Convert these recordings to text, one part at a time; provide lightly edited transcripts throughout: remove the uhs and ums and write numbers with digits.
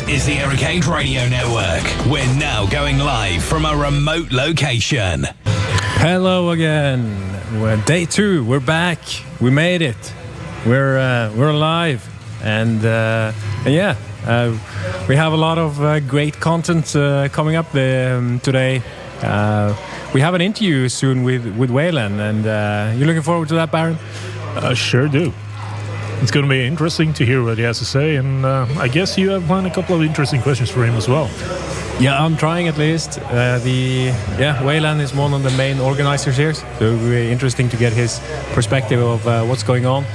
is the Ericade Radio Network. We're now going live from a remote location. Hello again. We're day 2. We're back. We made it. We're alive, and we have a lot of great content coming up today. We have an interview soon with Weyland, and you looking forward to that, Baron? Sure do. It's going to be interesting to hear what he has to say, and I guess you have planned a couple of interesting questions for him as well. Yeah, I'm trying at least. Weyland is one of the main organizers here, so it will be interesting to get his perspective of what's going on.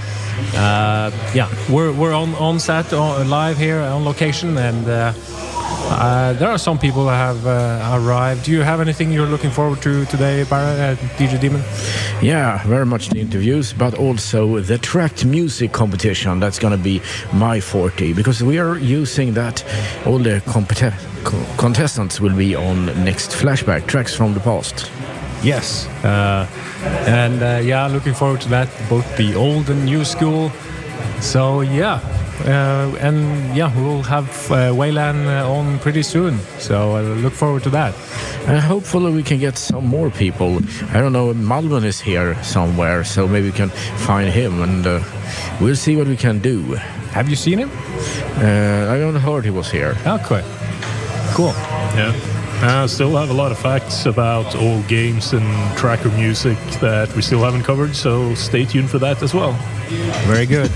We're on set, live here on location, and there are some people who have arrived. Do you have anything you're looking forward to today, DJ Daemon? Yeah, very much the interviews, but also the tracked music competition. That's going to be my forte, because we are using that. All the contestants will be on next flashback, tracks from the past. Yes, looking forward to that, both the old and new school. So we'll have Weyland on pretty soon. So I look forward to that. Hopefully we can get some more people. I don't know, Malvin is here somewhere, so maybe we can find him, and we'll see what we can do. Have you seen him? I haven't heard he was here. Okay, cool. Yeah. I still have a lot of facts about old games and tracker music that we still haven't covered, so stay tuned for that as well. Very good.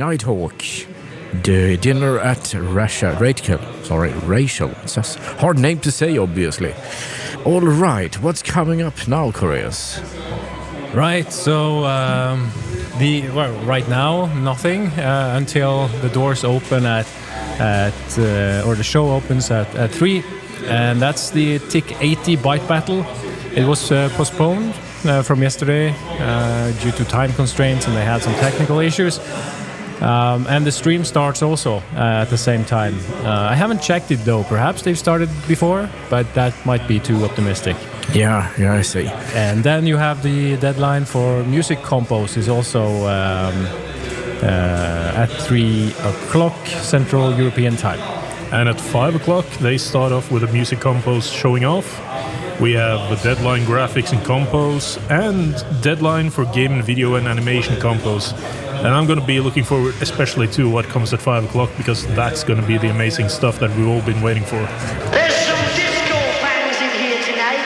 Nighthawk. The dinner at Rachael. It's a hard name to say, obviously. All right, what's coming up now, Coreus? Right, so right now nothing until the doors open or the show opens at 3, and that's the Tick 80 bike battle. It was postponed from yesterday due to time constraints, and they had some technical issues. And the stream starts also at the same time. I haven't checked it though. Perhaps they've started before, but that might be too optimistic. Yeah, I see. And then you have the deadline for music compos is also at 3 o'clock Central European time. And at 5 o'clock, they start off with the music compos showing off. We have the deadline graphics and compos, and deadline for game and video and animation compos. And I'm going to be looking forward especially to what comes at 5 o'clock, because that's going to be the amazing stuff that we've all been waiting for. There's some Discofans in here tonight.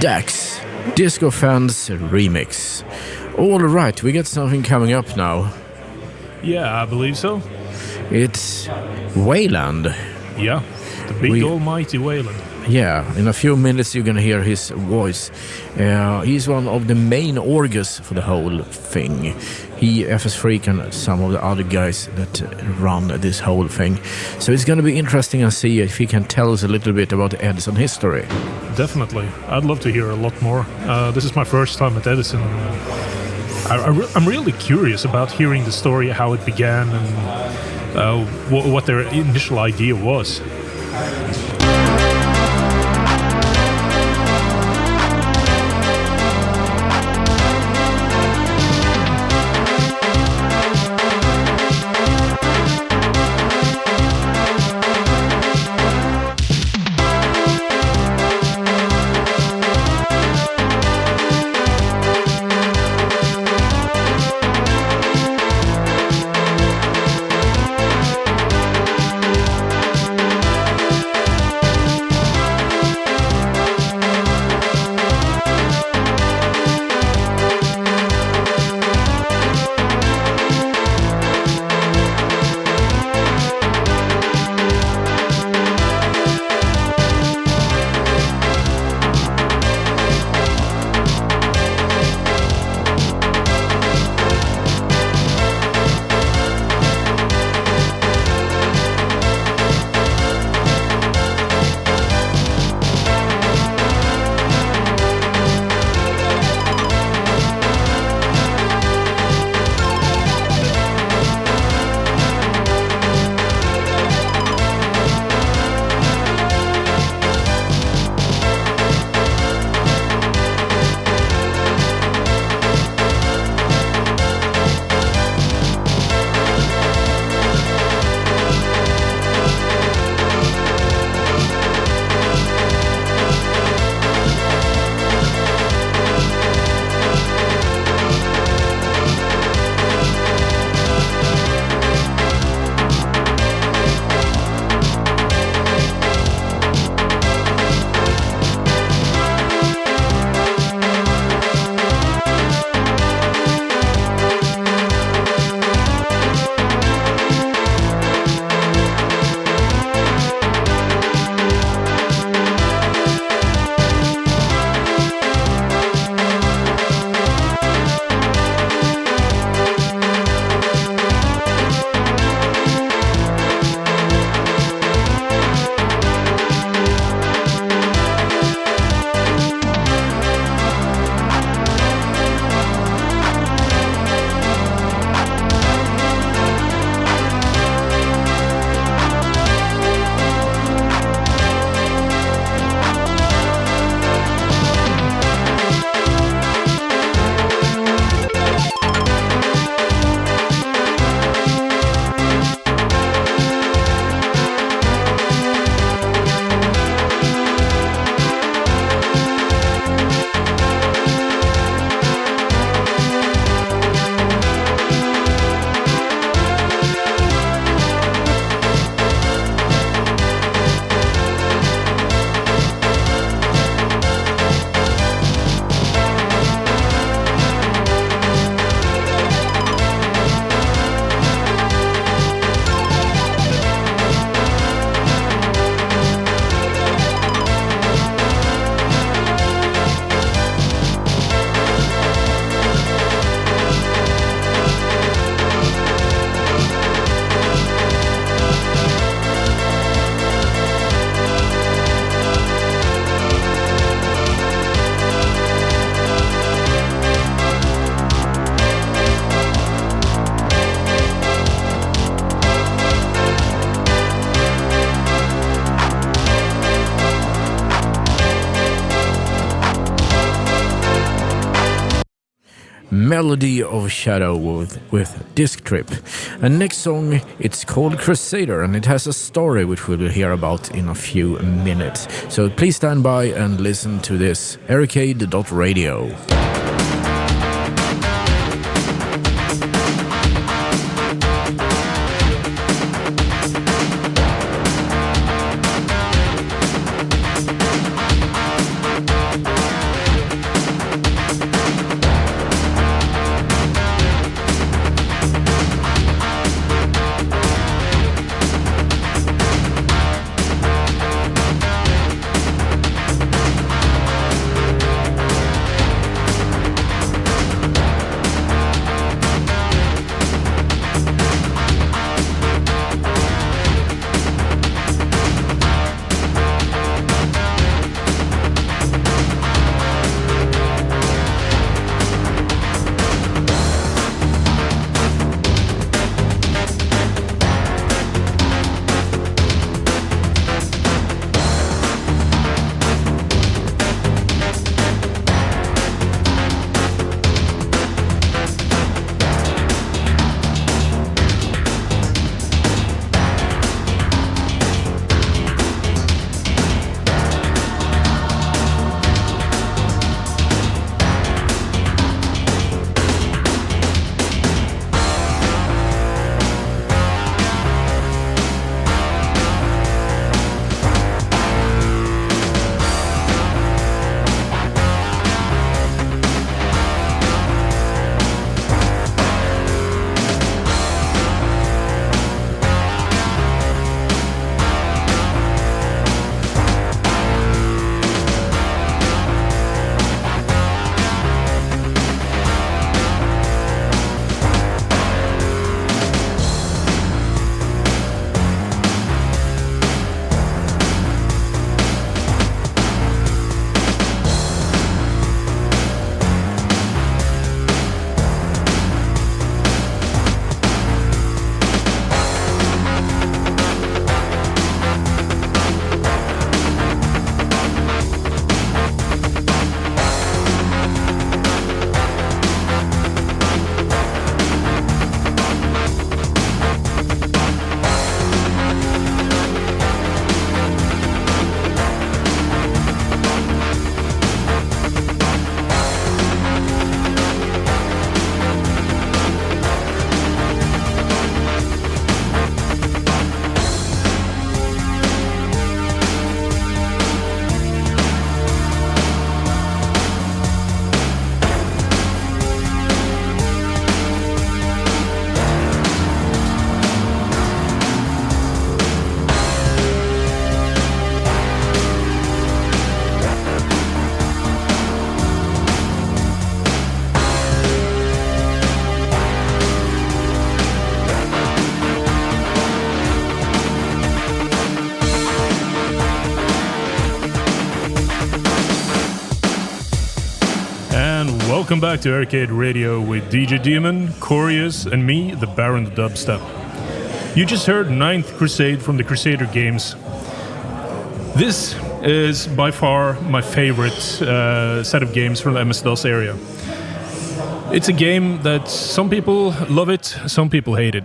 Daxx, Discofans remix. All right, we got something coming up now. Yeah, I believe so. It's Weyland. Yeah, the big almighty Weyland. Yeah, in a few minutes you're gonna hear his voice. He's one of the main organs for the whole thing. He, FS Freak, and some of the other guys that run this whole thing. So it's gonna be interesting to see if he can tell us a little bit about the Edison history. Definitely. I'd love to hear a lot more. This is my first time at Edison. I'm really curious about hearing the story, how it began, and what their initial idea was. Melody of Shadow with Disc Trip. And next song, it's called Crusader, and it has a story which we will hear about in a few minutes. So please stand by and listen to this. ericade.radio. Welcome back to Arcade Radio with DJ Daemon, Coreus, and me, the Baron of Dubstep. You just heard 9th Crusade from the Crusader games. This is by far my favorite set of games from the MS-DOS area. It's a game that some people love it, some people hate it.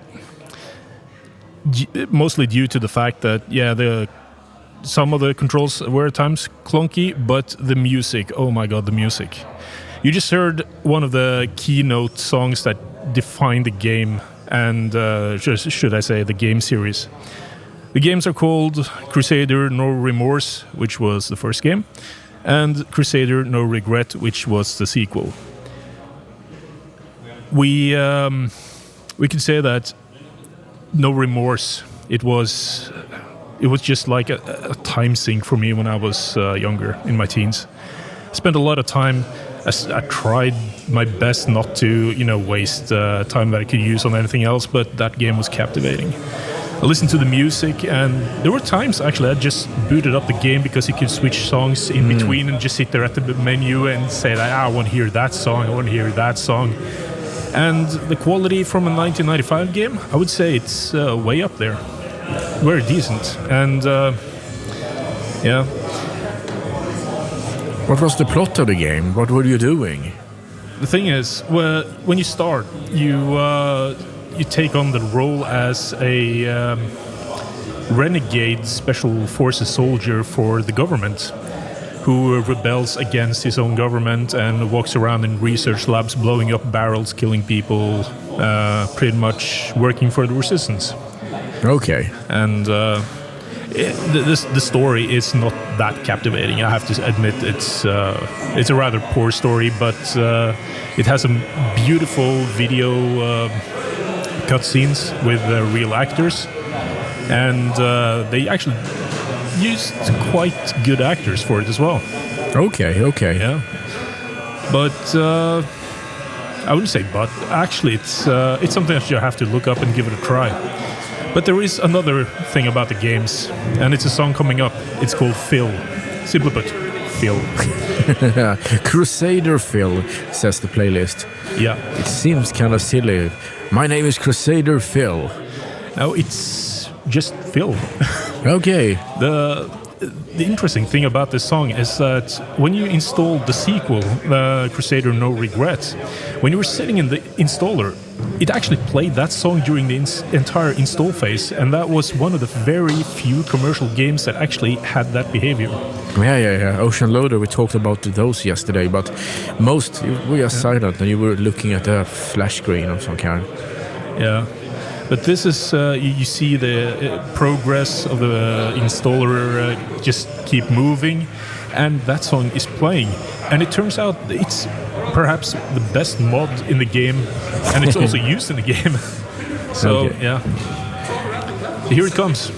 Mostly due to the fact that, some of the controls were at times clunky, but the music, oh my god, the music. You just heard one of the keynote songs that defined the game, and should I say the game series. The games are called Crusader No Remorse, which was the first game, and Crusader No Regret, which was the sequel. We could say that No Remorse, it was just like a time sink for me when I was younger, in my teens. I spent a lot of time. I tried my best not to, waste time that I could use on anything else, but that game was captivating. I listened to the music, and there were times actually I just booted up the game because you could switch songs in between and just sit there at the menu and say that I want to hear that song, I want to hear that song. And the quality from a 1995 game, I would say it's way up there. Very decent. And What was the plot of the game? What were you doing? The thing is, when you start, you take on the role as a renegade special forces soldier for the government, who rebels against his own government and walks around in research labs, blowing up barrels, killing people, pretty much working for the resistance. Okay. And the story is not that captivating. I have to admit, it's a rather poor story, but it has some beautiful video cutscenes with real actors, and they actually used quite good actors for it as well. Okay. Yeah, but I wouldn't say but. Actually, it's something that you have to look up and give it a try. But there is another thing about the games, and it's a song coming up. It's called Phil. Simply put, Phil. Crusader Phil, says the playlist. Yeah. It seems kind of silly. My name is Crusader Phil. No, it's just Phil. Okay. The interesting thing about this song is that when you install the sequel, Crusader No Regret, when you were sitting in the installer, it actually played that song during the entire install phase, and that was one of the very few commercial games that actually had that behavior. Yeah. Ocean Loader, we talked about those yesterday, but most we are silent and you were looking at a flash screen of some kind. Yeah. But this is, you see the progress of the installer just keep moving, and that song is playing. And it turns out it's perhaps the best mod in the game, and it's also used in the game. So, okay. Yeah. Here it comes.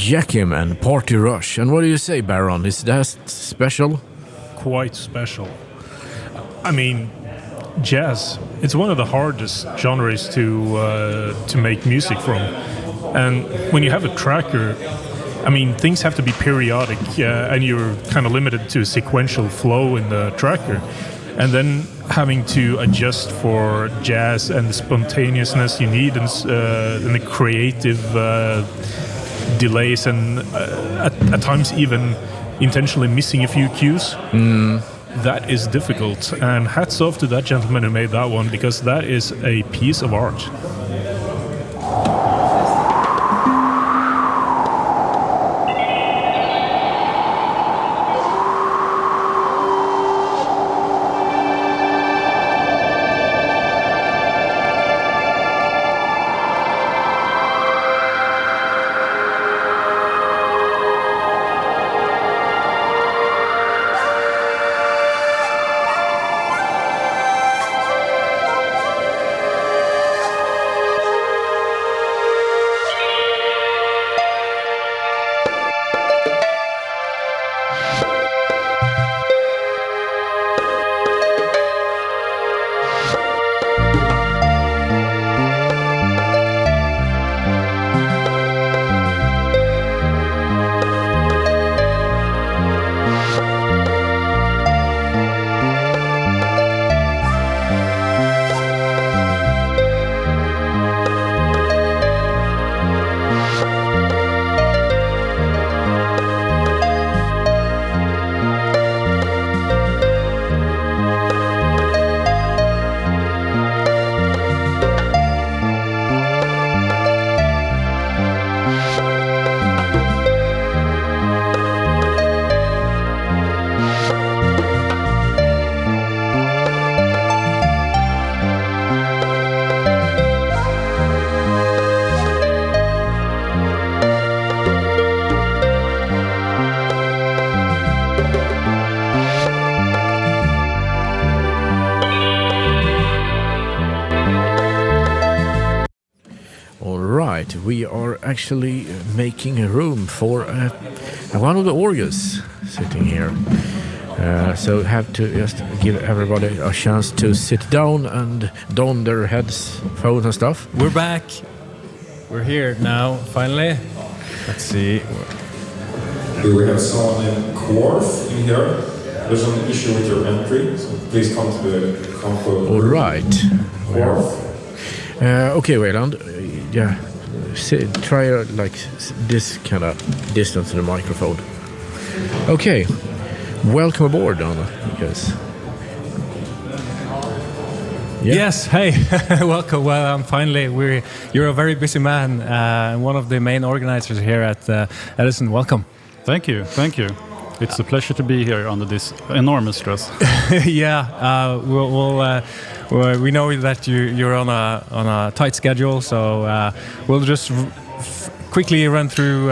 Jakim and Party Rush. And what do you say, Baron? Is that special? Quite special. I mean, jazz, it's one of the hardest genres to make music from. And when you have a tracker, I mean, things have to be periodic, and you're kind of limited to a sequential flow in the tracker. And then having to adjust for jazz and the spontaneousness you need, and the creative delays, and at times even intentionally missing a few cues. That is difficult. And hats off to that gentleman who made that one, because that is a piece of art. We are actually making a room for one of the organs sitting here. So have to just give everybody a chance to sit down and don their heads, phones and stuff. We're back. We're here now, finally. Let's see. We have someone named Quarf in here. There's an issue with your entry, so please come to the compo. All right. Quarf. Okay, Weyland. Yeah. Try like this kind of distance to the microphone. Okay, welcome aboard, Donna. Yes. Yeah. Yes. Hey, welcome. Well, finally, you're a very busy man. One of the main organizers here at Edison. Welcome. Thank you. It's a pleasure to be here under this enormous stress. Yeah, we know that you're on a tight schedule, so we'll just quickly run through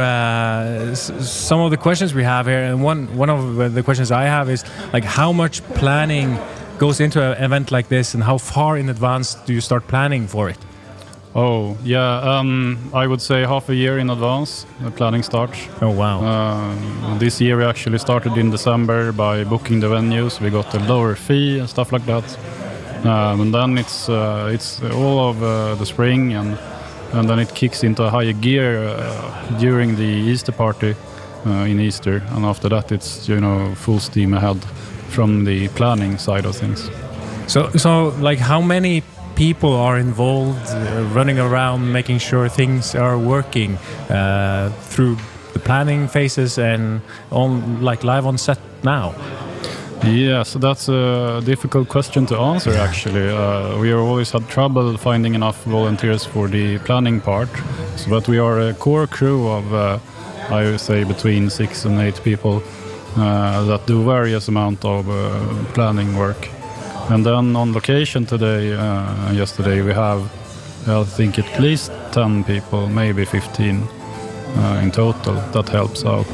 some of the questions we have here. And one of the questions I have is like, how much planning goes into an event like this, and how far in advance do you start planning for it? Oh, yeah, I would say half a year in advance the planning starts. Oh, wow. This year we actually started in December by booking the venues. We got a lower fee and stuff like that. And then it's all of the spring, and then it kicks into a higher gear during the Easter party in Easter. And after that it's, full steam ahead from the planning side of things. So like, how many people are involved running around making sure things are working through the planning phases and on like live on set now? Yeah, so that's a difficult question to answer actually. We have always had trouble finding enough volunteers for the planning part, but we are a core crew of I would say between 6 and 8 people that do various amount of planning work. And then on location today, yesterday, we have, I think, at least 10 people, maybe 15 in total. That helps out.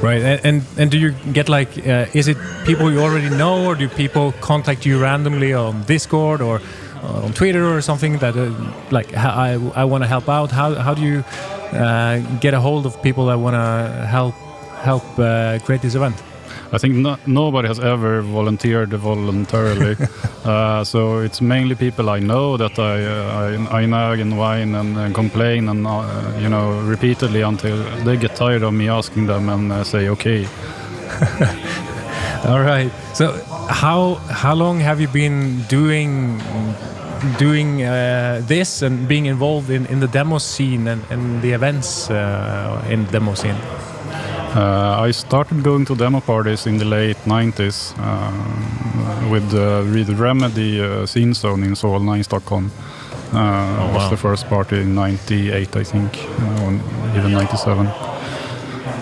Right, and do you get like, is it people you already know, or do people contact you randomly on Discord, or on Twitter or something that like I want to help out? How do you get a hold of people that want to help create this event? I think nobody has ever volunteered voluntarily, so it's mainly people I know that I nag and whine and complain and repeatedly until they get tired of me asking them and say okay. All right. So how long have you been doing this and being involved in the demo scene and the events in the demo scene? I started going to demo parties in the late 90s with the Remedy scene zone in Solna in Stockholm. Was the first party in 98, I think, or even 97.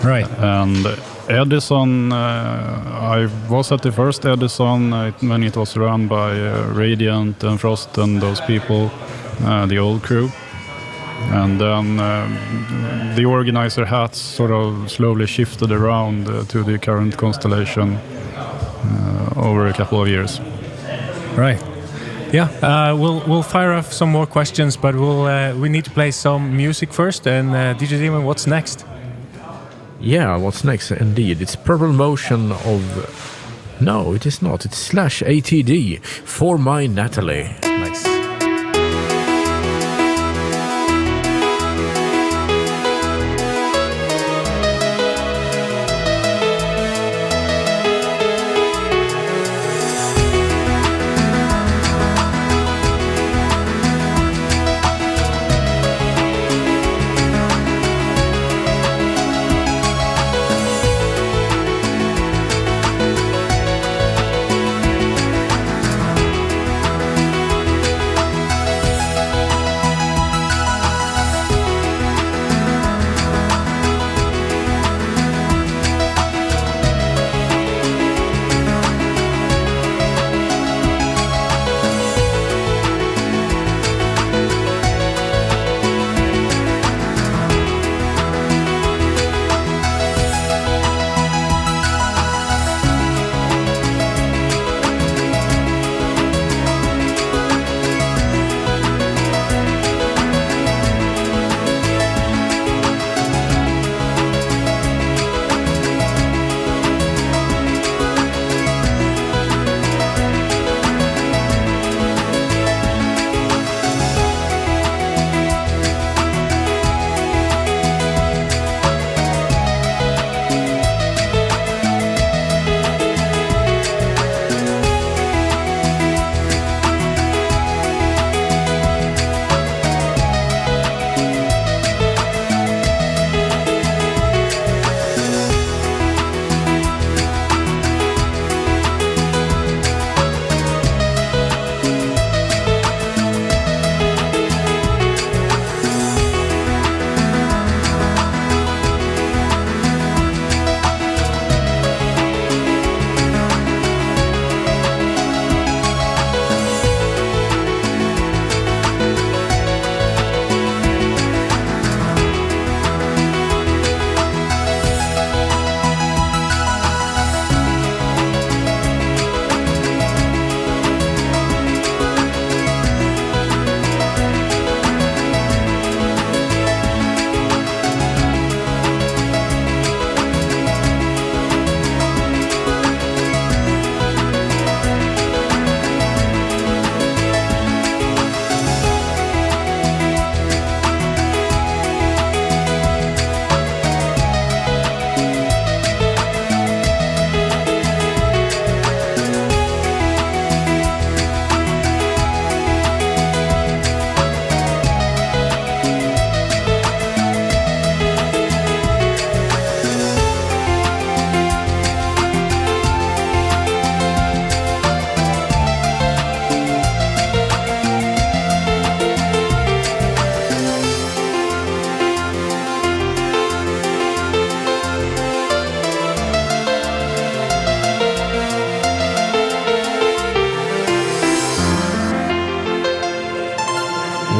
Right. And Edison, I was at the first Edison when it was run by Radiant and Frost and those people, the old crew. And then the organizer hats sort of slowly shifted around to the current constellation over a couple of years. Right. Yeah. We'll fire off some more questions, but we need to play some music first. And DJ Daemon, what's next? Yeah, what's next? Indeed, it's Purple Motion of... No, it is not. It's /ATD for my Nataly. Nice.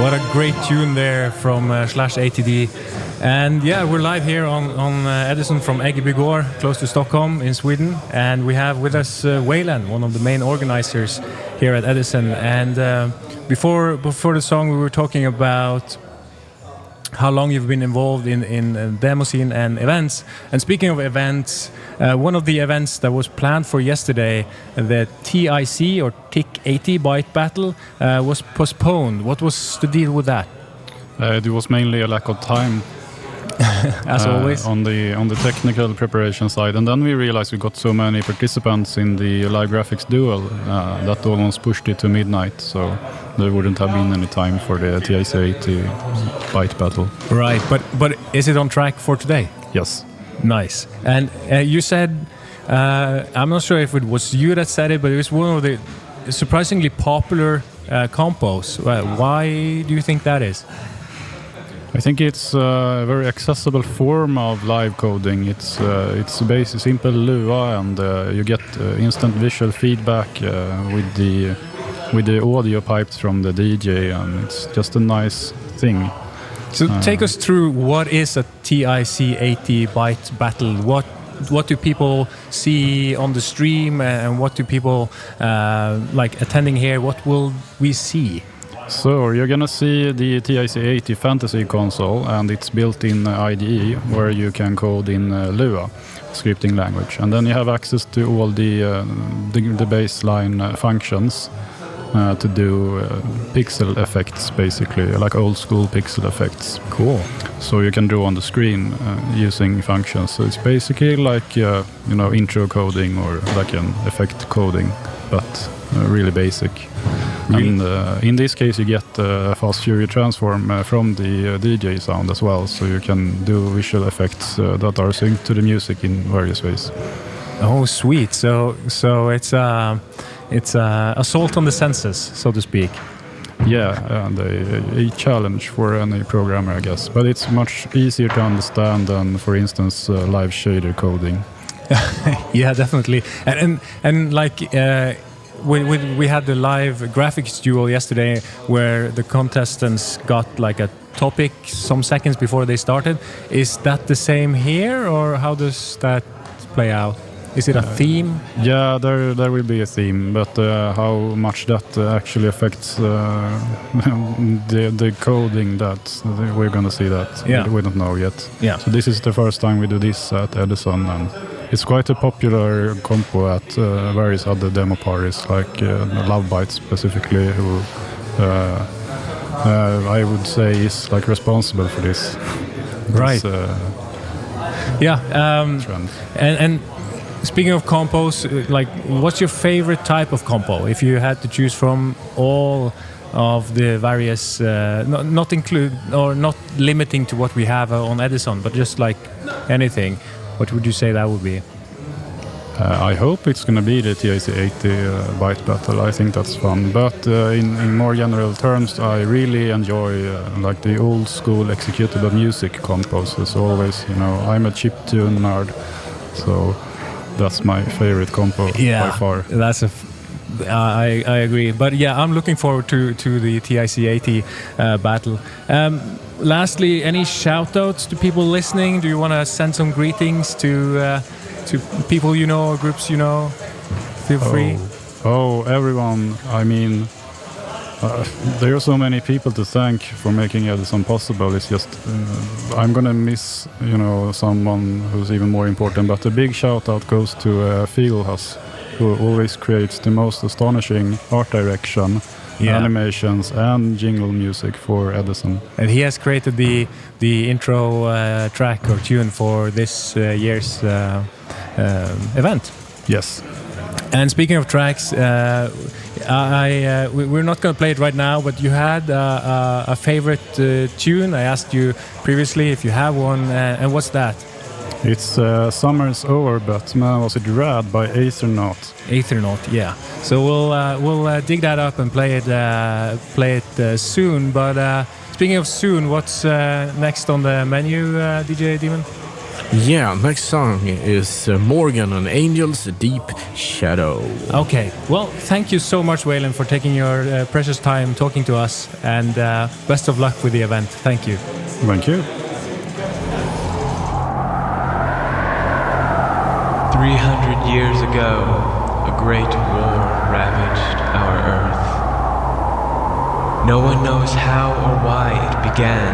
What a great tune there from /ATD. And yeah, we're live here on Edison from Eggebygård, close to Stockholm in Sweden. And we have with us Weyland, one of the main organizers here at Edison. And before the song, we were talking about how long you've been involved in demo scene and events. And speaking of events, one of the events that was planned for yesterday, the TIC or TIC 80 Byte Battle, was postponed. What was the deal with that? It was mainly a lack of time. As always, on the technical preparation side, and then we realized we got so many participants in the live graphics duel that almost pushed it to midnight, so there wouldn't have been any time for the TIC 80 Byte Battle. Right, but is it on track for today? Yes. Nice. And you said, I'm not sure if it was you that said it, but it was one of the surprisingly popular compos. Why do you think that is? I think it's a very accessible form of live coding. It's basically simple Lua, and you get instant visual feedback with the audio piped from the DJ, and it's just a nice thing. So take us through what is a TIC 80 Byte Battle. What do people see on the stream, and what do people like attending here? What will we see? So you're gonna see the TIC 80 Fantasy console, and it's built in IDE, where you can code in Lua scripting language, and then you have access to all the baseline functions to do pixel effects, basically like old school pixel effects. Cool. So you can draw on the screen using functions. So it's basically like intro coding or like an effect coding, but really basic. And in this case, you get a fast Fourier transform from the DJ sound as well, so you can do visual effects that are synced to the music in various ways. Oh, sweet! So it's assault on the senses, so to speak. Yeah, and a challenge for any programmer, I guess. But it's much easier to understand than, for instance, live shader coding. Yeah, definitely. And like. We had the live graphics duel yesterday where the contestants got like a topic some seconds before they started. Is that the same here, or how does that play out? Is it a theme? Yeah, there will be a theme, but how much that actually affects the coding, that we're going to see that. Yeah. We don't know yet. Yeah. So this is the first time we do this at Edison, and it's quite a popular compo at various other demo parties, like Love Byte specifically, who I would say is like responsible for this. Right. Yeah. Trend. And speaking of compos, like, what's your favorite type of compo? If you had to choose from all of the various, not include or not limiting to what we have on Edison, but just like anything, what would you say that would be? I hope it's going to be the TIC 80 Byte Battle. I think that's fun. But in more general terms, I really enjoy like the old school executable music compos. As always, I'm a chiptune nerd, so that's my favorite compo by far. I agree. But yeah, I'm looking forward to the TIC 80 battle. Lastly, any shout-outs to people listening? Do you want to send some greetings to people you know or groups you know? Feel free. Oh, everyone. I mean, there are so many people to thank for making Edison possible. It's just, I'm going to miss, someone who's even more important. But a big shout-out goes to Philhus, who always creates the most astonishing art direction, animations, and jingle music for Edison. And he has created the intro track or tune for this year's event. Yes. And speaking of tracks, we're not going to play it right now, but you had a favorite tune. I asked you previously if you have one, and what's that? It's Summer's Over, but man, was it rad by Aethernaut. Aethernaut, yeah. So we'll dig that up and play it soon. But speaking of soon, what's next on the menu, DJ Daemon? Yeah, next song is Morgan and Angel's Deep Shadow. Okay, well, thank you so much, Weyland, for taking your precious time talking to us, and best of luck with the event. Thank you. Thank you. 300 years ago, a great war ravaged our Earth. No one knows how or why it began,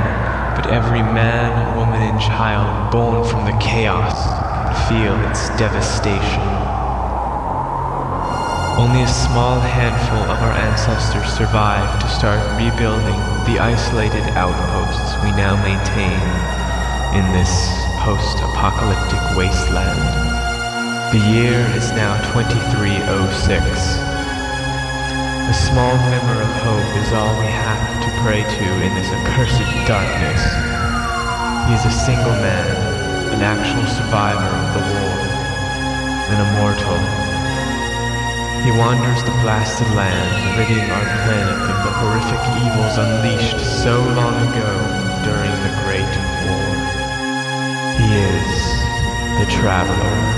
but every man, woman, and child born from the chaos can feel its devastation. Only a small handful of our ancestors survived to start rebuilding the isolated outposts we now maintain in this post-apocalyptic wasteland. The year is now 2306. A small glimmer of hope is all we have to pray to in this accursed darkness. He is a single man, an actual survivor of the war, an immortal. He wanders the blasted lands, ridding our planet of the horrific evils unleashed so long ago during the Great War. He is the Traveler.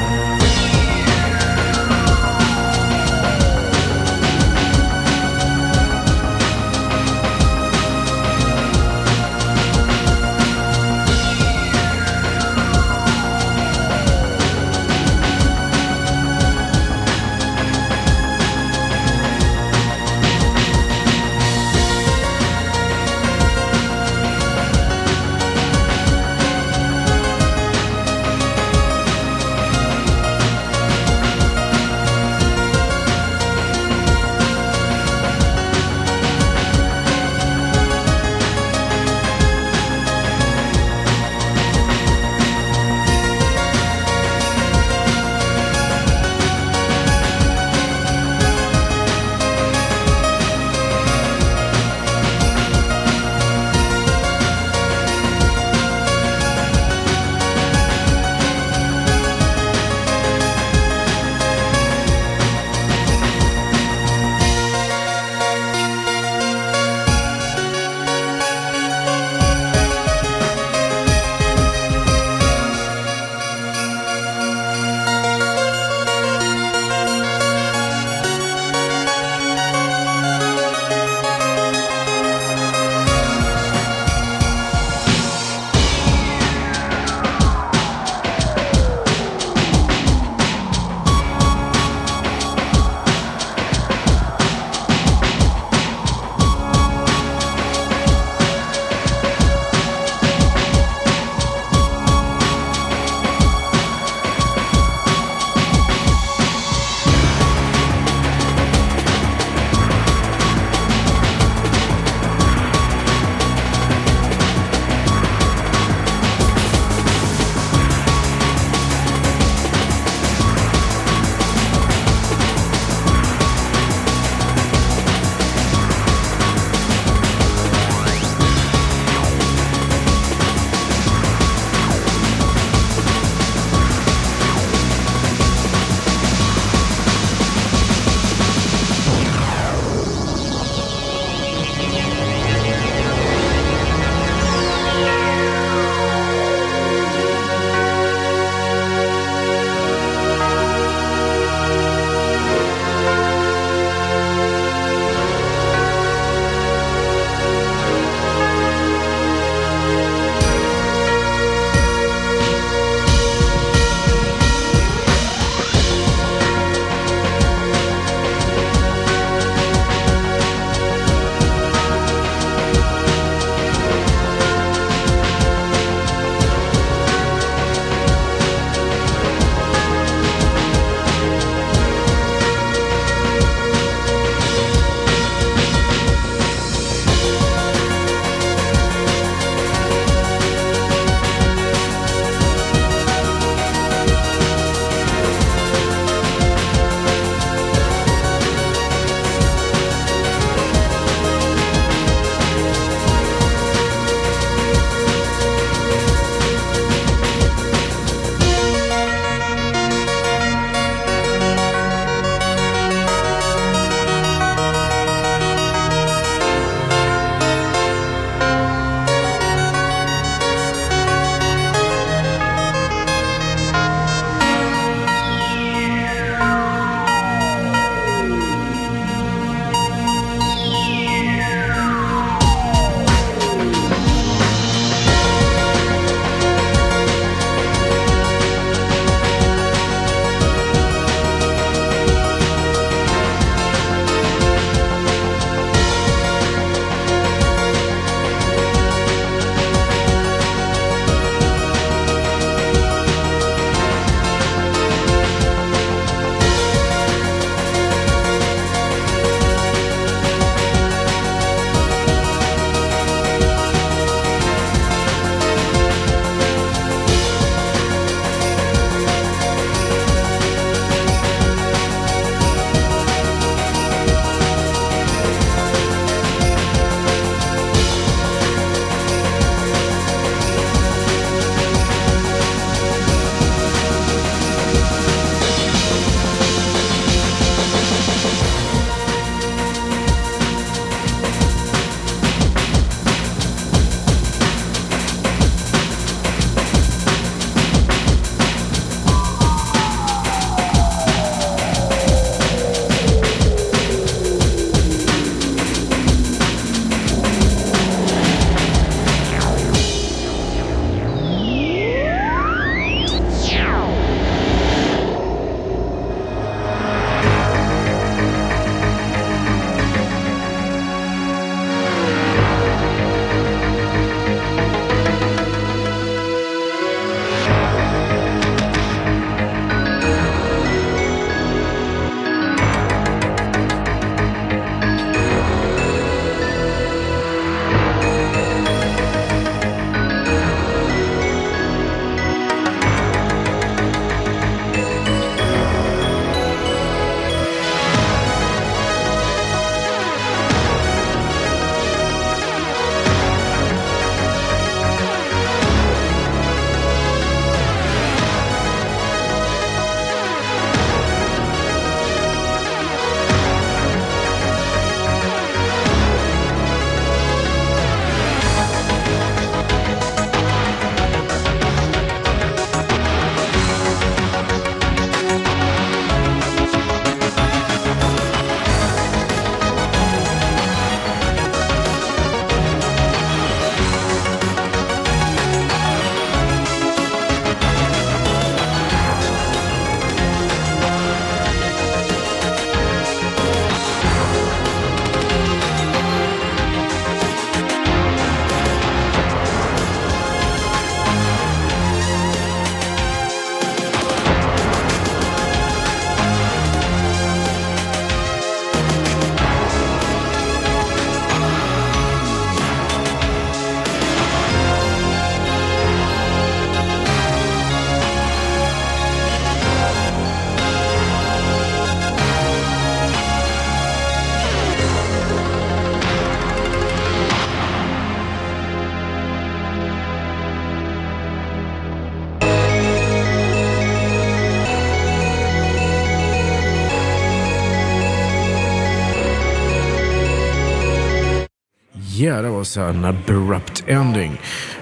Yeah, that was an abrupt ending.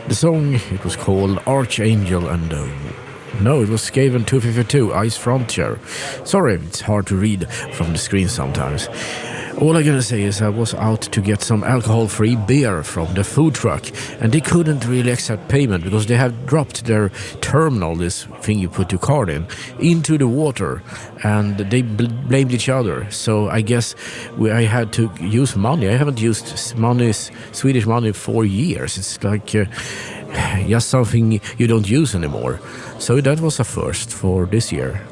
The song, it was called ArchAngel and... no, it was Skaven 252, Ice Frontier. Sorry, it's hard to read from the screen sometimes. All I'm gonna say is I was out to get some alcohol-free beer from the food truck, and they couldn't really accept payment because they had dropped their terminal, this thing you put your card in, into the water, and they blamed each other. So I guess I had to use money. I haven't used Swedish money for years. It's like just something you don't use anymore. So that was a first for this year.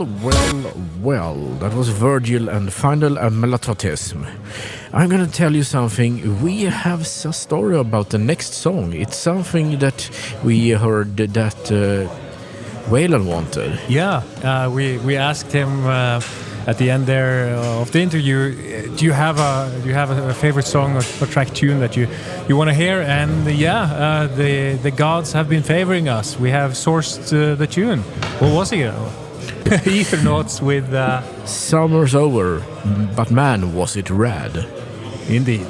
Well. That was Virgill and Final Melatotism. I'm gonna tell you something. We have a story about the next song. It's something that we heard that Weyland wanted. Yeah, we asked him at the end there of the interview, do you have a favorite song or track tune that you want to hear? And the gods have been favoring us. We have sourced the tune. What was it? Ethernauts with Summer's Over, but man, was it rad. Indeed.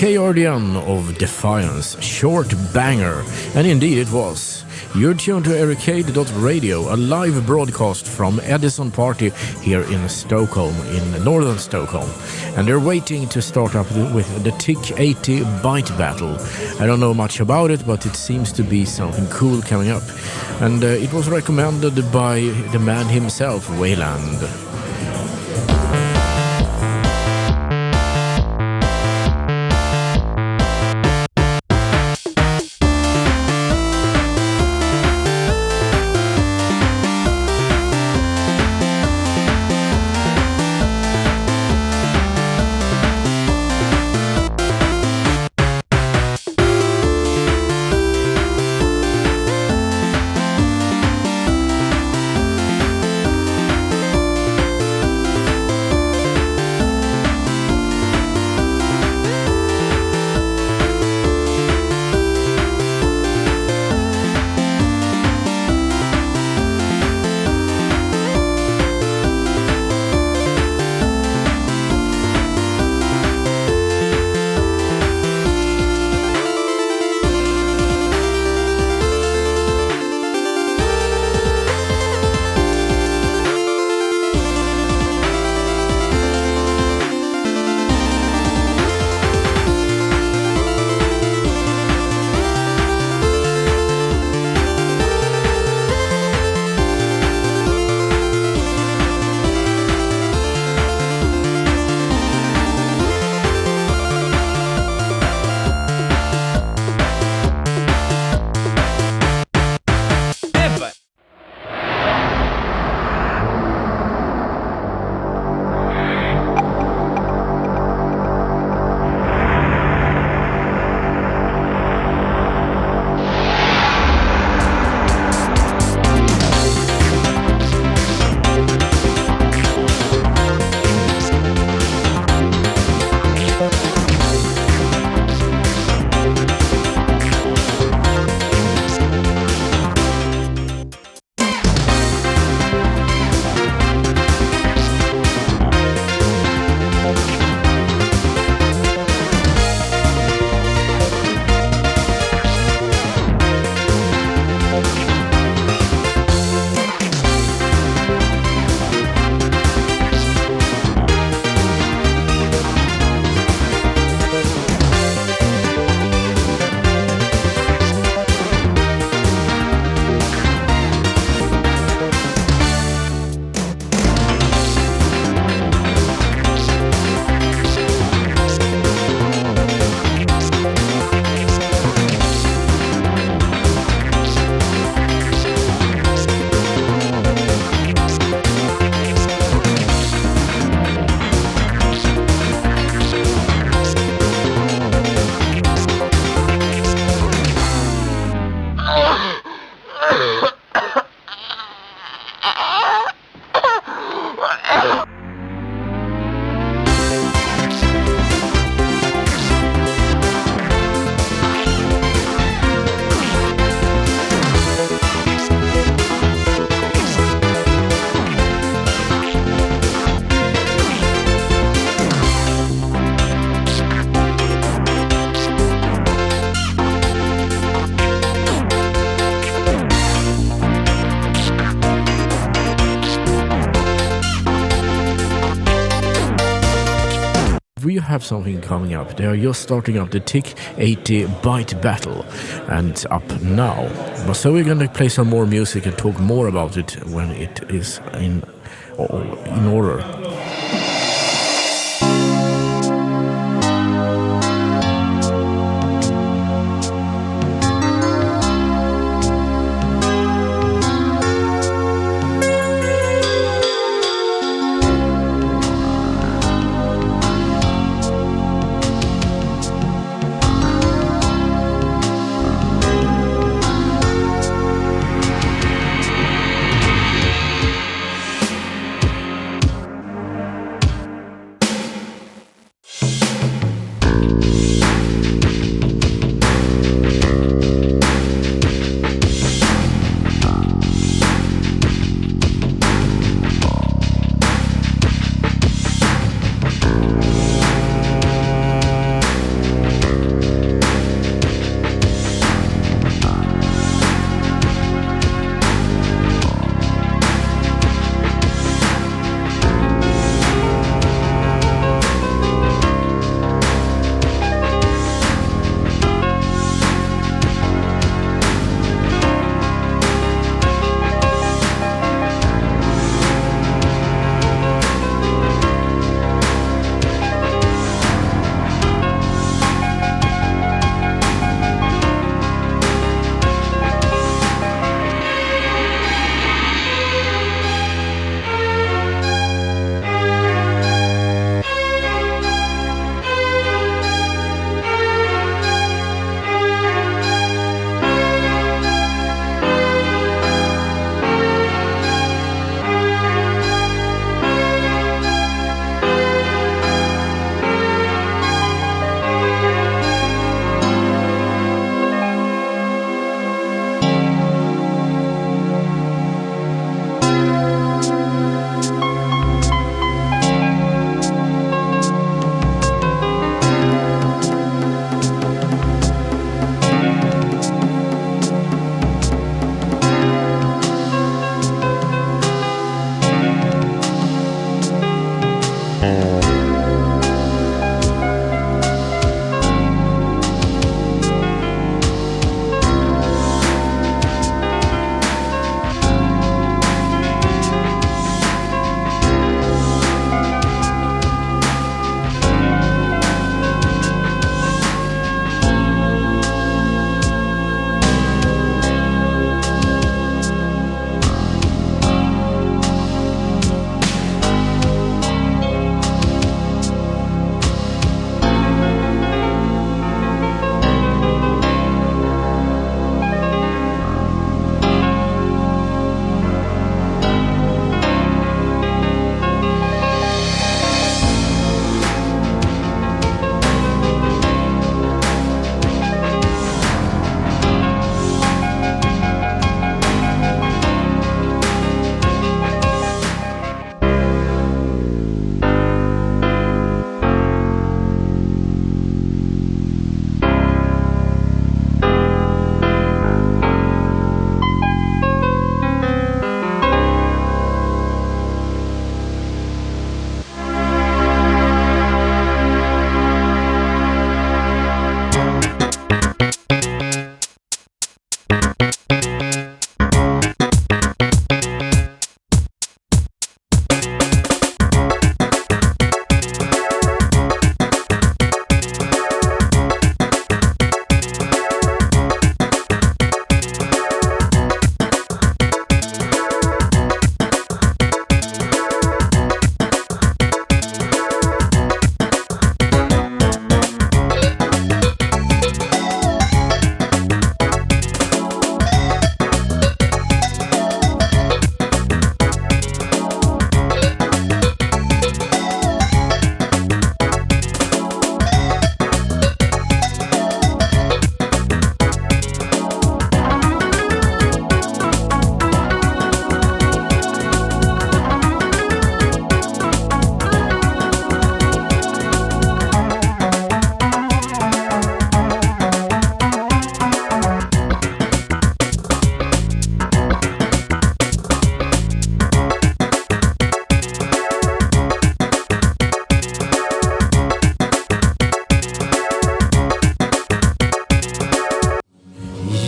KRDN of Defiance, short banger, and indeed it was. You're tuned to ericade.radio, a live broadcast from Edison party here in Stockholm, in northern Stockholm. And they're waiting to start up with the TIC 80 Byte Battle. I don't know much about it, but it seems to be something cool coming up. And it was recommended by the man himself, Weyland. We have something coming up. They are just starting up the TIC 80 Byte Battle, and it's up now. But so we're going to play some more music and talk more about it when it is in order.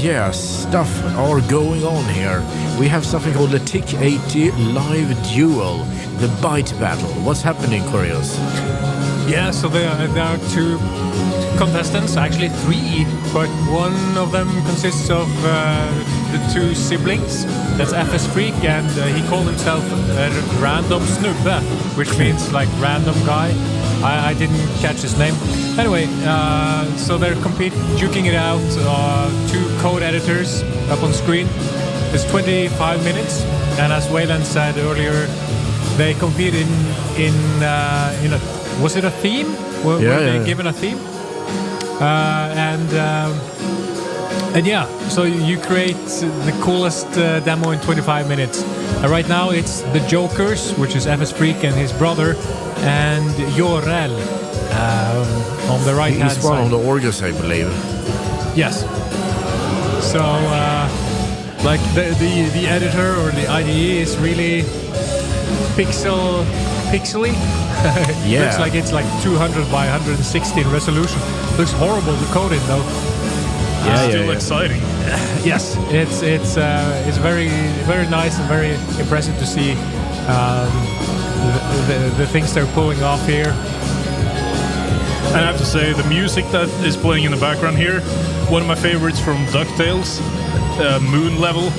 yeah, stuff are going on here. We have something called the Tick 80 Live Duel, the Bite Battle. What's happening, Coreus? Yeah, so there are two contestants, actually three, but one of them consists of the two siblings. That's FS Freak, and he called himself Random Snubbe, which means like random guy. I didn't catch his name. Anyway, so they're duking it out. Two code editors up on screen. It's 25 minutes, and as Weyland said earlier, they compete in a. Was it a theme? Were they given a theme? And yeah, so you create the coolest demo in 25 minutes. Right now it's the Jokers, which is FS Freak and his brother, and Jogeir on the right hand side. He's one of the organs, I believe. Yes. So like the editor or the IDE is really pixely. Yeah. Looks like it's like 200 by 160 in resolution. Looks horrible to code in though. Still exciting. Yes, it's very very nice and very impressive to see the things they're pulling off here. And I have to say, the music that is playing in the background here, one of my favorites from DuckTales, Moon Level.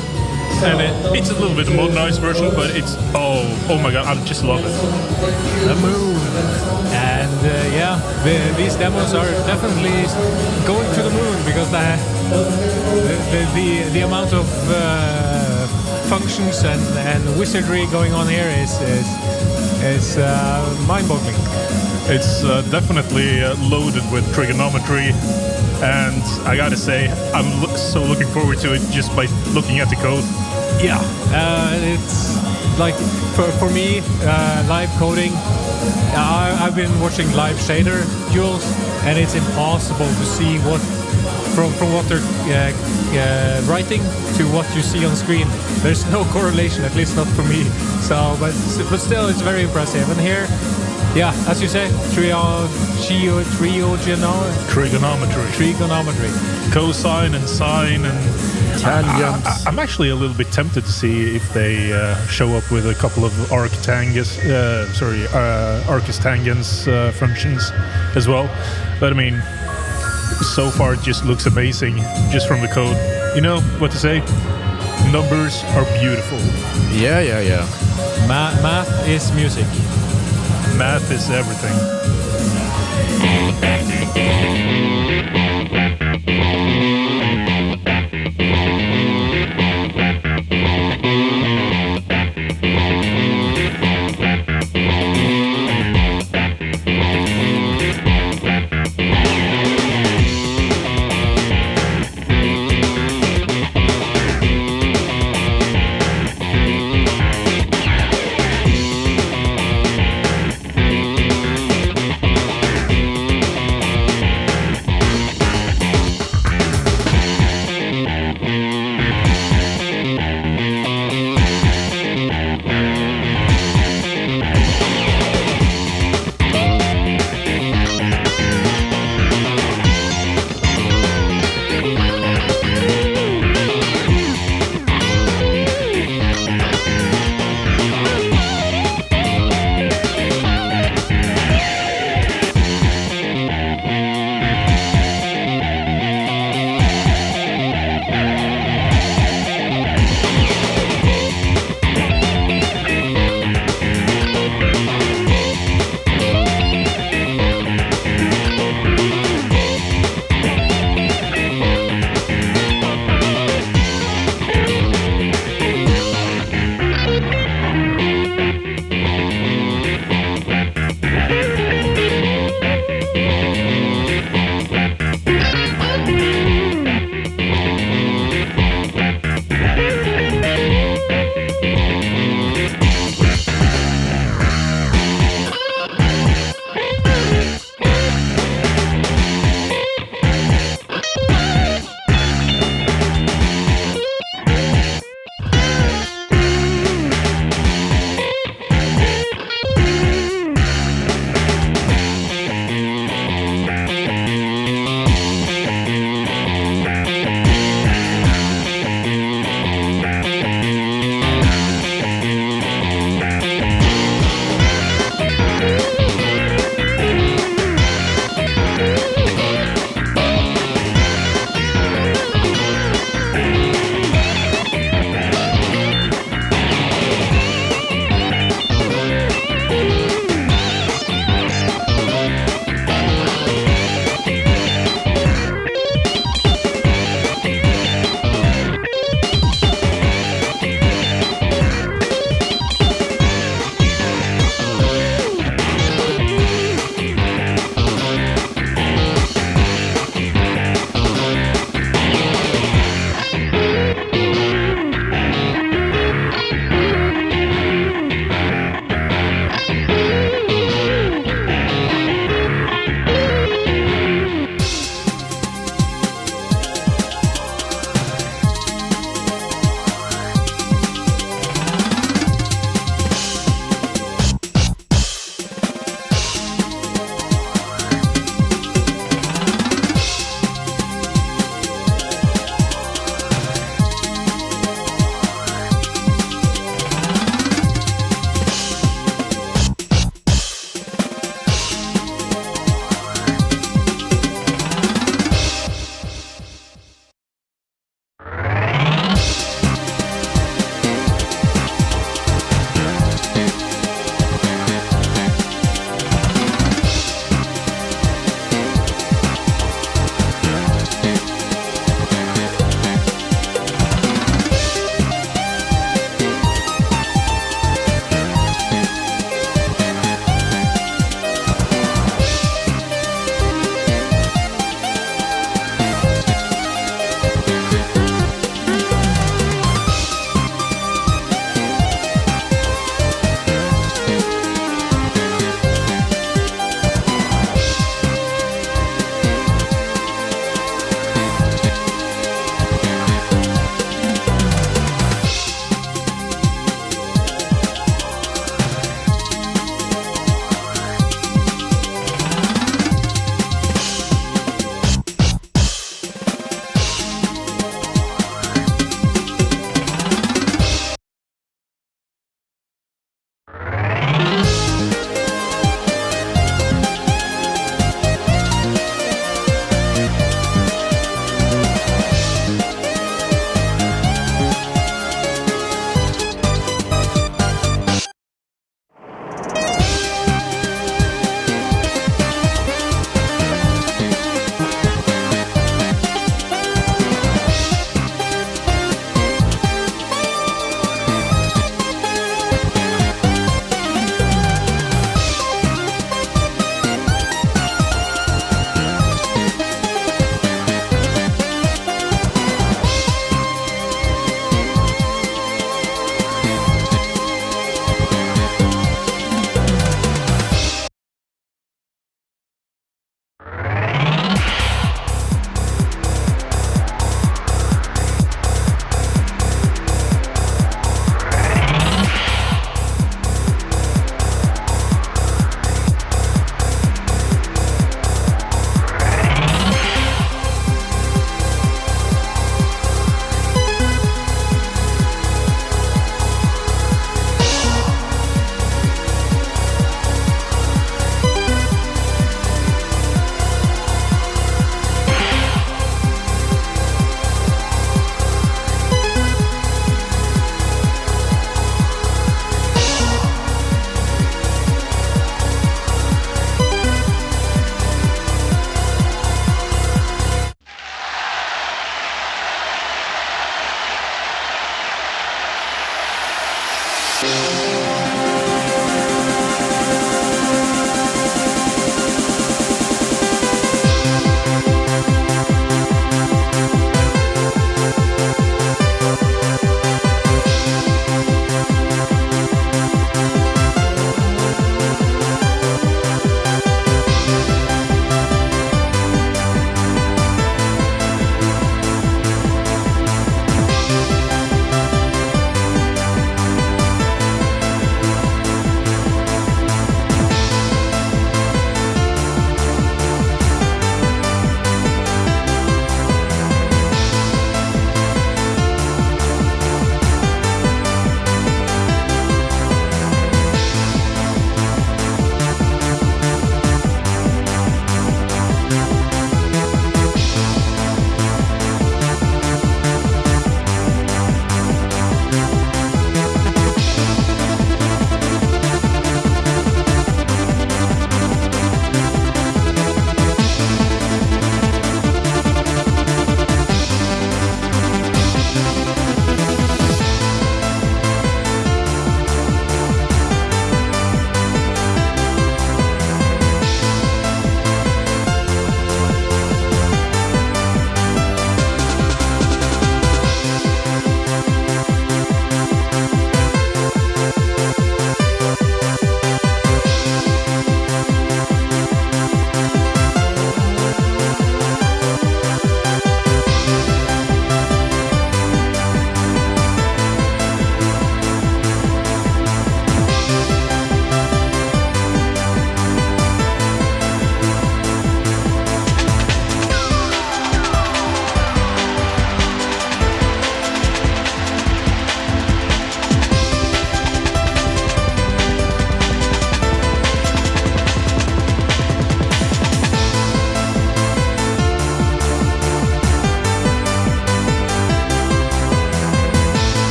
And it's a little bit modernized version, but it's oh my god, I just love it. The moon, and these demos are definitely going to the moon because the amount of functions and wizardry going on here is mind-boggling. It's definitely loaded with trigonometry. And I gotta say, I'm so looking forward to it just by looking at the code. Yeah, it's like for me, live coding. I've been watching live shader duels, and it's impossible to see what from what they're writing to what you see on screen. There's no correlation, at least not for me. So, but still, it's very impressive. And here. Yeah, as you say, trigonometry, cosine and sine and tangents. I'm actually a little bit tempted to see if they show up with a couple of arctangents functions as well. But I mean, so far it just looks amazing just from the code. You know what to say? Numbers are beautiful. Yeah. Math is music. Math is everything.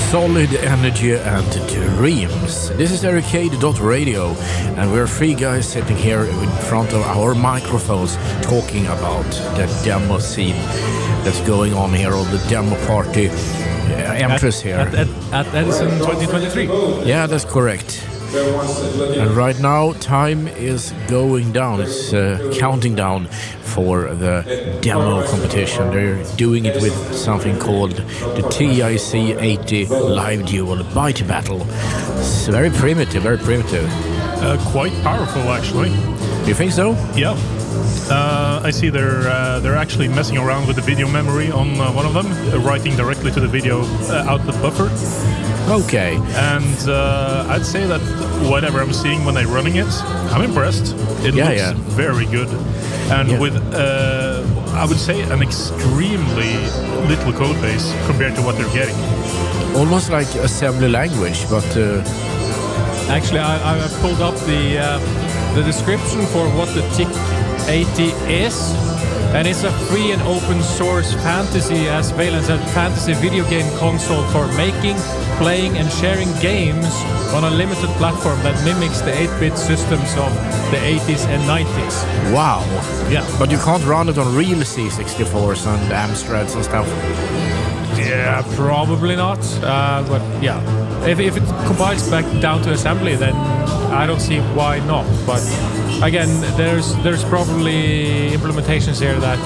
Solid energy and dreams. This is ericade.radio, and we're three guys sitting here in front of our microphones talking about the demo scene that's going on here, on the demo party entrance here. At Edison 2023. Yeah, that's correct. And right now, time is going down. It's counting down for the demo competition. They're doing it with something called the TIC-80 Live Duel Bite Battle. It's very primitive, very primitive. Quite powerful, actually. You think so? Yeah. I see they're actually messing around with the video memory on one of them, writing directly to the video output buffer. Okay. And I'd say that whatever I'm seeing when I'm running it, I'm impressed. It looks very good. And with, I would say, an extremely little code base compared to what they're getting. Almost like assembly language, but... Actually, I pulled up the description for what the TIC-80 is. And it's a free and open source fantasy, as Weyland said, fantasy video game console for making, playing and sharing games on a limited platform that mimics the 8-bit systems of the 80s and 90s. Wow. Yeah. But you can't run it on real C64s and Amstrads and stuff. Yeah, probably not. But yeah, if it compiles back down to assembly, then I don't see why not. But again, there's probably implementations here that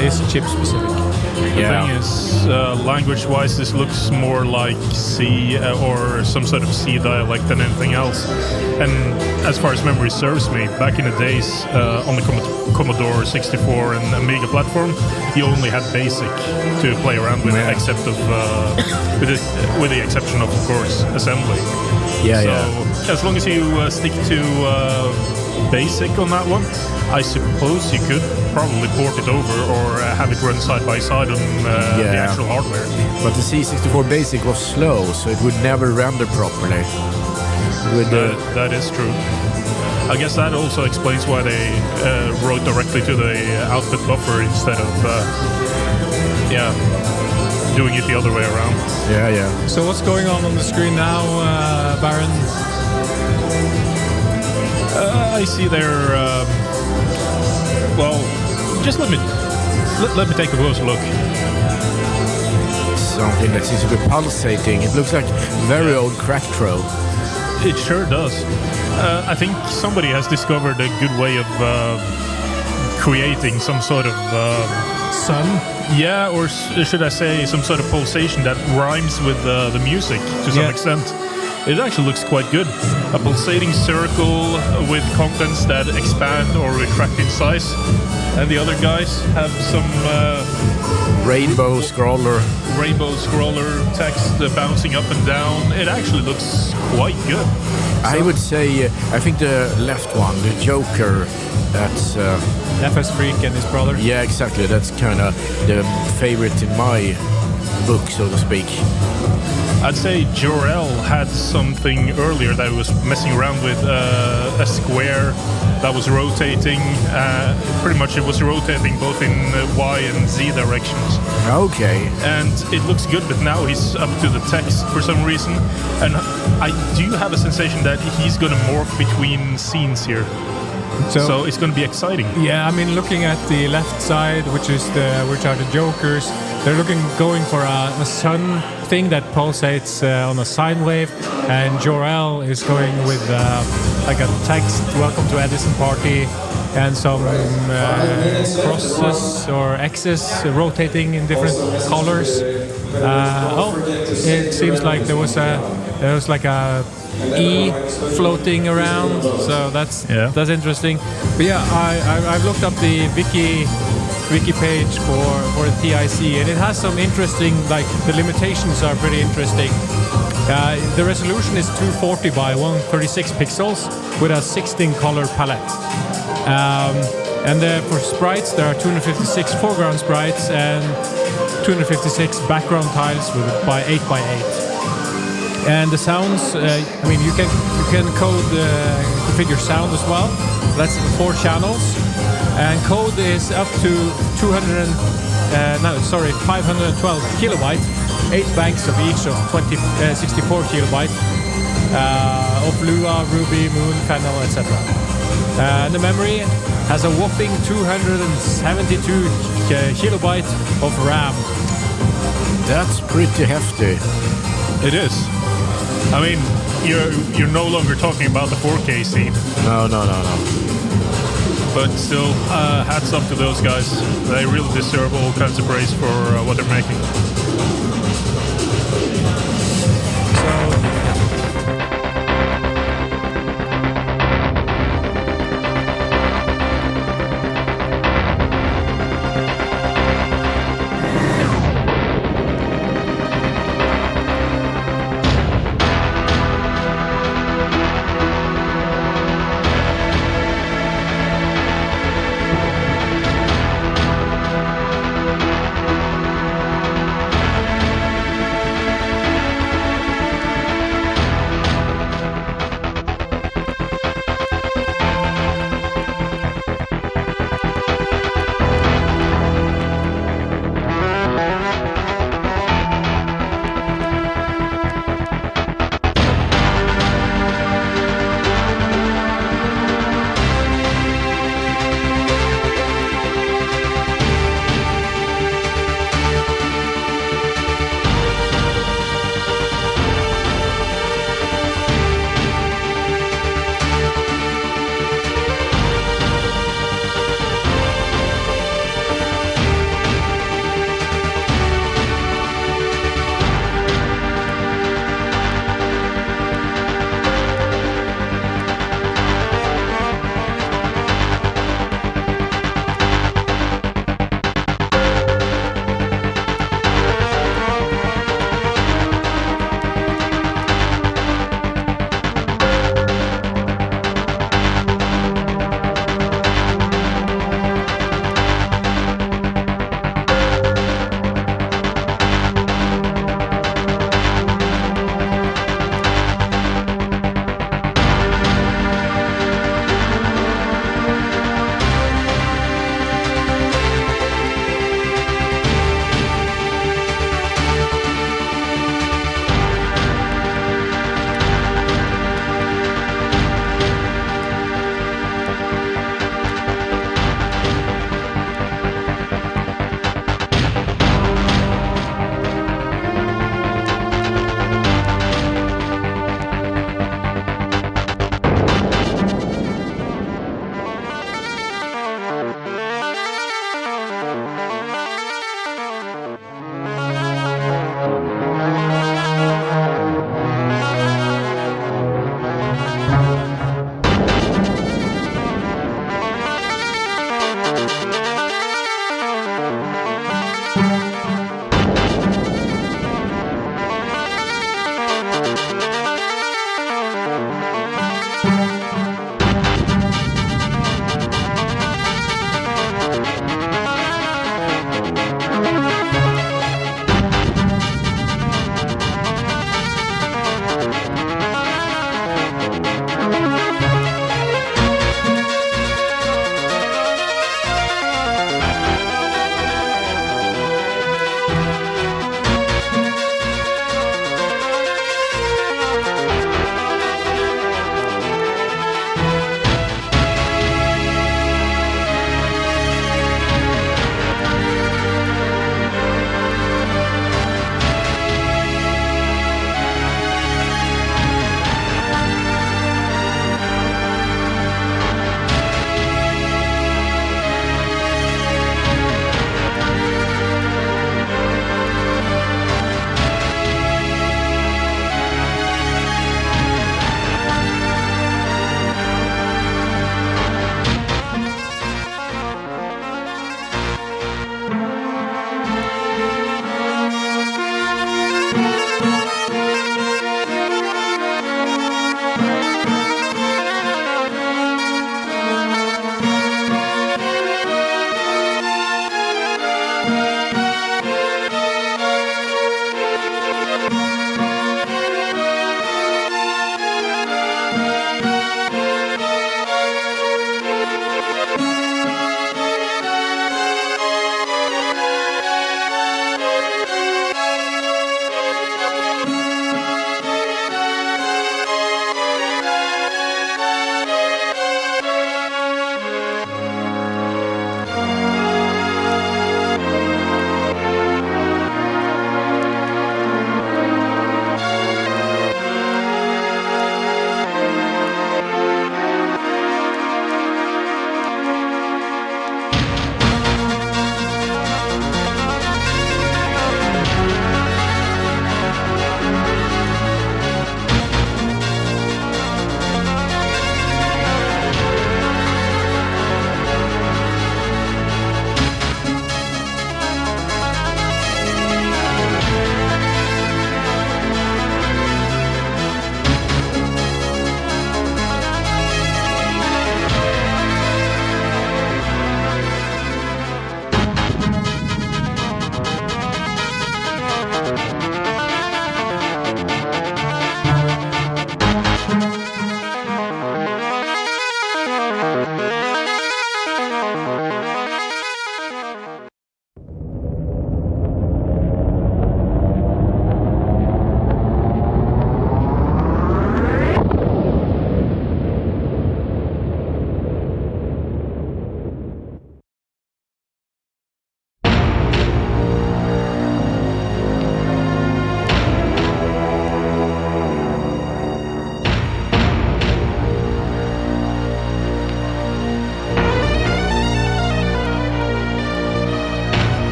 is chip specific. The thing is, language-wise, this looks more like C or some sort of C dialect than anything else. And as far as memory serves me, back in the days on the Commodore 64 and Amiga platform, you only had BASIC to play around with, except of with the exception of course, assembly. So as long as you stick to BASIC on that one, I suppose you could probably port it over or have it run side by side on the actual hardware. But the C64 BASIC was slow, so it would never render properly. That is true. I guess that also explains why they wrote directly to the output buffer instead of doing it the other way around. Yeah. So what's going on the screen now, Baron? I see there. Well, just let me take a closer look. Something that seems to be pulsating. It looks like very old Cracktro. It sure does. I think somebody has discovered a good way of creating some sort of sun. Yeah, or should I say some sort of pulsation that rhymes with the music to some extent. It actually looks quite good. A pulsating circle with contents that expand or retract in size. And the other guys have some... Rainbow scroller text bouncing up and down. It actually looks quite good. I would say, I think the left one, the Joker, that's... FS Freak and his brother. Yeah, exactly. That's kind of the favorite in my book, so to speak. I'd say Jogeir had something earlier that was messing around with a square that was rotating. Pretty much it was rotating both in Y and Z directions. Okay. And it looks good, but now he's up to the text for some reason. And I do have a sensation that he's going to morph between scenes here. So it's going to be exciting. Yeah, I mean, looking at the left side, which are the Jokers, they're going for a sun thing that pulsates on a sine wave, and Jogeir is going with like a text, "Welcome to Edison party," and some crosses or X's rotating in different colors. It seems like there was like a E floating around, so that's interesting. But yeah, I've looked up the wiki page for the TIC, and it has some interesting, like the limitations are pretty interesting. The resolution is 240 by 136 pixels with a 16 color palette. And for sprites, there are 256 foreground sprites and 256 background tiles by 8 by 8. And the sounds, I mean, you can configure sound as well. That's 4 channels, and code is up to 512 kilobyte. 8 banks of each of 64 kilobyte of Lua, Ruby, Moon, Fennel, etc. And the memory has a whopping 272 kilobyte of RAM. That's pretty hefty. It is. I mean, you're no longer talking about the 4K scene. No. But still, hats off to those guys. They really deserve all kinds of praise for what they're making.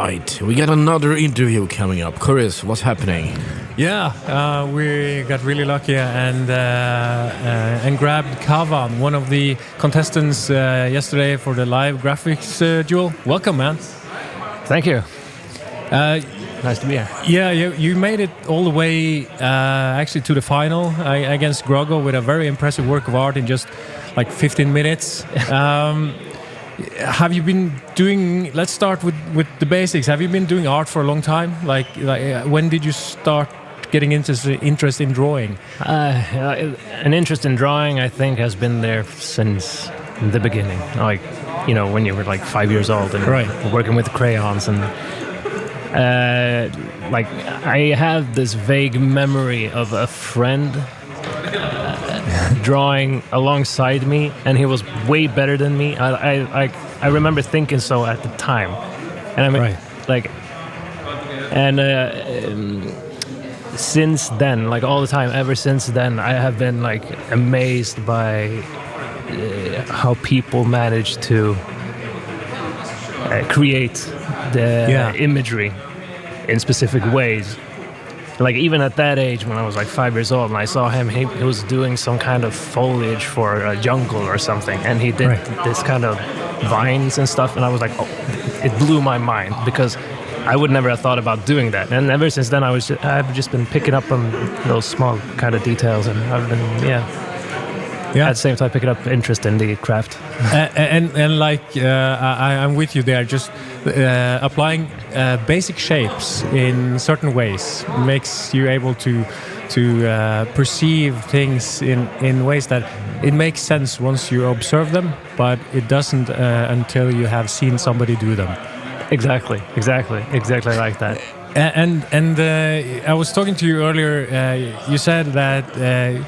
right, we got another interview coming up. Coreus, what's happening? Yeah, we got really lucky and grabbed Kavvan, one of the contestants yesterday for the live graphics duel. Welcome, man. Thank you. Nice to be here. Yeah, you made it all the way actually to the final against Grogo with a very impressive work of art in just like 15 minutes. Have you been doing? Let's start with the basics. Have you been doing art for a long time? Like when did you start getting interest in drawing? An interest in drawing, I think, has been there since the beginning. Like, you know, when you were like 5 years old and working with crayons and. Like I have this vague memory of a friend drawing alongside me, and he was way better than me. I remember thinking so at the time, and I mean, since then, like all the time, ever since then, I have been like amazed by how people manage to create the imagery in specific ways. Like even at that age, when I was like 5 years old, and I saw him, he was doing some kind of foliage for a jungle or something, and he did this kind of vines and stuff, and I was like, oh, it blew my mind because I would never have thought about doing that. And ever since then, I've just been picking up on those small kind of details, and I've been at the same time picking up interest in the craft. and like I'm with you there. Just applying basic shapes in certain ways makes you able to perceive things in ways that it makes sense once you observe them, but it doesn't until you have seen somebody do them. Exactly like that. And I was talking to you earlier. You said that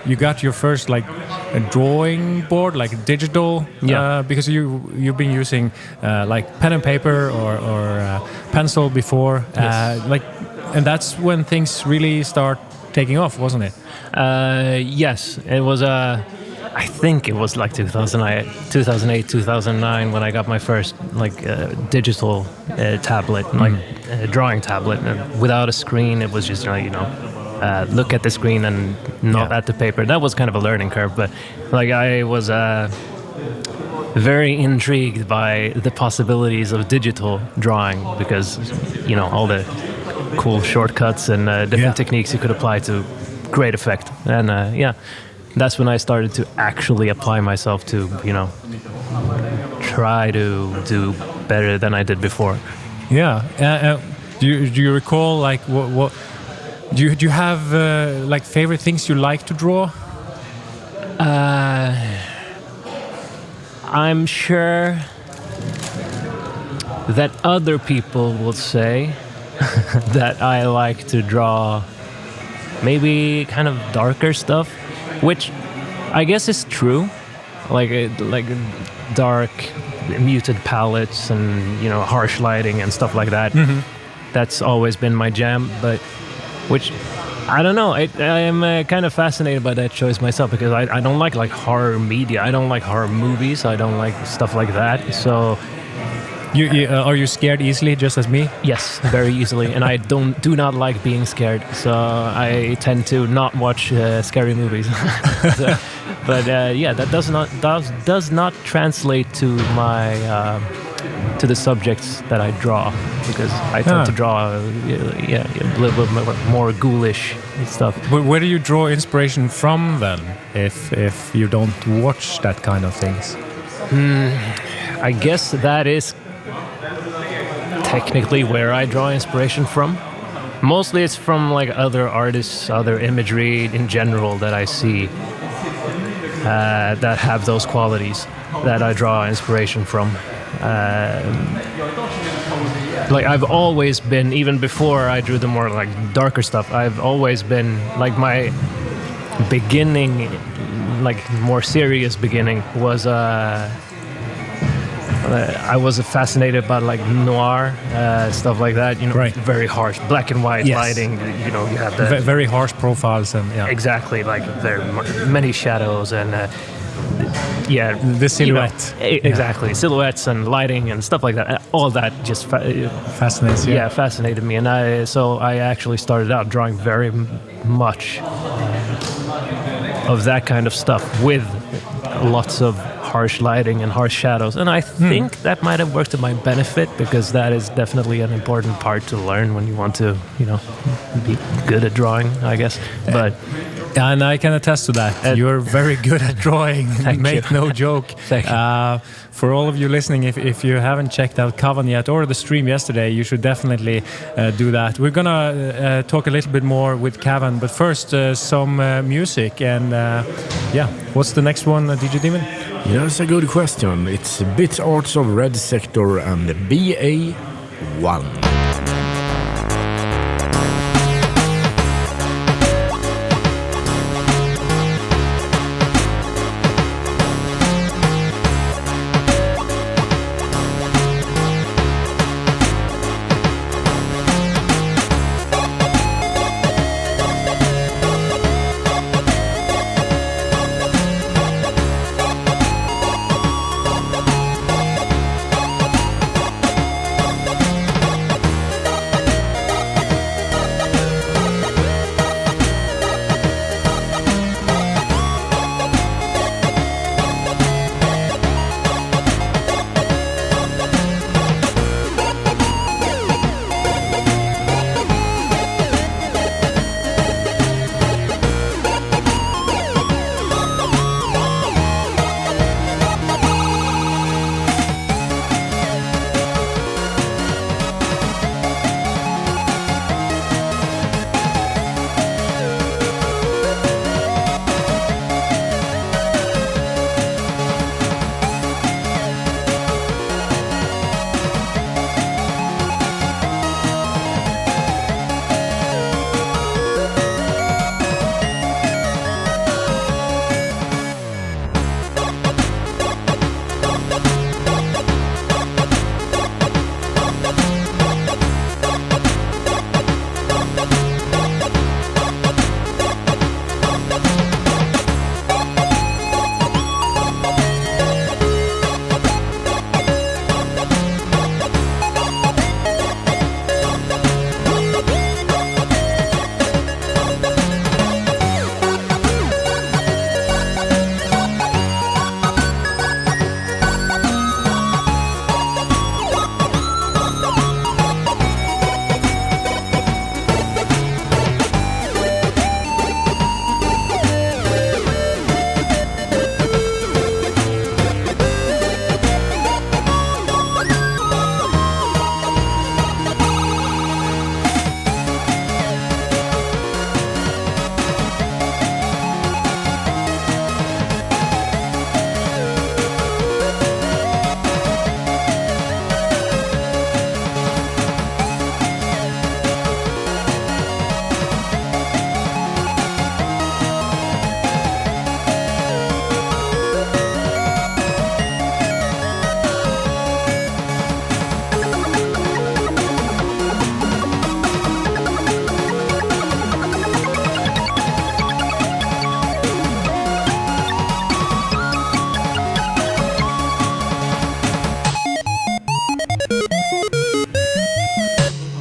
you got your first like a drawing board, like digital, because you've been using like pen and paper or pencil before, and that's when things really start taking off, wasn't it? Yes, it was. I think it was like 2008, 2009 when I got my first like digital tablet, like drawing tablet, and without a screen. It was just look at the screen and not at the paper. That was kind of a learning curve, but like I was very intrigued by the possibilities of digital drawing because all the cool shortcuts and different techniques you could apply to great effect. And that's when I started to actually apply myself to, try to do better than I did before. Yeah. Do you recall like what do you have like favorite things you like to draw? I'm sure that other people will say that I like to draw maybe kind of darker stuff, which I guess is true, like dark, muted palettes and harsh lighting and stuff like that. Mm-hmm. That's always been my jam, but which I don't know. I am kind of fascinated by that choice myself because I don't like horror media. I don't like horror movies. I don't like stuff like that. So. Are you scared easily, just as me? Yes, very easily, and I do not like being scared. So I tend to not watch scary movies. But that does not translate to my to the subjects that I draw because I tend to draw a little bit more ghoulish stuff. But where do you draw inspiration from then, if you don't watch that kind of things? I guess that is technically where I draw inspiration from. Mostly it's from like other artists, other imagery in general that I see that have those qualities that I draw inspiration from. Like I've always been, even before I drew the more like darker stuff, I've always been like my beginning, like more serious beginning was I was fascinated by like noir stuff like that, very harsh black and white lighting. You have the very harsh profiles and exactly, like very many shadows and yeah, the silhouette. Exactly, silhouettes and lighting and stuff like that. All that just fascinates you. Yeah, fascinated me, and I actually started out drawing very much of that kind of stuff with lots of harsh lighting and harsh shadows, and I think that might have worked to my benefit, because that is definitely an important part to learn when you want to, be good at drawing, I guess. But and I can attest to that. You're very good at drawing. Make no joke. Thank you. For all of you listening, if you haven't checked out Kavvan yet, or the stream yesterday, you should definitely do that. We're gonna talk a little bit more with Kavvan, but first some music. And what's the next one, DJ Daemon? Yeah, that's a good question. It's Bit Arts of Red Sector and BA1.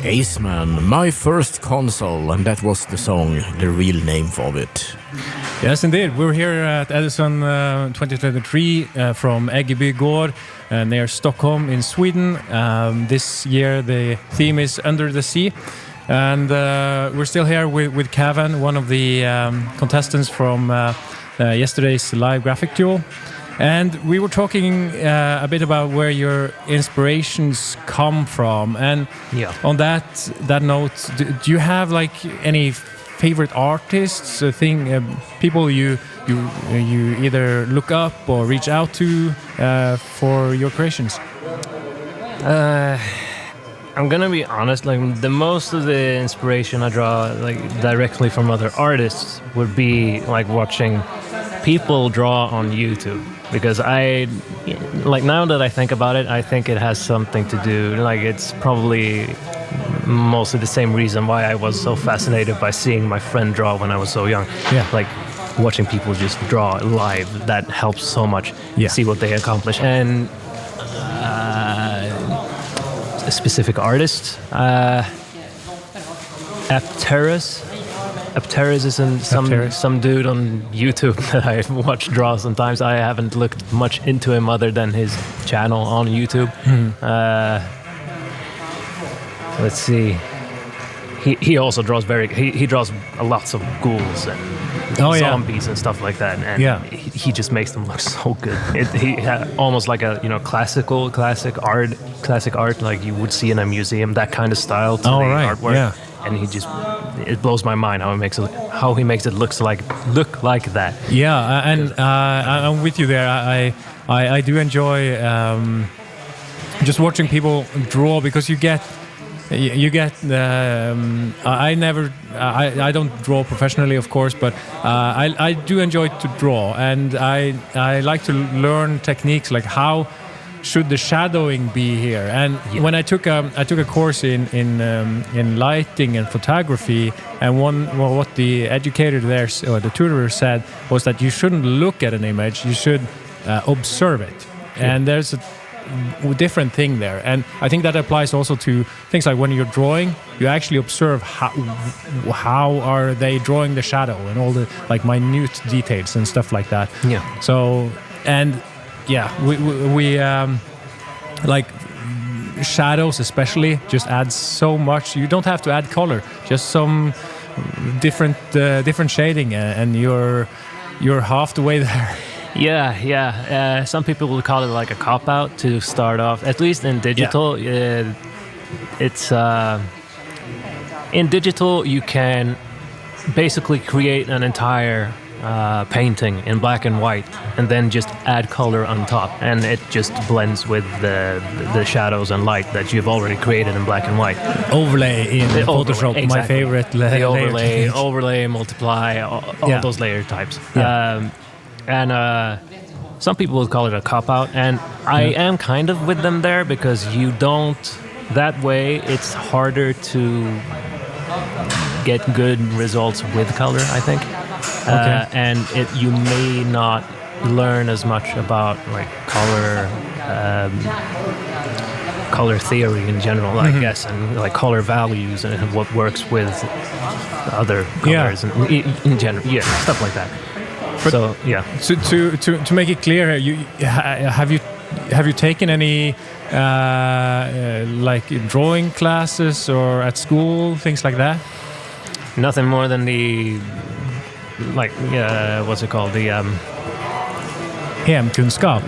Aceman, my first console, and that was the song, the real name of it. Yes, indeed. We're here at Edison 2023 from Äggeby near Stockholm in Sweden. This year the theme is Under the Sea. And we're still here with Kavvan, one of the contestants from yesterday's live graphic duel. And we were talking a bit about where your inspirations come from. And on that note, do you have like any favorite artists, people you either look up or reach out to for your creations? I'm gonna be honest, like the most of the inspiration I draw like directly from other artists would be like watching people draw on YouTube, because now that I think about it, I think it has something to do, like it's probably mostly the same reason why I was so fascinated by seeing my friend draw when I was so young. Yeah. Like watching people just draw live, that helps so much. Yeah. See what they accomplish. And a specific artist, Apteris is some dude on YouTube that I watch draw sometimes. I haven't looked much into him other than his channel on YouTube. Let's see. He also draws he draws lots of ghouls and zombies and stuff like that, and he just makes them look so good. He almost like a classic art like you would see in a museum, that kind of style to the artwork. Yeah. And it blows my mind how he makes it look like that. Yeah, and I'm with you there. I do enjoy just watching people draw, because you get I don't draw professionally, of course, but I do enjoy to draw, and I like to learn techniques like how should the shadowing be here. And when I took a course in lighting and photography, and what the educator there or the tutor said was that you shouldn't look at an image, you should observe it. And there's a different thing there, and I think that applies also to things like when you're drawing, you actually observe how are they drawing the shadow and all the like minute details and stuff like that. So we like shadows especially just adds so much. You don't have to add color, just some different shading, and you're half the way there. Some people will call it like a cop-out to start off, at least in digital. It's in digital you can basically create an entire painting in black and white, and then just add color on top, and it just blends with the shadows and light that you've already created in black and white. Overlay in Photoshop, exactly. My favorite. The overlay, multiply, all those layer types. And some people would call it a cop-out, and I am kind of with them there, because you don't. That way, it's harder to get good results with color, I think. And you may not learn as much about like color theory in general, I guess, and like color values and what works with other colors and in general, stuff like that. But so to make it clear, have you taken any like drawing classes or at school, things like that? Nothing more than the what's it called, the hemkunskap.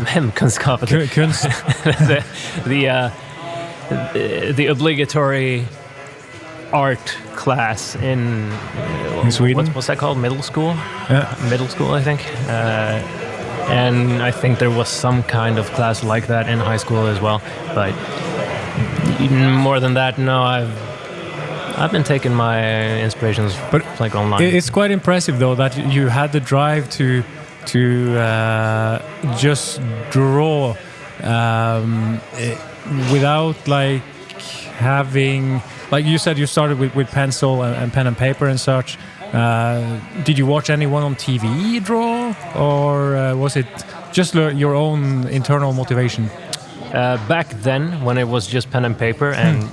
Hemkunskap. The obligatory art class in Sweden. What's that called? Middle school? Middle school, I think. And I think there was some kind of class like that in high school as well. But more than that, no, I've been taking my inspirations like online. It's quite impressive though that you had the drive to just draw without like having, like you said, you started with pencil and pen and paper and such. Did you watch anyone on TV draw, or was it just your own internal motivation? Back then, when it was just pen and paper and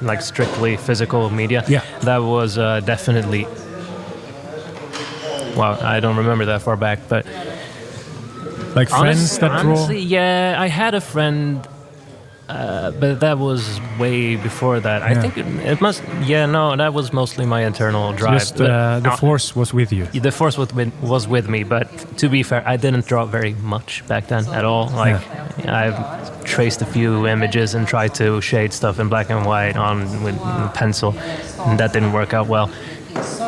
like strictly physical media, that was definitely. Well, I don't remember that far back, but like friends that draw. Honestly, yeah, I had a friend. But that was way before that. I think it must. Yeah, no, that was mostly my internal drive. Just the force was with you. The force was with me. But to be fair, I didn't draw very much back then at all. Like I've traced a few images and tried to shade stuff in black and white with pencil, and that didn't work out well.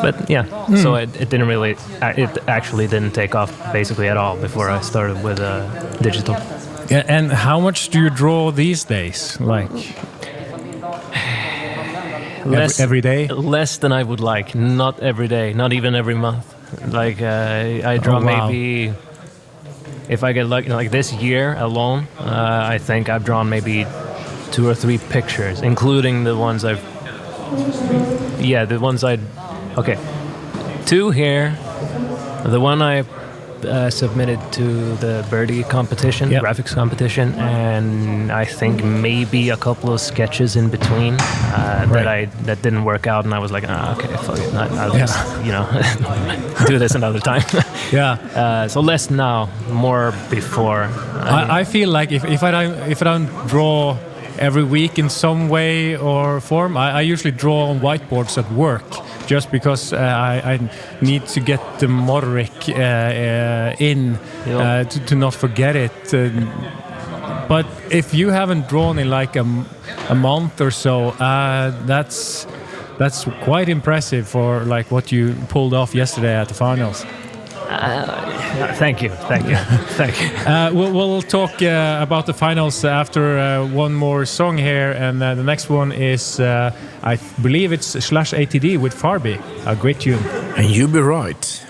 But so it didn't really. It actually didn't take off basically at all before I started with digital. Yeah, and how much do you draw these days? Like every day? Less than I would like. Not every day. Not even every month. Like I draw maybe. If I get lucky, like this year alone, I think I've drawn maybe 2 or 3 pictures, including the ones I've. Yeah, the ones I'd. Okay, 2 here, The one I submitted to the Birdie competition, graphics competition, and I think maybe a couple of sketches in between that didn't work out, and I was like, okay, fuck it, I'll just do this another time. So less now, more before. I feel like if I don't draw every week in some way or form, I usually draw on whiteboards at work. Just because I need to get the motoric in to not forget it. But if you haven't drawn in like a month or so, that's quite impressive for like what you pulled off yesterday at the finals. Thank you. We'll talk about the finals after one more song here, and the next one is I believe it's /ATD with Farby, a great tune. And you be right.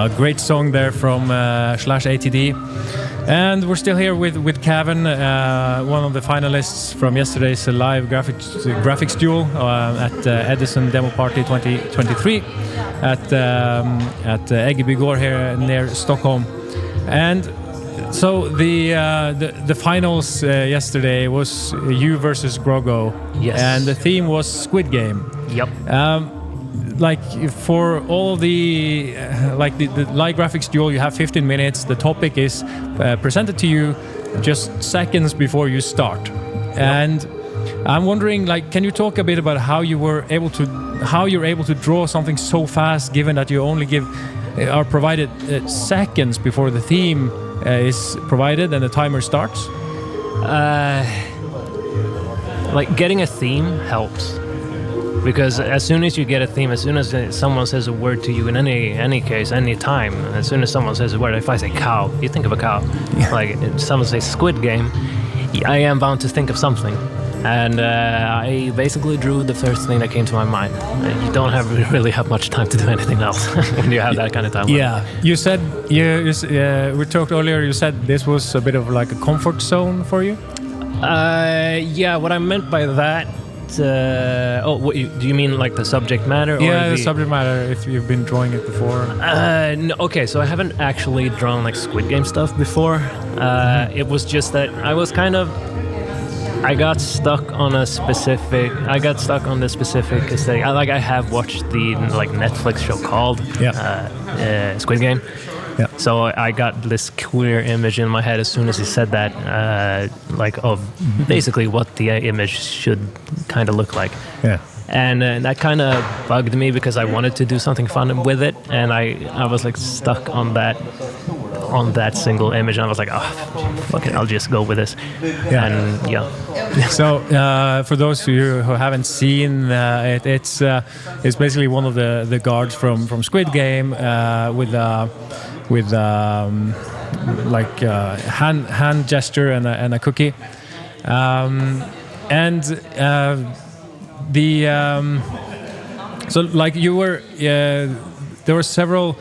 A great song there from /ATD. And we're still here with Kavvan, one of the finalists from yesterday's live graphics duel at Edison Demo Party 2023 at Eggebygård here near Stockholm. And so the finals yesterday was you versus Grogo. Yes. And the theme was Squid Game. Yep. Like for all the the live graphics duel, you have 15 minutes. The topic is presented to you just seconds before you start. Yep. And I'm wondering, can you talk a bit about how you're able to draw something so fast, given that you only are provided seconds before the theme is provided and the timer starts? Getting a theme helps. Because as soon as you get a theme, as soon as someone says a word to you, in any case, any time, as soon as someone says a word, if I say cow, you think of a cow. Yeah. If someone says Squid Game, I am bound to think of something. And I basically drew the first thing that came to my mind. You don't really have much time to do anything else when you have that kind of time. Yeah, you said we talked earlier. You said this was a bit of like a comfort zone for you. Yeah, what I meant by that. Do you mean like the subject matter? Yeah, or the subject matter. If you've been drawing it before. No, okay, so I haven't actually drawn like Squid Game stuff before. It was just that I got stuck on the specific aesthetic. I have watched the like Netflix show called Squid Game. Yeah. So I got this clear image in my head as soon as he said that, of basically what the image should kind of look like. Yeah. And that kind of bugged me because I wanted to do something fun with it, and I was like stuck on that single image, and I was like, oh, fuck it, I'll just go with this. Yeah. And yeah. So for those of you who haven't seen it, it's basically one of the guards from Squid Game with hand gesture and a cookie, so like you were there were several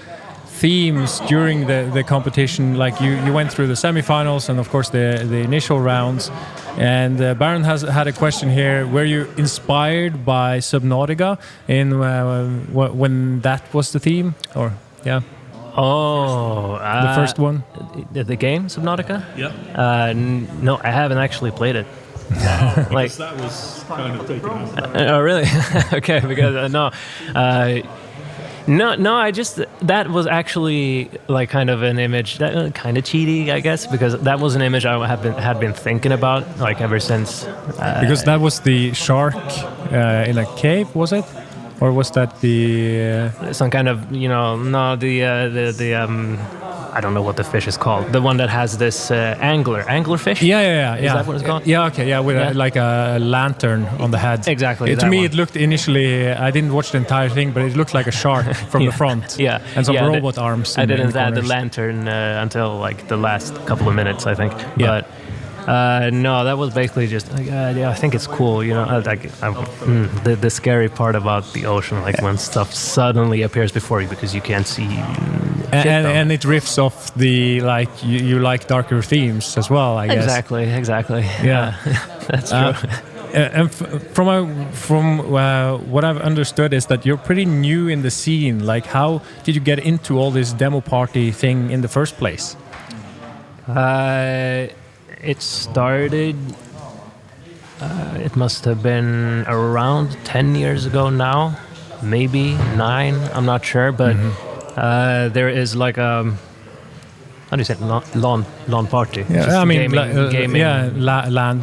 themes during the competition. Like you went through the semifinals and of course the initial rounds. And Baron has had a question here. Were you inspired by Subnautica in when that was the theme? Or yeah. Oh, the first one, the game Subnautica. Yeah. No, I haven't actually played it. Like that was kind of taken out. Oh, really? Okay, because No, I just that was actually like kind of an image that kind of cheaty, I guess, because that was an image I had been thinking about like ever since. Because that was the shark in a cave, was it, or was that the some kind of I don't know what the fish is called. The one that has this anglerfish. Yeah. Is that what it's called? Yeah, okay, yeah, with like a lantern on the head. Exactly. To me, it looked initially. I didn't watch the entire thing, but it looked like a shark from the front. Yeah, and some robot arms. I didn't add the lantern until like the last couple of minutes, I think. Yeah. But no, that was basically just I think it's cool, the scary part about the ocean, like when stuff suddenly appears before you because you can't see. And it riffs off the like you like darker themes as well, I guess. Exactly. Yeah, that's true. And from what I've understood is that you're pretty new in the scene. Like, how did you get into all this demo party thing in the first place? It started. It must have been around 10 years ago now, maybe 9. I'm not sure, but there is like a how do you say lawn party? Yeah, I mean gaming. LAN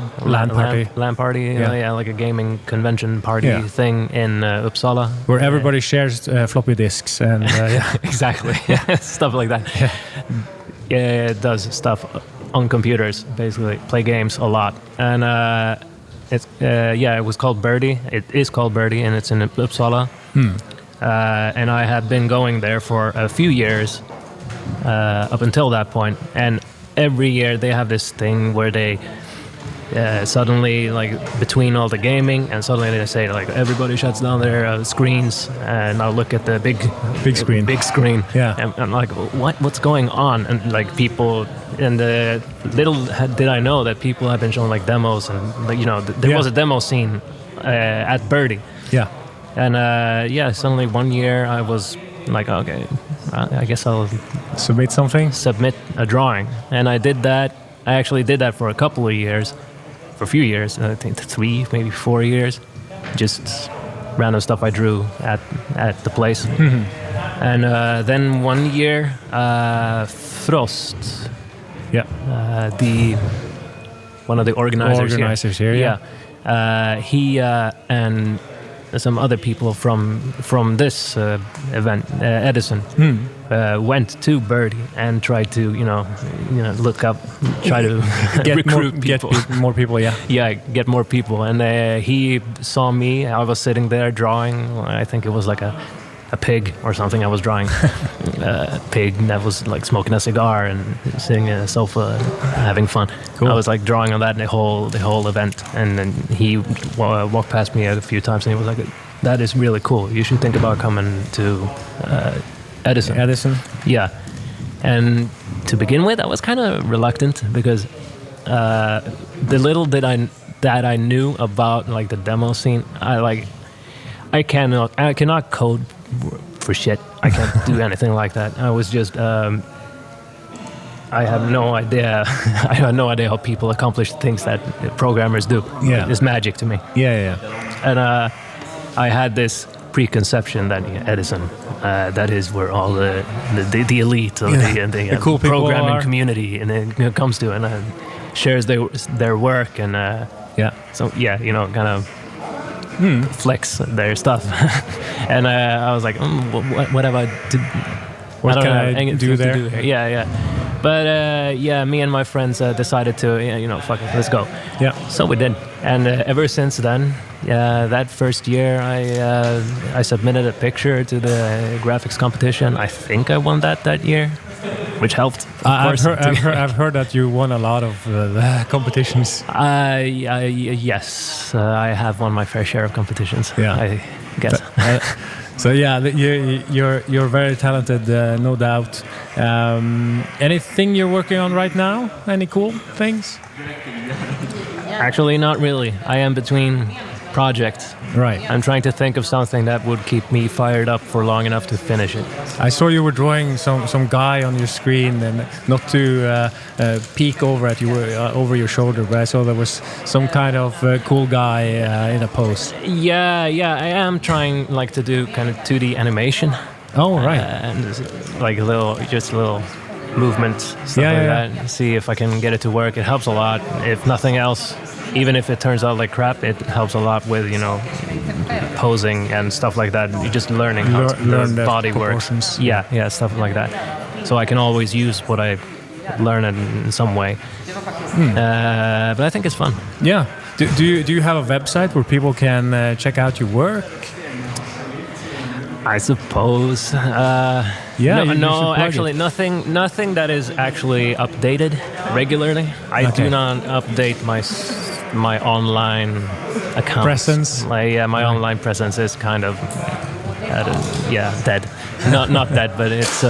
party. LAN party. Like a gaming convention party thing in Uppsala, where everybody shares floppy disks and exactly stuff like that. Yeah, it does stuff on computers, basically play games a lot, and it was called Birdie. It is called Birdie, and it's in Uppsala. And I had been going there for a few years up until that point, and every year they have this thing where they suddenly, like between all the gaming, and suddenly they say like everybody shuts down their screens and now look at the big screen. Yeah, and I'm like, what's going on? And like people, and little did I know that people have been showing like demos, and like, there was a demo scene at Birdie. Yeah, and suddenly one year I was like, okay, I guess I'll submit a drawing, and I did that. I actually did that for a couple of years. For a few years, I think 3, maybe 4 years, just random stuff I drew at the place. And then one year, Frost, one of the organizers here, he and some other people from this event, Edison, went to Birdie and tried to look up, try to recruit people. Get more people. Get more people. And he saw me. I was sitting there drawing. I think it was like a a pig or something. I was drawing a pig that was like smoking a cigar and sitting in a sofa and having fun. Cool. I was like drawing on that the whole event, and then he walked past me a few times and he was like, "That is really cool. You should think about coming to Edison." Edison? Yeah. And to begin with, I was kind of reluctant because the little that I knew about like the demo scene, I cannot code for shit. I can't do anything like that. I was just I have no idea. I had no idea how people accomplish things that programmers do. Yeah. It's magic to me. Yeah. And I had this preconception that Edison, that is where all the elite of the cool people programming are. community and it comes to, and shares their work and so kind of flex their stuff. And I was like, what have I do? What can I do there? Yeah. But me and my friends decided to, fuck it, let's go. Yeah. So we did, and ever since then, that first year, I submitted a picture to the graphics competition. I think I won that year, which helped. I've heard that you won a lot of the competitions. Yes, I have won my fair share of competitions. Yeah. I guess. So yeah, you're very talented, no doubt. Anything you're working on right now? Any cool things? Actually, not really. I am between projects. Right. I'm trying to think of something that would keep me fired up for long enough to finish it. I saw you were drawing some guy on your screen, and not to peek over at you over your shoulder, but I saw there was some kind of cool guy in a pose. Yeah, I am trying to do kind of 2D animation. Oh, right. And like a little movement, stuff that. See if I can get it to work. It helps a lot. If nothing else, even if it turns out like crap, it helps a lot with posing and stuff like that. You're just learning how the body works. Yeah, stuff like that. So I can always use what I learn in some way. But I think it's fun. Yeah. Do you have a website where people can check out your work? I suppose. No, actually, nothing that is actually updated regularly. I do not update my online account. Presence. My online presence is kind of dead. Not dead, but it's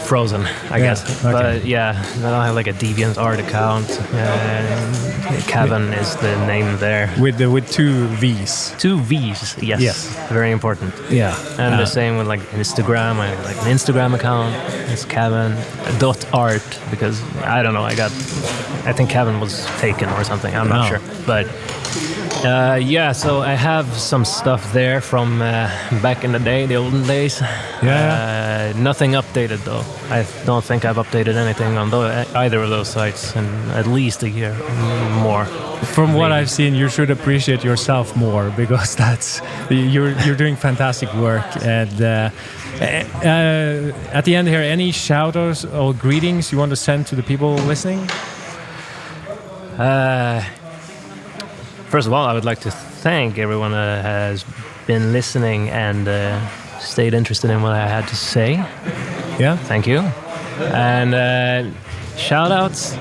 frozen, I guess. Okay. But then I have like a DeviantArt account. Kavvan is the name there. With 2 V's. 2 V's, yes. Very important. Yeah. And the same with like Instagram. I have like an Instagram account. It's Kavvan.art because I don't know. I think Kavvan was taken or something. I'm not sure. But so I have some stuff there from back in the day, the olden days. Nothing updated though. I don't think I've updated anything on either of those sites in at least a year more. From what I've seen, you should appreciate yourself more because you're doing fantastic work. And at the end here, any shout-outs or greetings you want to send to the people listening? First of all, I would like to thank everyone that has been listening and stayed interested in what I had to say. Yeah. Thank you. And shout-outs.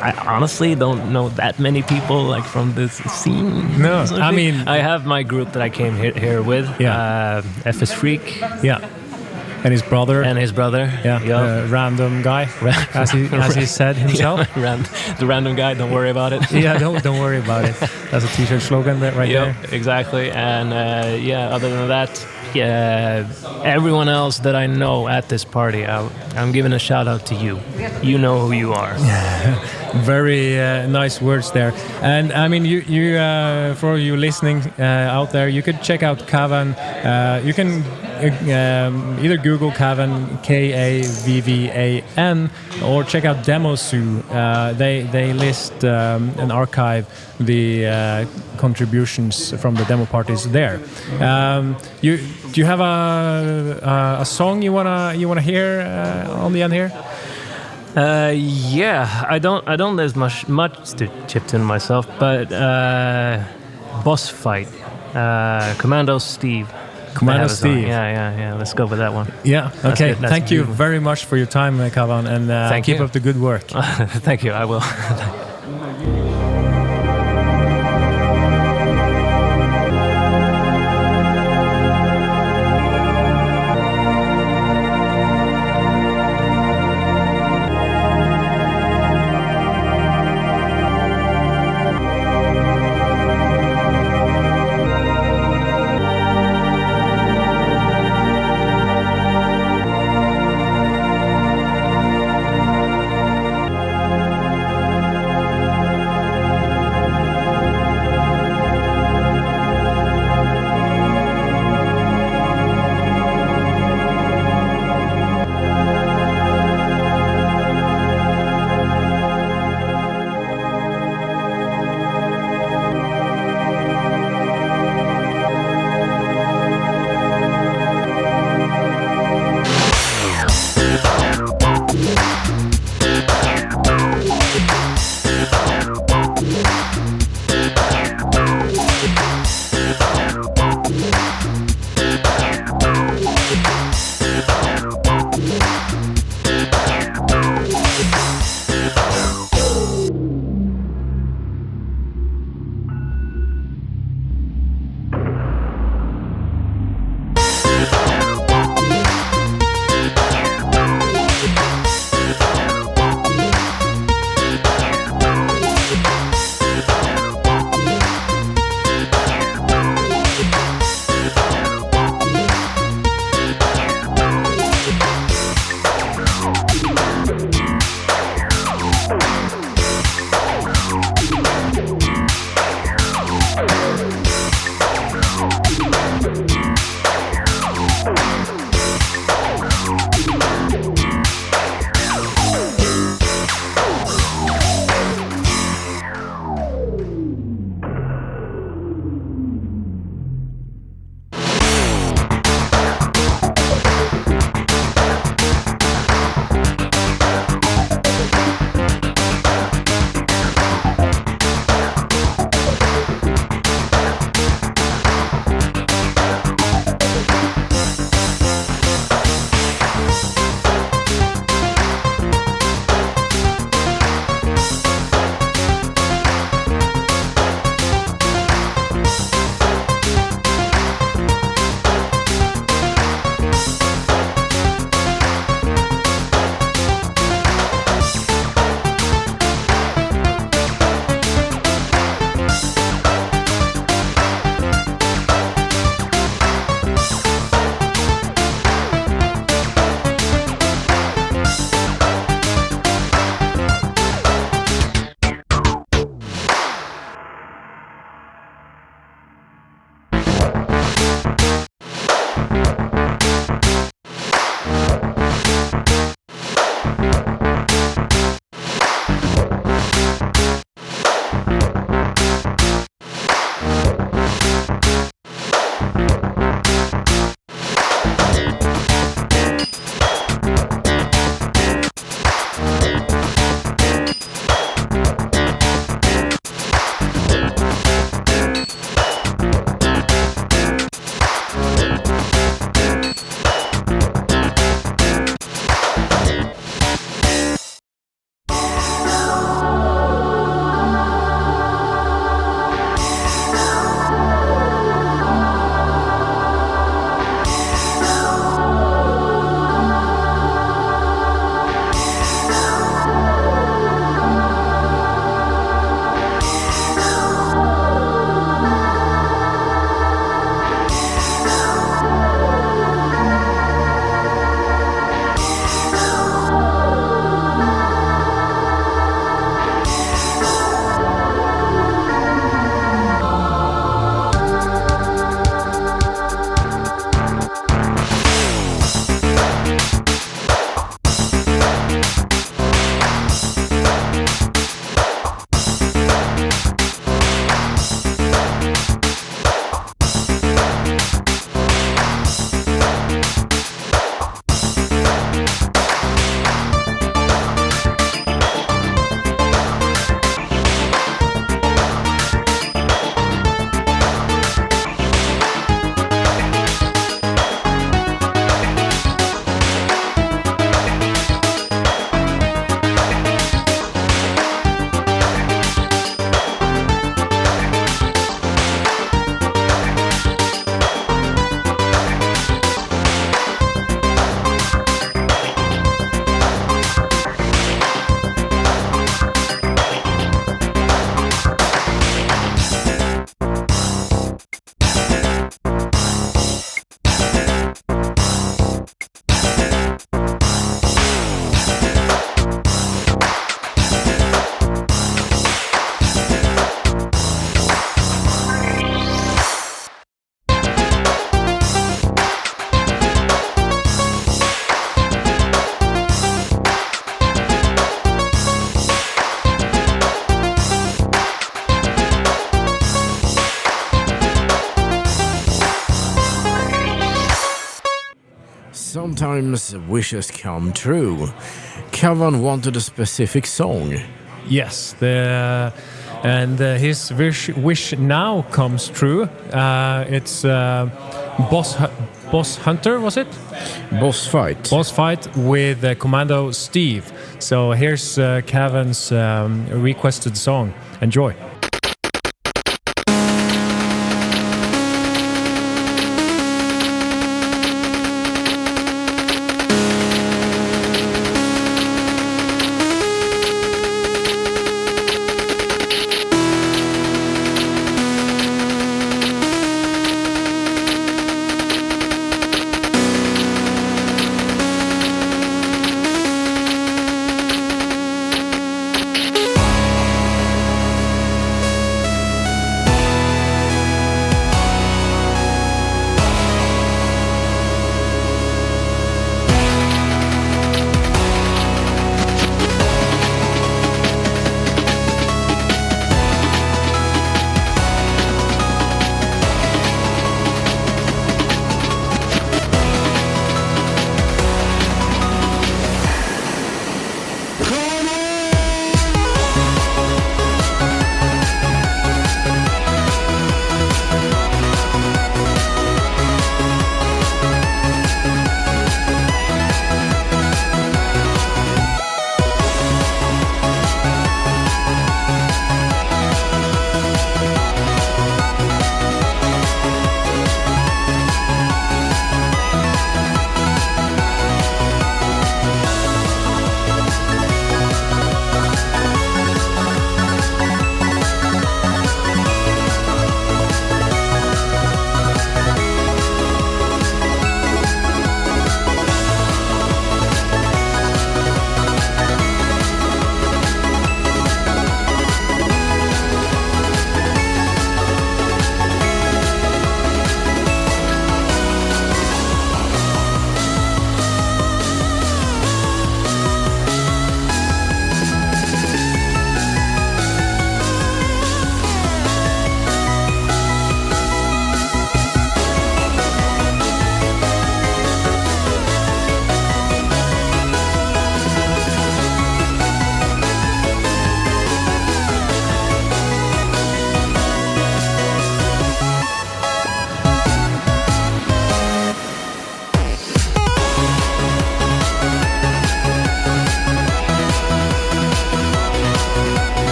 I honestly don't know that many people from this scene. No, I mean, I have my group that I came here with. Yeah. FS Freak. Yeah. And his brother. Yeah. Random guy, as he said himself. The random guy. Don't worry about it. Yeah. Don't worry about it. That's a t-shirt slogan right there. Exactly. And other than that, everyone else that I know at this party, I'm giving a shout out to you. You know who you are. Very nice words there. And I mean, you for you listening out there, you could check out Kavvan. You can either Google Kavvan, Kavvan, or check out Demosu. They list and archive the contributions from the demo parties there. Do you have a song you wanna hear on the end here? I don't there's much to chip in myself, but boss fight, Commando Steve, Commando have a song. Steve. Yeah. Let's go with that one. Yeah. That's Okay. good. That's Thank you beautiful. very much for your time, Kavvan, and keep up the good work. Thank you. I will. sometimes wishes come true. Kavvan wanted a specific song. Yes, his wish now comes true. It's Boss Hunter, was it? Boss Fight. Boss Fight with Commando Steve. So here's Kavvan's requested song. Enjoy.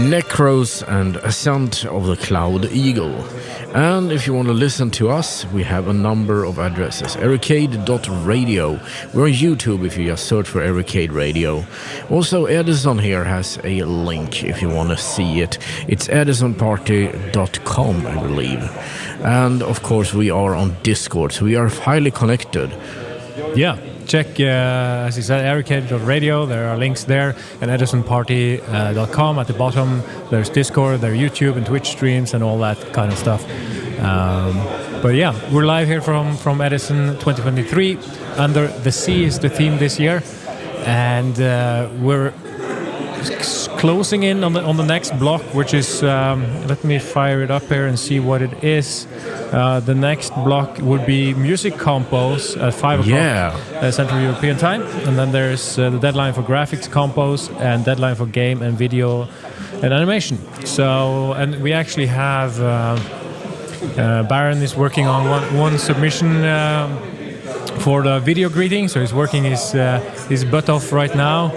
Necros and Ascent of the Cloud Eagle. And if you want to listen to us, we have a number of addresses. ericade.radio. We're on YouTube if you just search for Ericade Radio. Also, Edison here has a link if you want to see it. It's edisonparty.com, I believe. And of course, we are on Discord, so we are highly connected. Yeah. Check, as you said, ericade.radio. There are links there, and edisonparty.com at the bottom. There's Discord, there are YouTube and Twitch streams and all that kind of stuff. But yeah, we're live here from Edison 2023. Under the Sea is the theme this year, and we're closing in on the next block, which is let me fire it up here and see what it is. The next block would be music compos at 5 o'clock Central European time, and then there's the deadline for graphics compos and deadline for game and video and animation. So, and we actually have Baron is working on one submission for the video greeting, so he's working his butt off right now,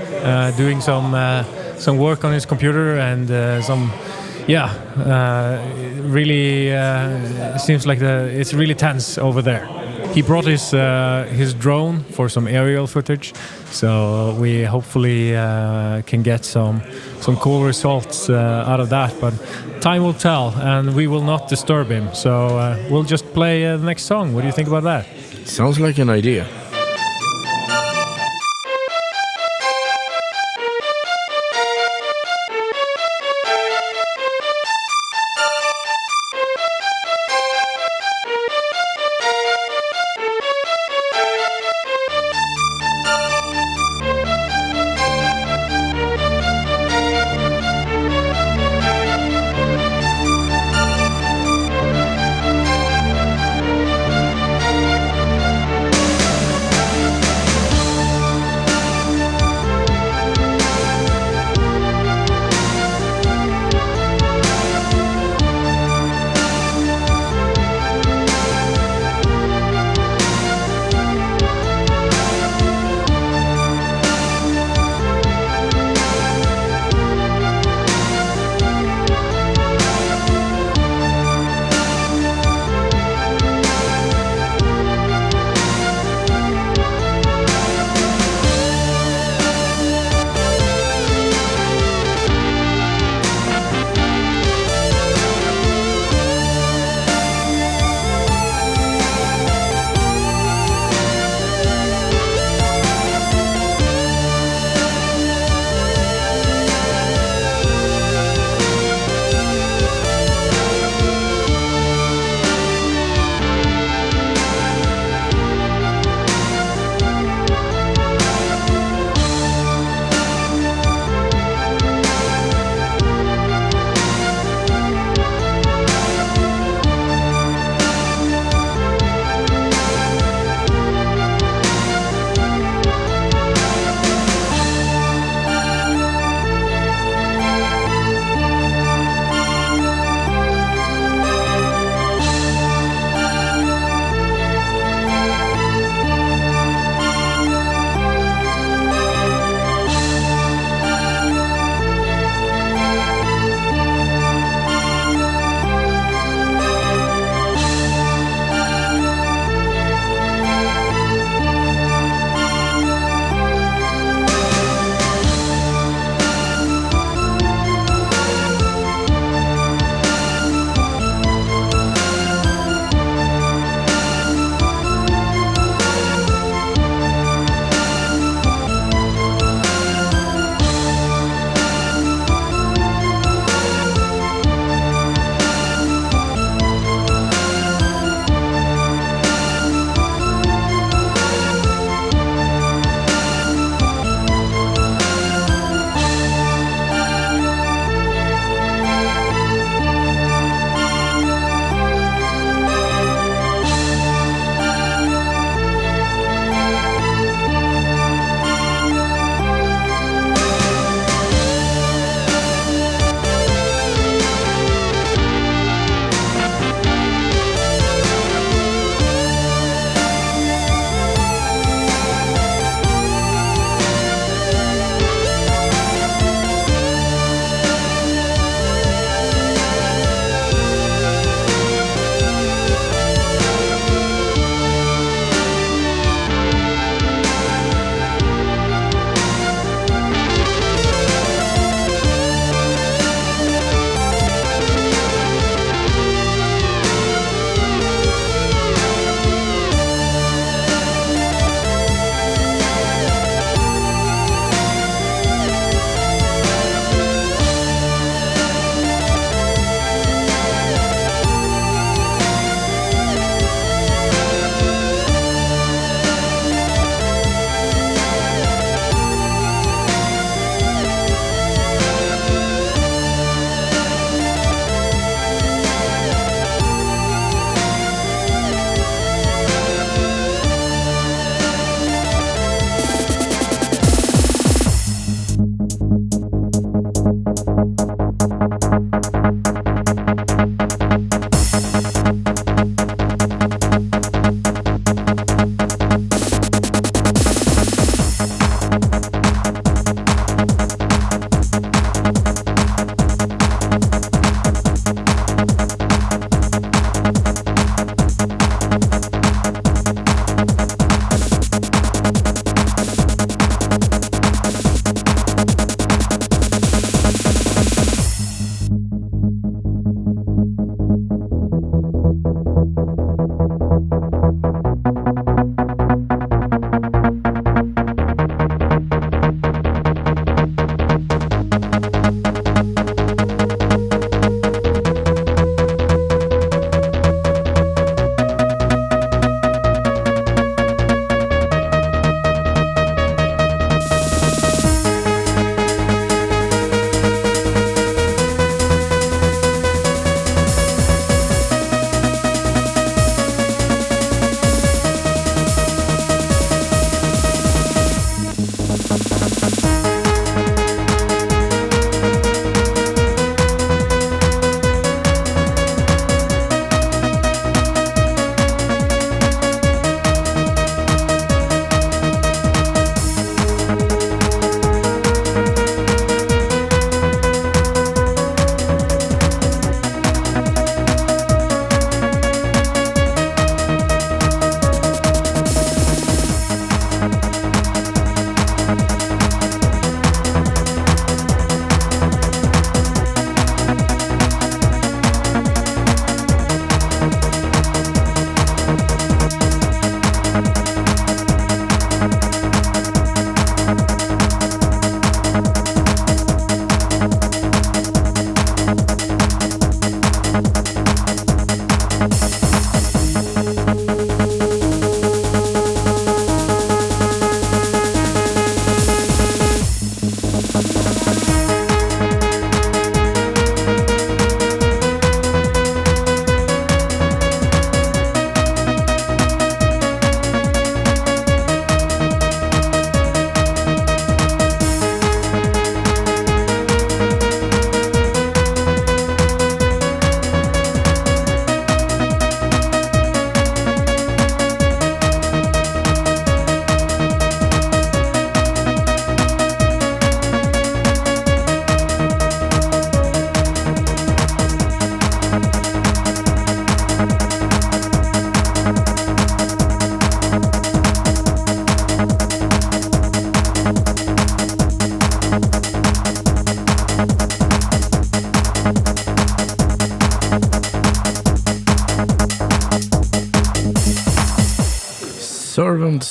doing some work on his computer and some. Really seems like it's really tense over there. He brought his drone for some aerial footage, so we hopefully can get some cool results out of that. But time will tell, and we will not disturb him. So we'll just play the next song. What do you think about that? Sounds like an idea.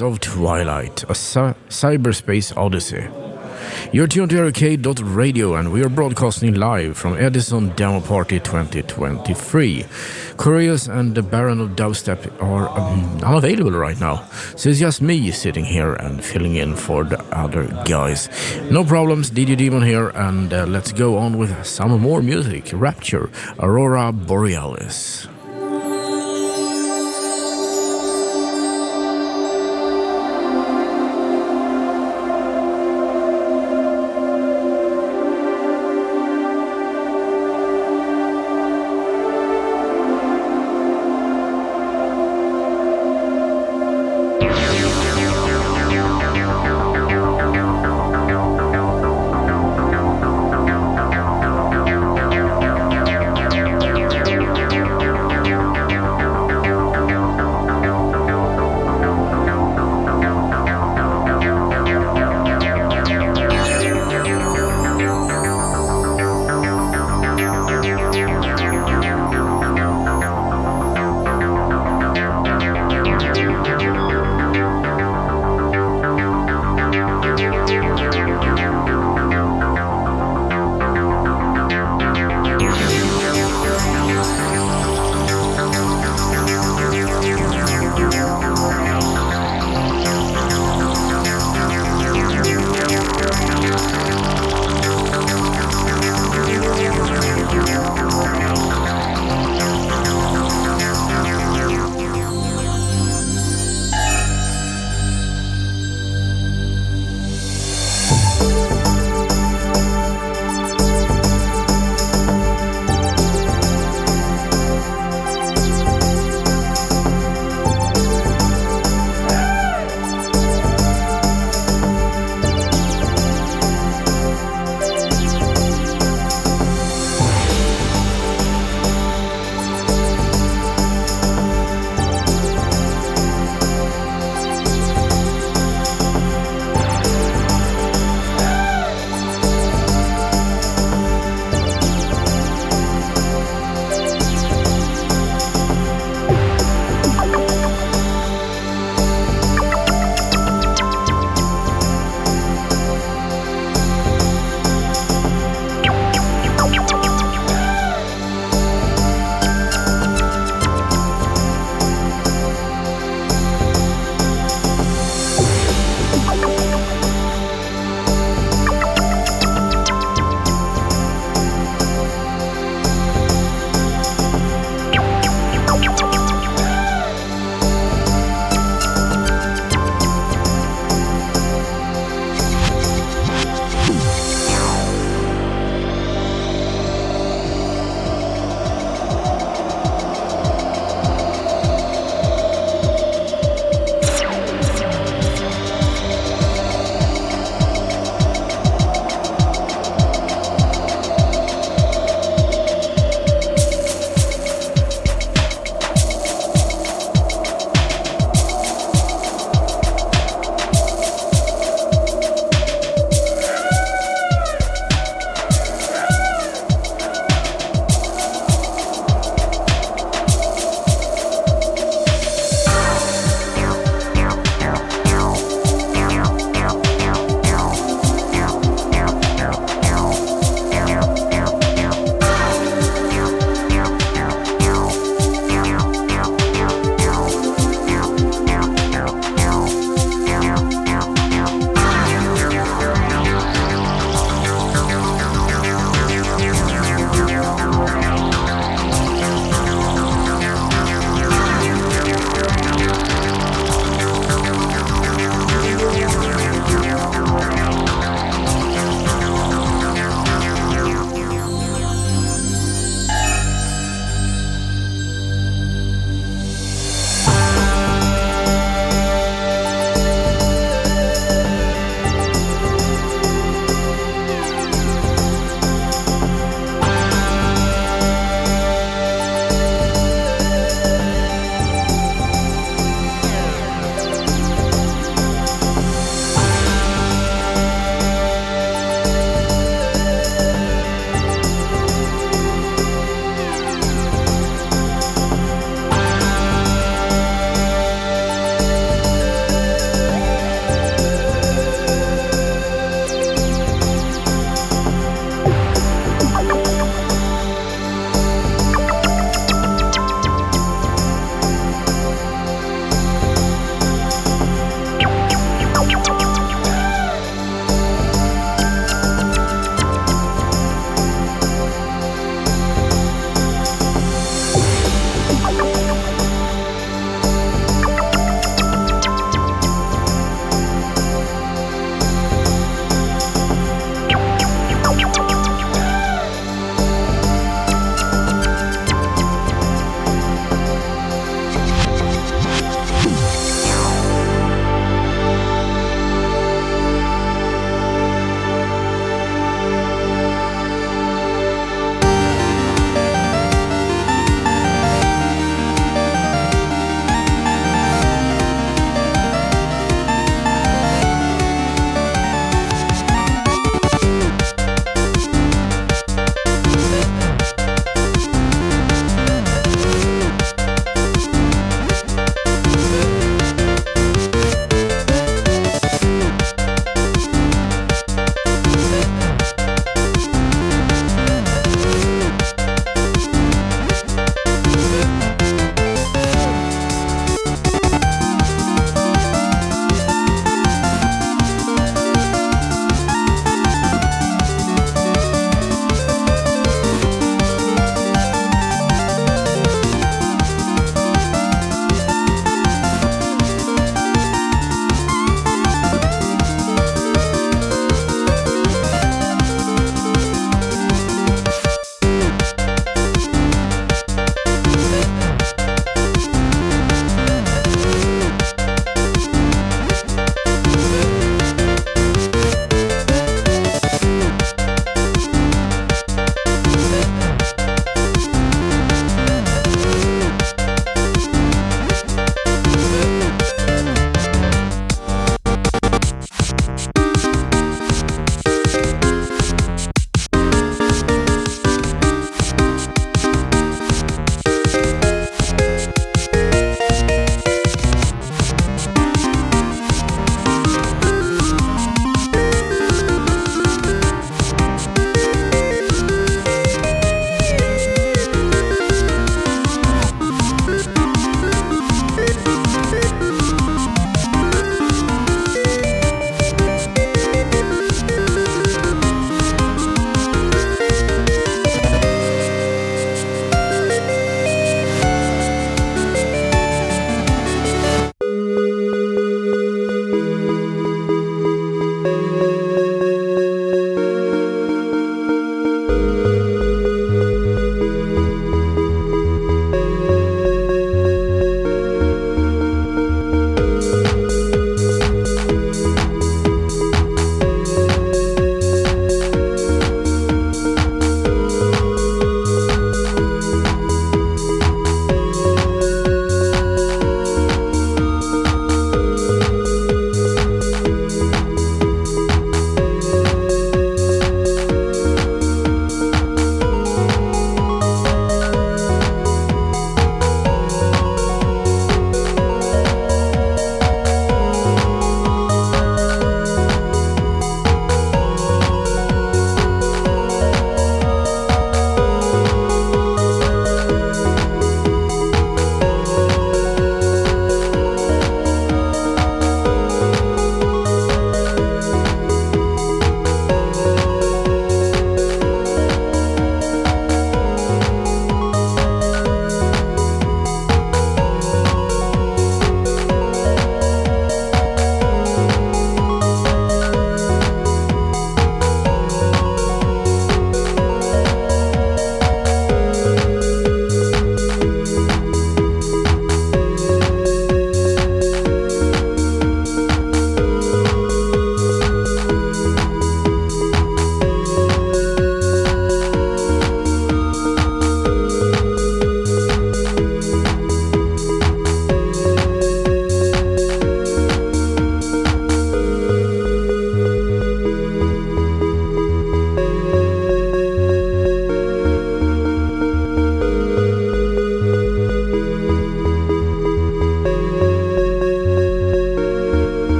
Layers of Twilight, a cyberspace odyssey. You're tuned to ericade.radio, and we are broadcasting live from Edison Demo Party 2023. Coreus and the Baron of Dubstep are unavailable right now, so it's just me sitting here and filling in for the other guys. No problems, DJ Daemon here, and let's go on with some more music. Rapture, Aurora Borealis.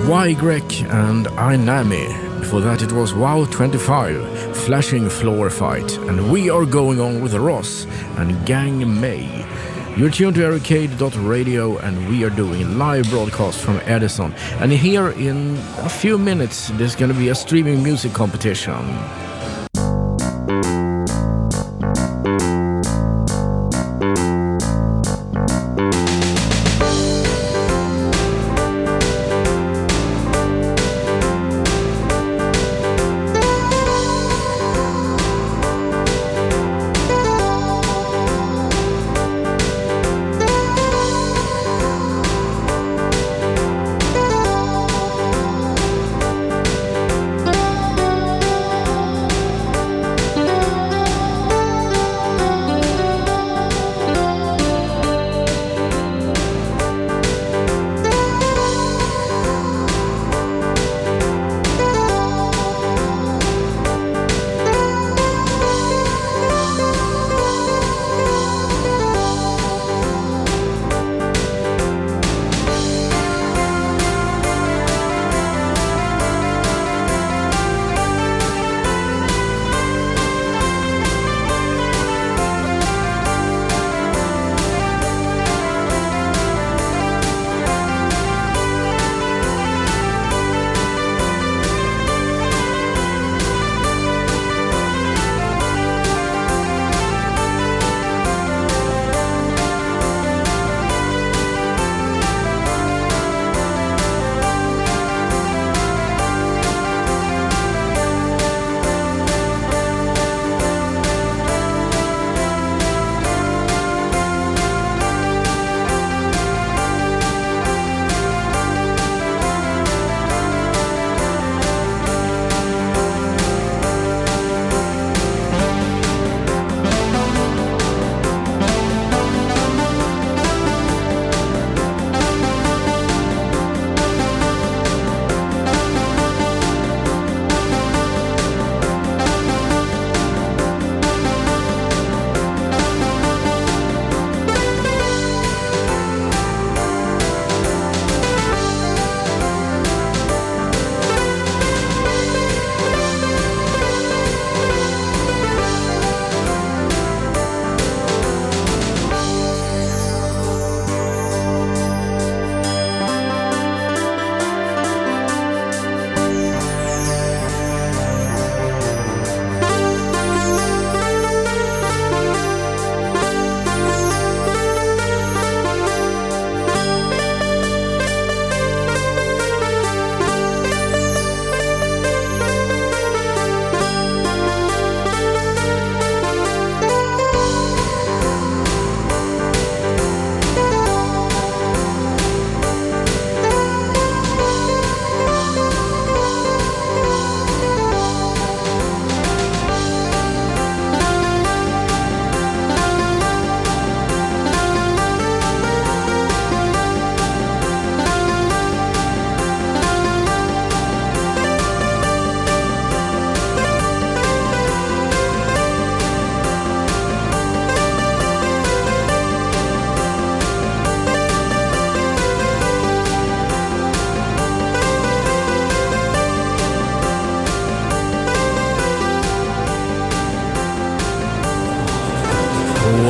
Ygrek and Inami. Before that it was WoW 25, Flashing Floor Fight. And we are going on with Ross and Gange Mai. You're tuned to ericade.radio and we are doing a live broadcast from Edison. And here in a few minutes there's going to be a streaming music competition.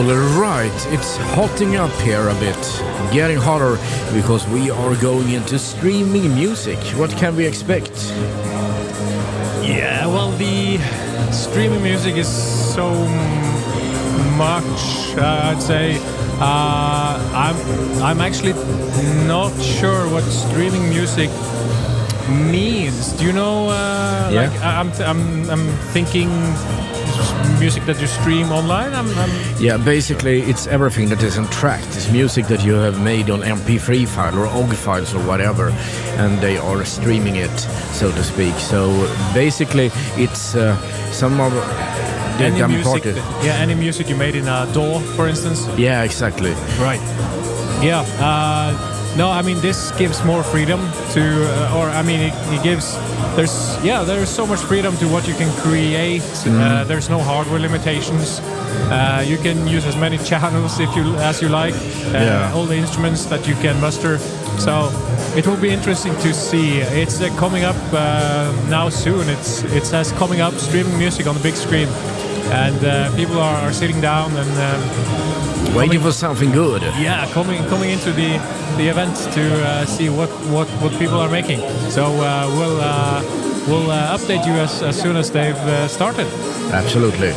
Alright, it's hotting up here a bit, getting hotter because we are going into streaming music. What can we expect? Yeah, well, the streaming music is so much, I'd say. I'm actually not sure what streaming music means. Do you know? Yeah. Like, I'm thinking music that you stream online. Yeah, basically it's everything that isn't tracked. It's music that you have made on MP3 file or OGG files or whatever, and they are streaming it, so to speak. So basically it's some of the any music you made in a DAW, for instance. Yeah, exactly. Right. Yeah. No, I mean, this gives more freedom to, it gives. There's so much freedom to what you can create. There's no hardware limitations. You can use as many channels as you like. All the instruments that you can muster. So it will be interesting to see. It's coming up now soon. It says coming up, streaming music on the big screen, and people are sitting down and waiting for something good. Yeah, coming into the event to see what people are making. So we'll update you as soon as they've started. Absolutely.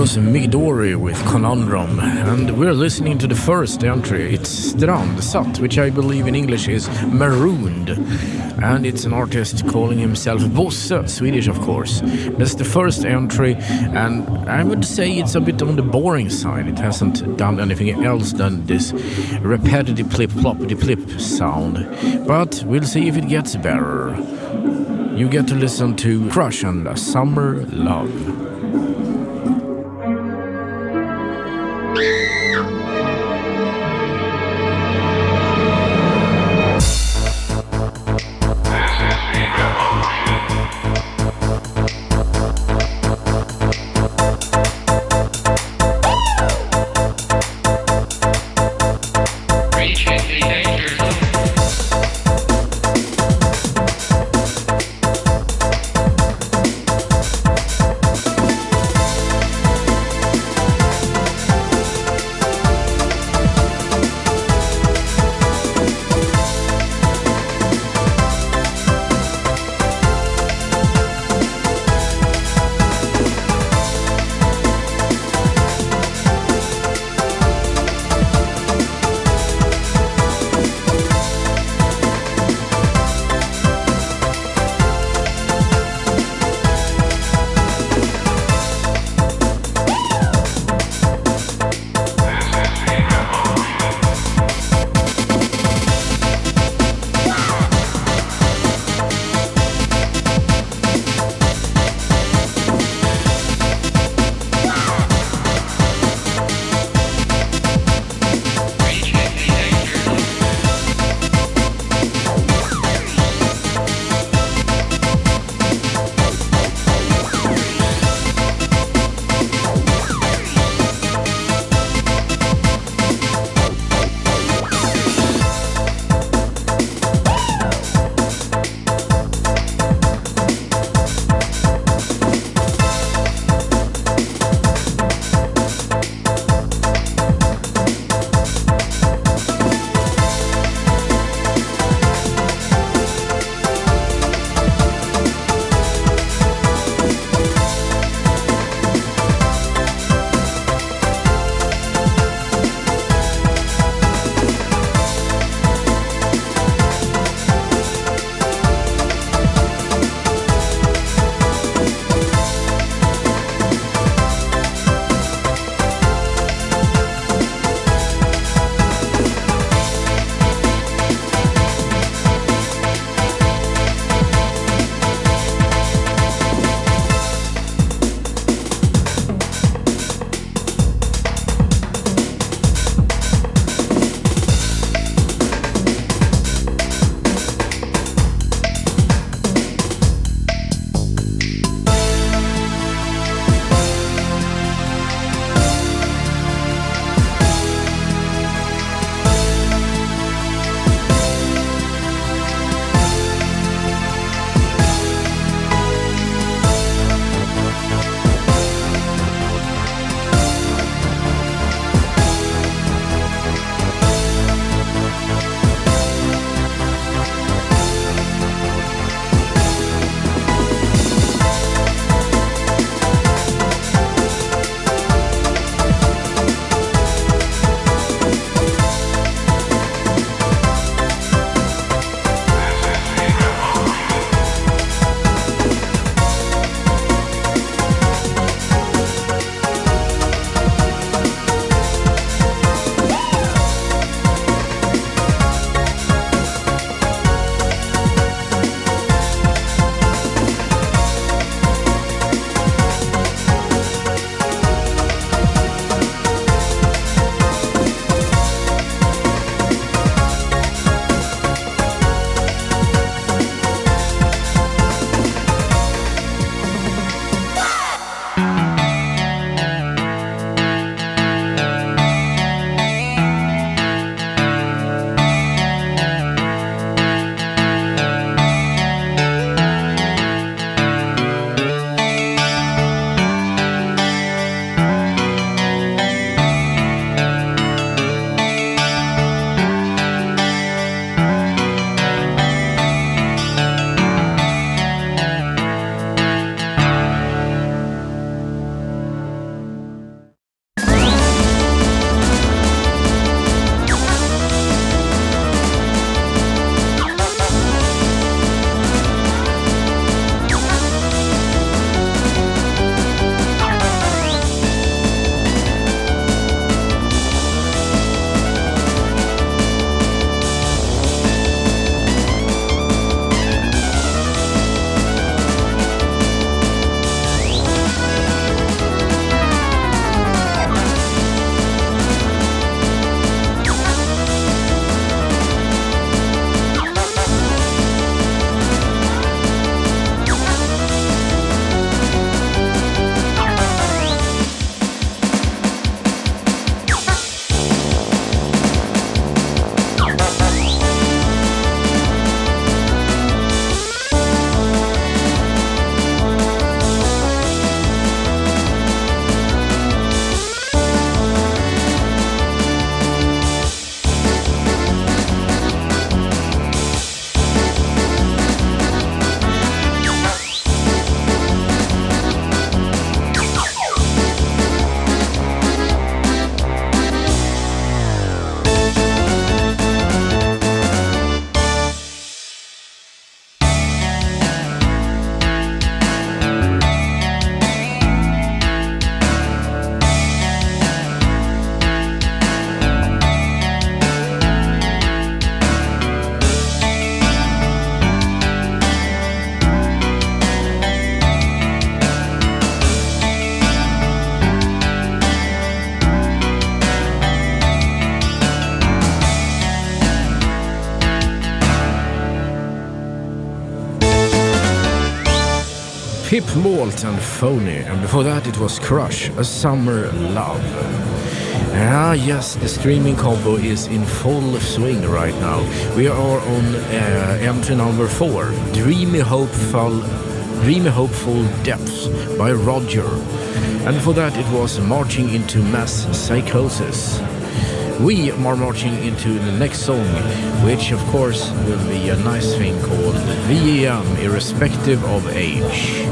was Migdori with Conundrum, and we're listening to the first entry. It's Strandsat, which I believe in English is Marooned, and it's an artist calling himself Bosse, Swedish of course. That's the first entry, and I would say it's a bit on the boring side. It hasn't done anything else than this repetitive plip-plop-de-plip sound, but we'll see if it gets better. You get to listen to Crush and Summer Love. Pip Malt and Phony, and before that it was Crush, A Summer Love. Ah, yes, the streaming combo is in full swing right now. We are on entry number 4, Dreamy Hopeful Depths by Roger. And before that it was Marching into Mass Psychosis. We are marching into the next song, which of course will be a nice thing called V.E.M, Irrespective of Age.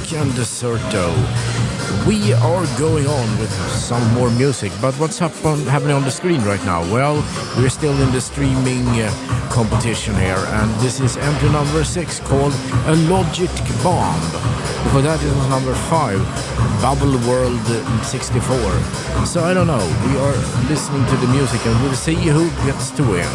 Nighthawk and Deserto. We are going on with some more music, but what's happening on the screen right now? Well, we're still in the streaming competition here, and this is entry number 6 called A Logic Bomb. Before that it was number 5, Bubble World 64. So I don't know, we are listening to the music and we'll see who gets to win.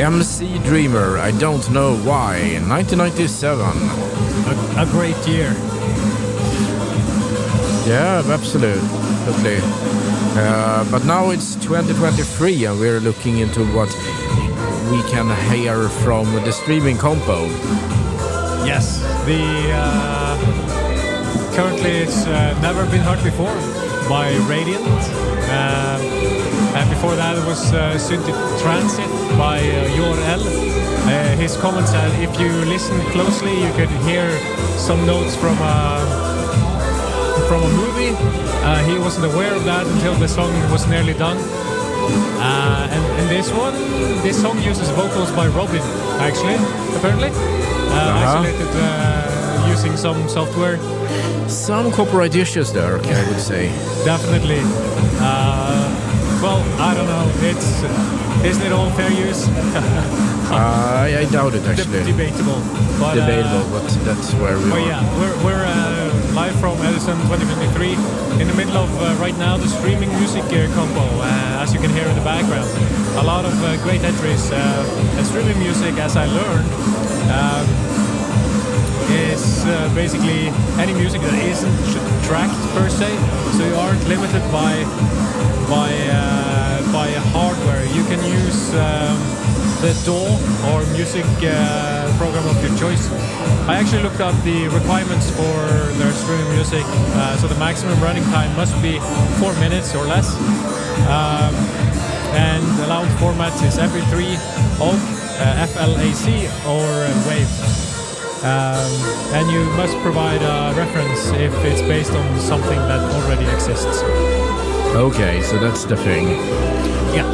MC Dreamer, I don't know why. 1997. A great year. Yeah, absolutely. But now it's 2023 and we're looking into what we can hear from the streaming compo. Yes, currently it's Never Been Heard Before by Radiant. And before that it was Synth Transit by Jogeir L. His comment said if you listen closely you could hear some notes from a movie. He wasn't aware of that until the song was nearly done. And this song uses vocals by Robin, actually, apparently. Isolated using some software. Some copyright issues there, okay, I would say. Definitely. Well, I don't know. Isn't it all fair use? I doubt it, actually. Debatable. But that's where we are. Yeah, we're live from Edison 2023 in the middle of right now the streaming music compo, as you can hear in the background. A lot of great entries. And streaming music, as I learned, is basically any music that isn't tracked per se, so you aren't limited by hardware. You can use the DAW or music program of your choice. I actually looked up the requirements for their streaming music, so the maximum running time must be 4 minutes or less, and allowed formats is MP3, OGG, FLAC or WAV. And you must provide a reference if it's based on something that already exists. Okay, so that's the thing. Yeah.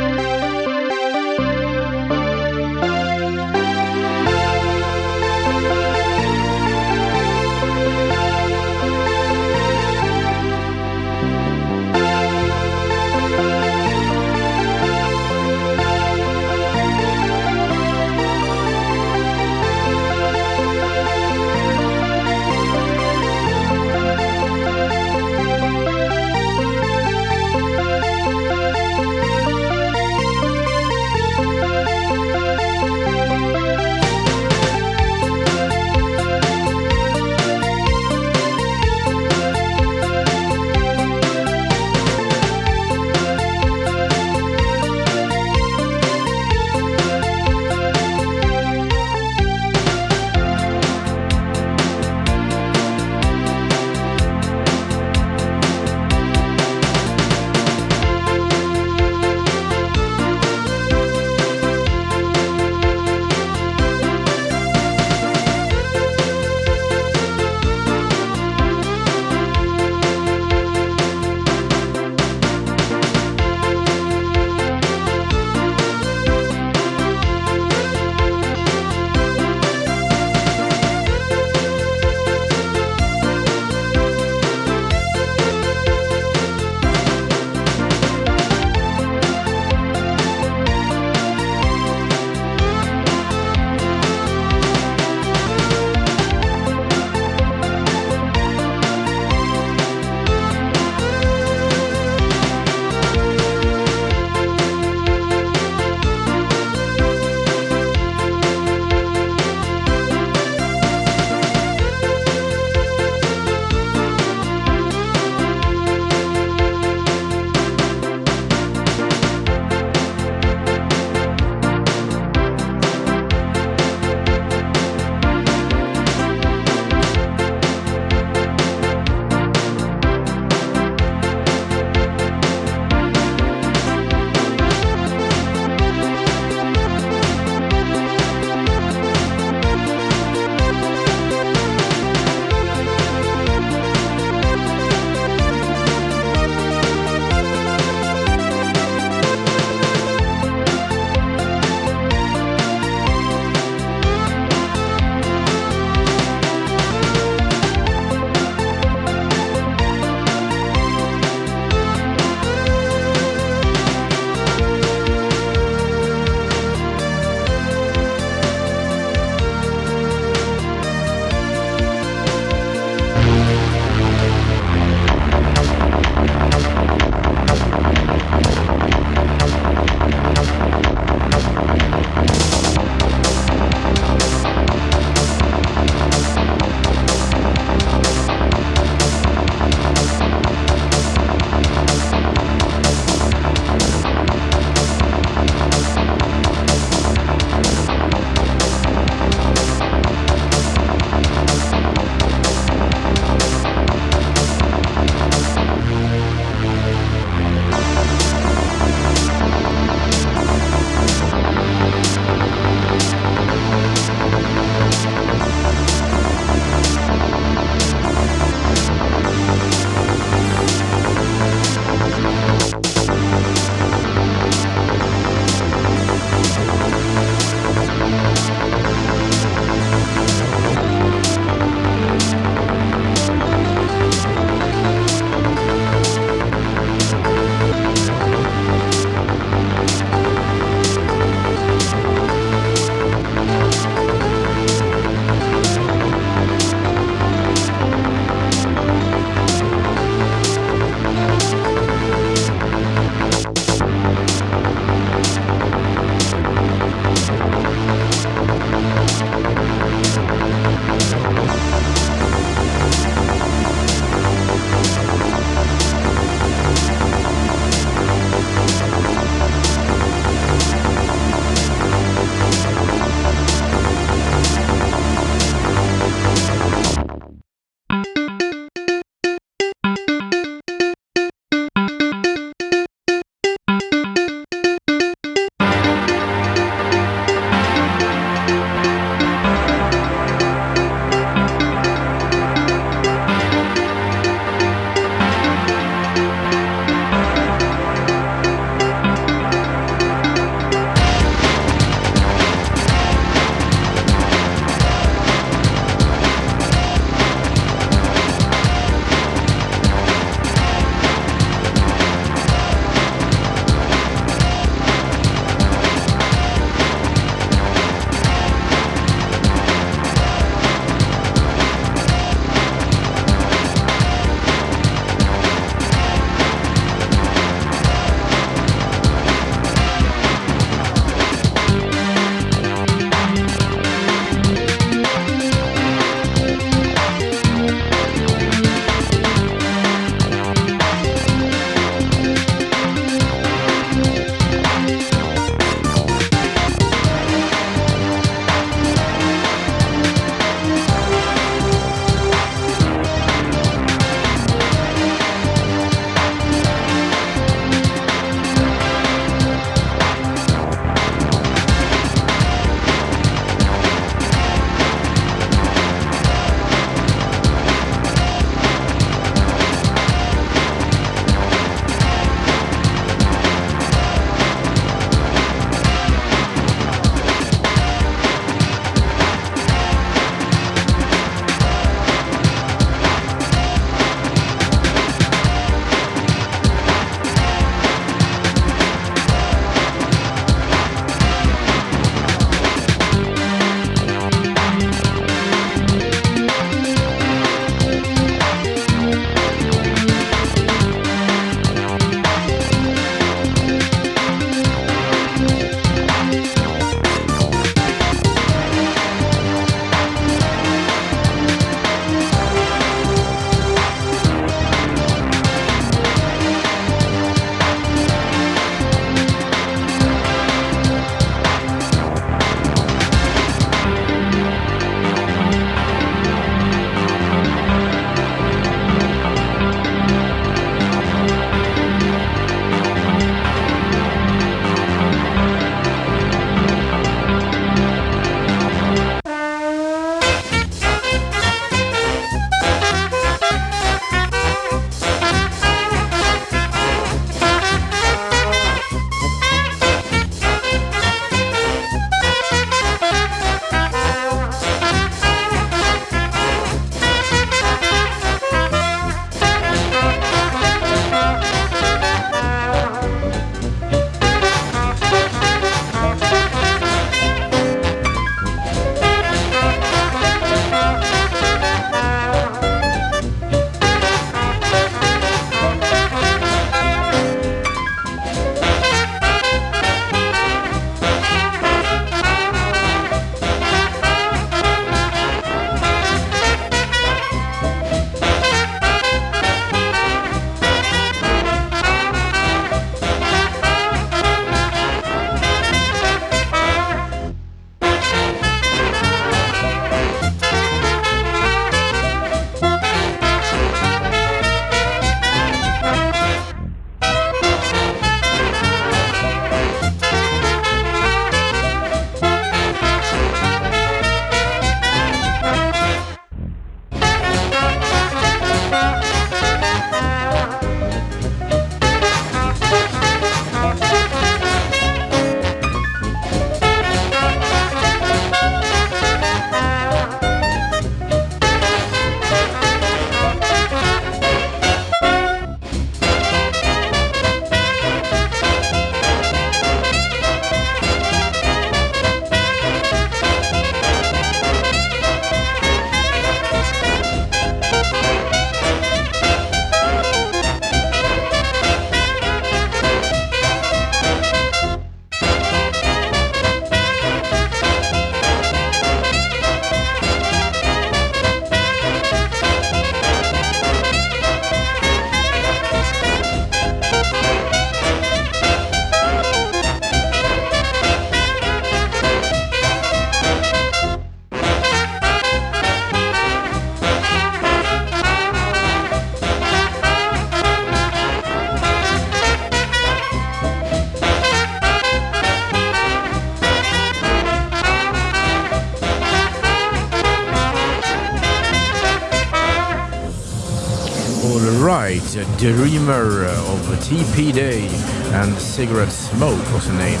right, Dreamer of TP Day and Cigarette Smoke was the name.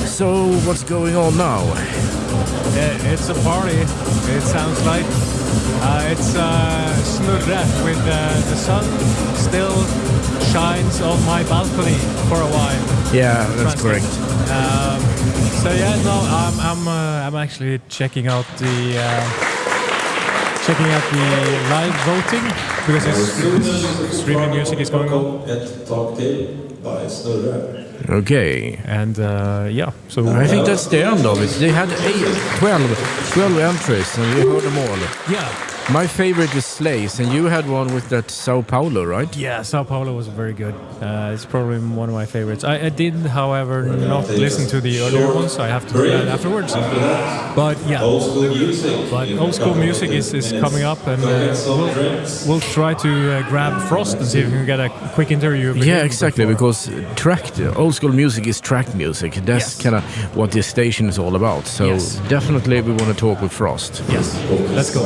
So what's going on now? It's a party, it sounds like. It's Snurre with the sun still shines on my balcony for a while. Yeah, that's correct. So yeah, no, I'm actually checking out the live voting because it's streaming music is going on. By Snurre. Okay. And yeah, so I think that's the end of it. They had 12 entries and we heard them all. Yeah. My favorite is Slays, and you had one with that Sao Paulo, right? Yeah, Sao Paulo was very good. It's probably one of my favorites. I did, however, not listen to the earlier ones, so I have to do that afterwards. But yeah, old school music is coming up, and we'll try to grab Frost and see if we can get a quick interview. Yeah, exactly, because old school music is track music. That's kind of what this station is all about. So definitely we want to talk with Frost. Yes, let's go.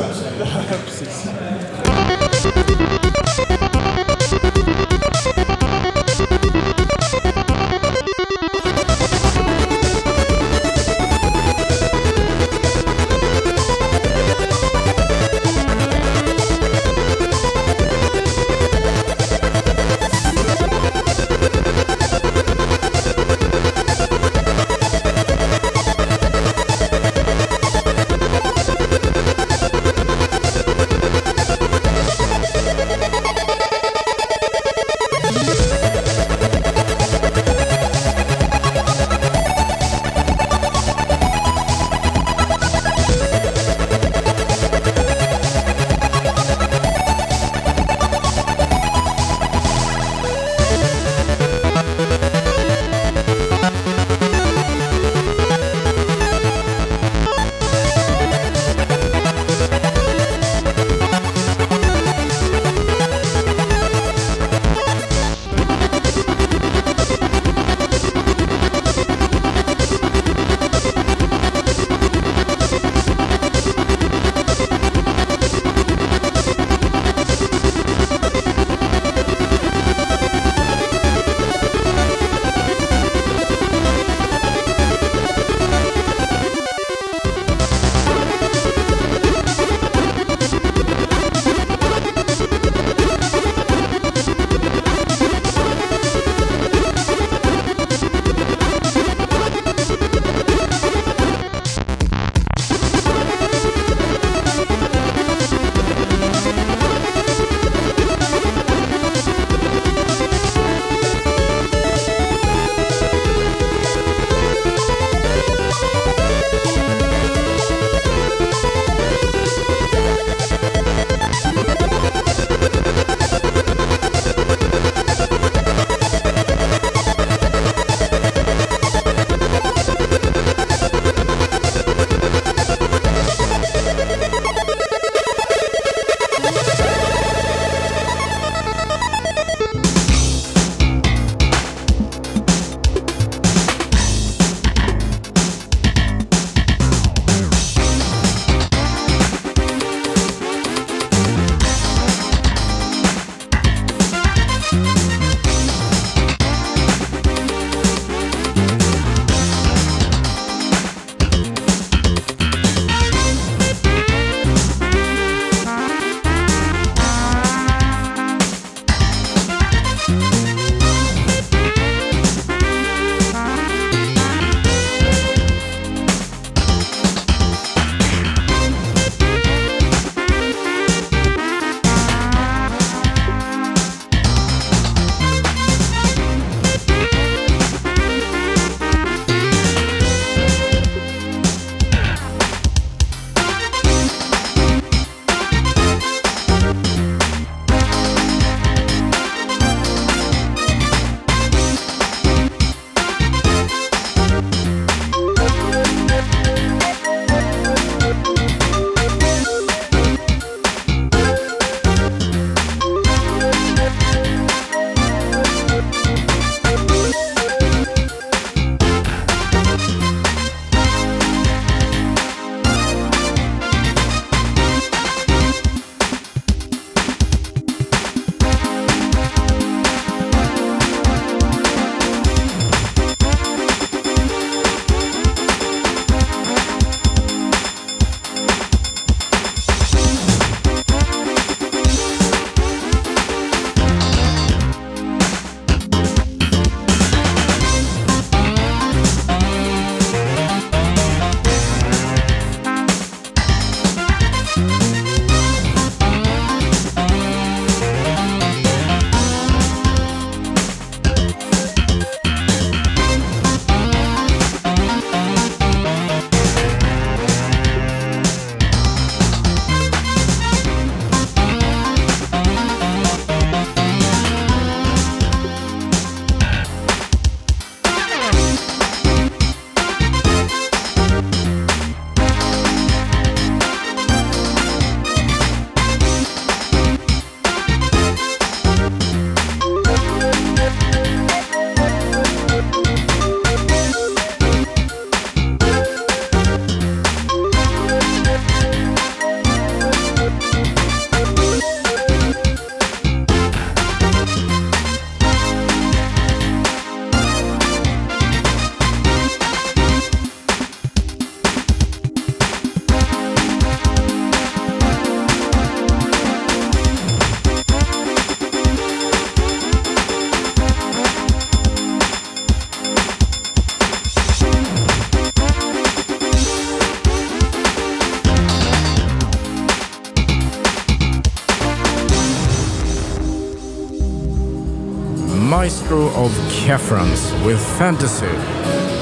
maestro of Kavvans with Fantasy.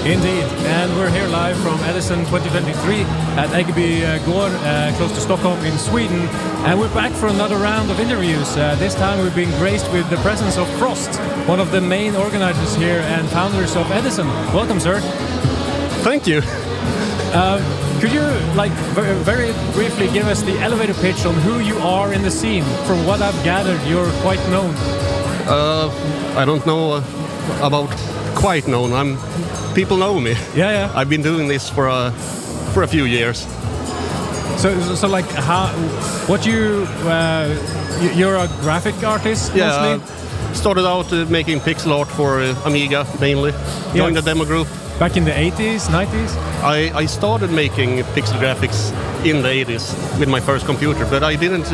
Indeed, and we're here live from Edison 2023 at Eggeby Gård, close to Stockholm in Sweden. And we're back for another round of interviews. This time we're being graced with the presence of Frost, one of the main organizers here and founders of Edison. Welcome, sir. Thank you. Could you, like, very briefly give us the elevator pitch on who you are in the scene? From what I've gathered, you're quite known. I don't know about quite known. People know me. Yeah. I've been doing this for a few years. So like, you're a graphic artist mostly? Yeah, started out making pixel art for Amiga mainly. Joined the demo group. Back in the 80s, 90s? I started making pixel graphics in the 80s with my first computer, but I didn't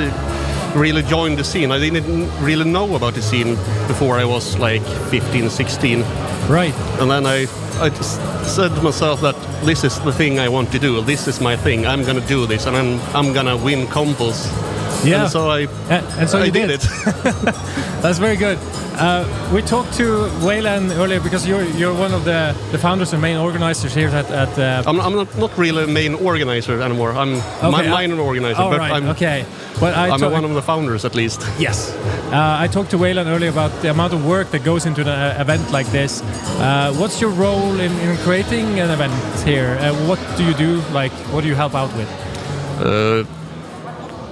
really join the scene. I didn't really know about the scene before I was like 15, 16. Right. And then I just said to myself that this is the thing I want to do. This is my thing. I'm going to do this, and I'm going to win compos. Yeah. And so I did it. That's very good. We talked to Weyland earlier because you're one of the founders and main organizers here at I'm not really a main organizer anymore. I'm minor organizer. Oh, but right. I'm one of the founders at least. Yes. I talked to Weyland earlier about the amount of work that goes into an event like this. What's your role in creating an event here? What do you do? Like, what do you help out with?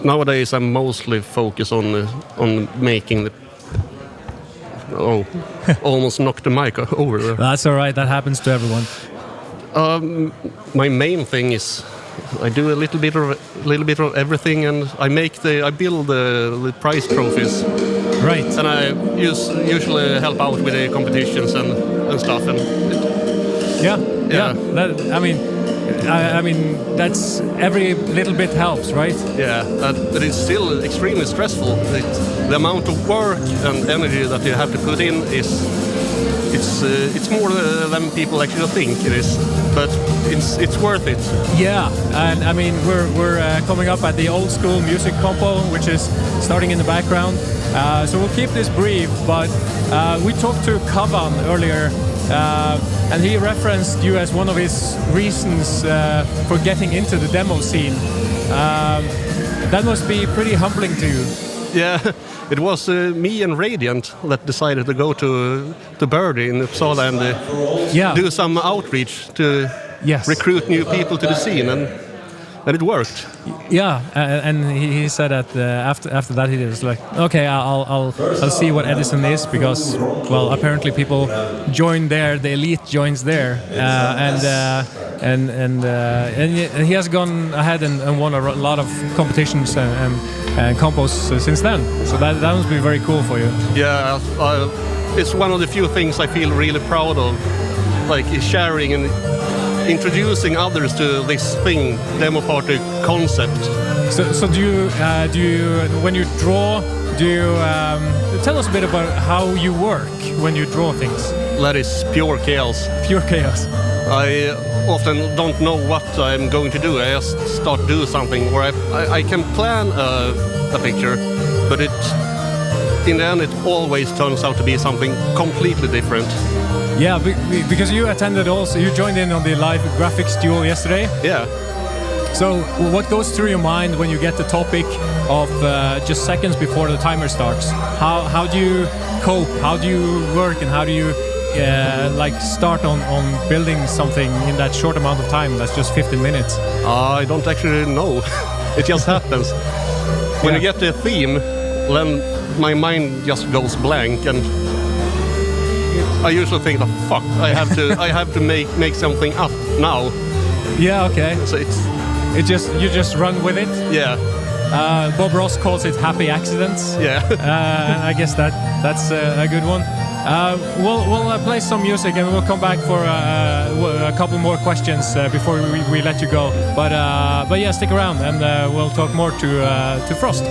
Nowadays, I'm mostly focused on making the. Oh, almost knocked the mic over there. That's all right. That happens to everyone. My main thing is I do a little bit of everything, and I build the prize trophies. Right. And I usually help out with the competitions and stuff. And yeah. I mean, that's every little bit helps, right? Yeah, but it's still extremely stressful. The amount of work and energy that you have to put in it's more than people actually think it is, but it's worth it. Yeah, and I mean we're coming up at the old school music compo, which is starting in the background. So we'll keep this brief, but we talked to Kavvan earlier. And he referenced you as one of his reasons for getting into the demo scene. That must be pretty humbling to you. Yeah, it was me and Radiant that decided to go to Birdie in Uppsala and do some outreach to recruit new people to the scene, and it worked. Yeah, and he said that after that he was like, okay, I'll see what Edison is, because well, apparently people join there, the elite joins there, and he has gone ahead and won a lot of competitions and compos since then. So that must be very cool for you. Yeah, it's one of the few things I feel really proud of, like sharing and introducing others to this thing, demo party concept. So do you when you draw, do you tell us a bit about how you work when you draw things? That is pure chaos. Pure chaos. I often don't know what I'm going to do. I just start doing something, or I can plan a picture, but in the end it always turns out to be something completely different. Yeah, because you attended also, you joined in on the live graphics duel yesterday. Yeah. So what goes through your mind when you get the topic of just seconds before the timer starts? How do you cope? How do you work, and how do you start on building something in that short amount of time? That's just 15 minutes. I don't actually know. It just happens. When you get the theme, then my mind just goes blank, and I usually think, oh, fuck, I have to make something up now. Yeah, okay. So you just run with it. Yeah. Bob Ross calls it happy accidents. Yeah. I guess that's a good one. We'll play some music and we'll come back for a couple more questions before we let you go. But yeah, stick around and we'll talk more to Frost.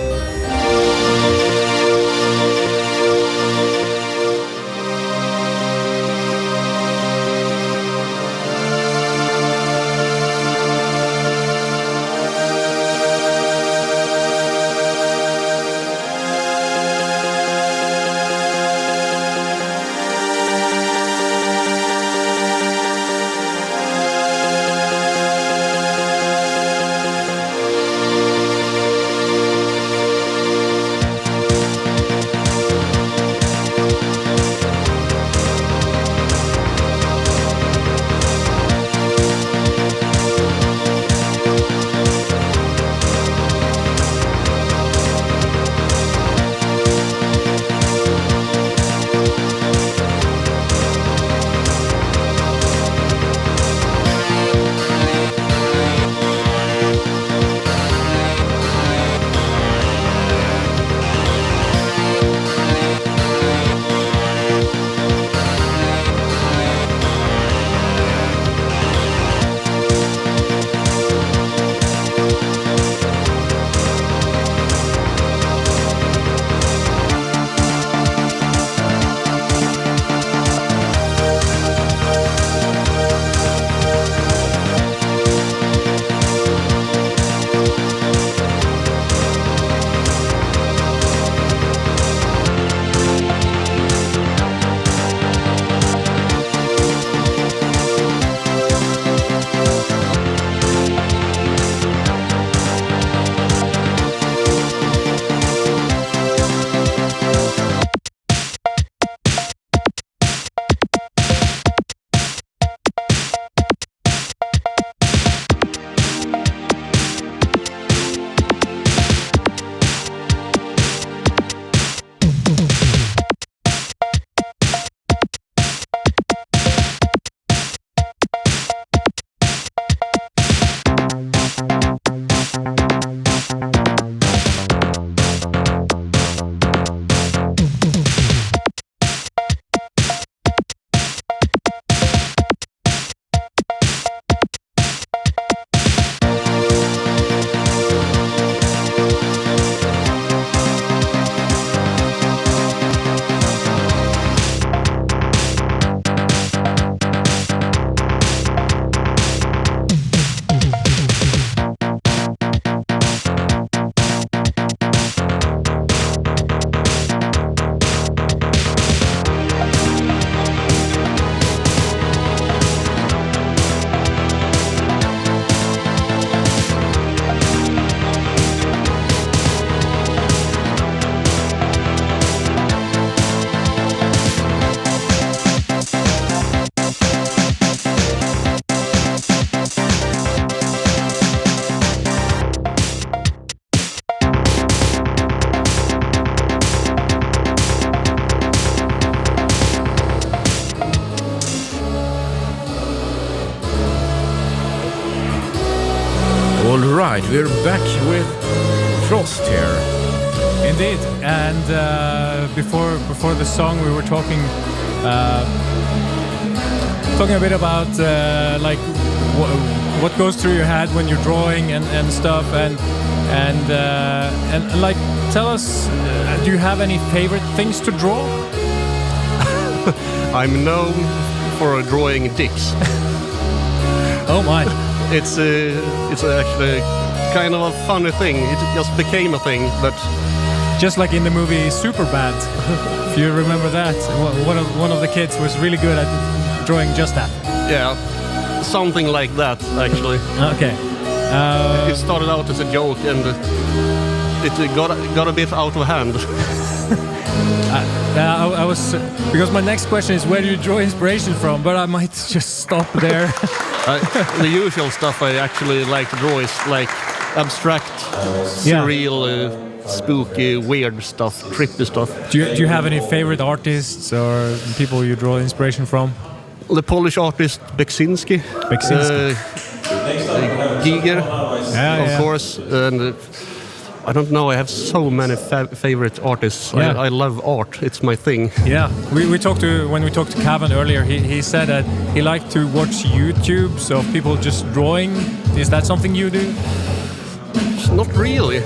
right, we're back with Frost here. Indeed, and before the song, we were talking a bit about like what goes through your head when you're drawing and stuff, and like tell us, do you have any favorite things to draw? I'm known for drawing dicks. Oh my! It's actually kind of a funny thing. It just became a thing, but just like in the movie Superbad, if you remember that, one of the kids was really good at drawing just that. Yeah, something like that actually. Okay. It started out as a joke, and it got a bit out of hand. I was because my next question is where do you draw inspiration from, but I might just stop there. The usual stuff I actually like to draw is like abstract, surreal, spooky, weird stuff, trippy stuff. Do you have any favorite artists or people you draw inspiration from? The Polish artist Beksinski. Giger, of course, and I don't know. I have so many favorite artists. I love art. It's my thing. Yeah, when we talked to Kavvan earlier, he said that he liked to watch YouTubes of people just drawing. Is that something you do? Not really.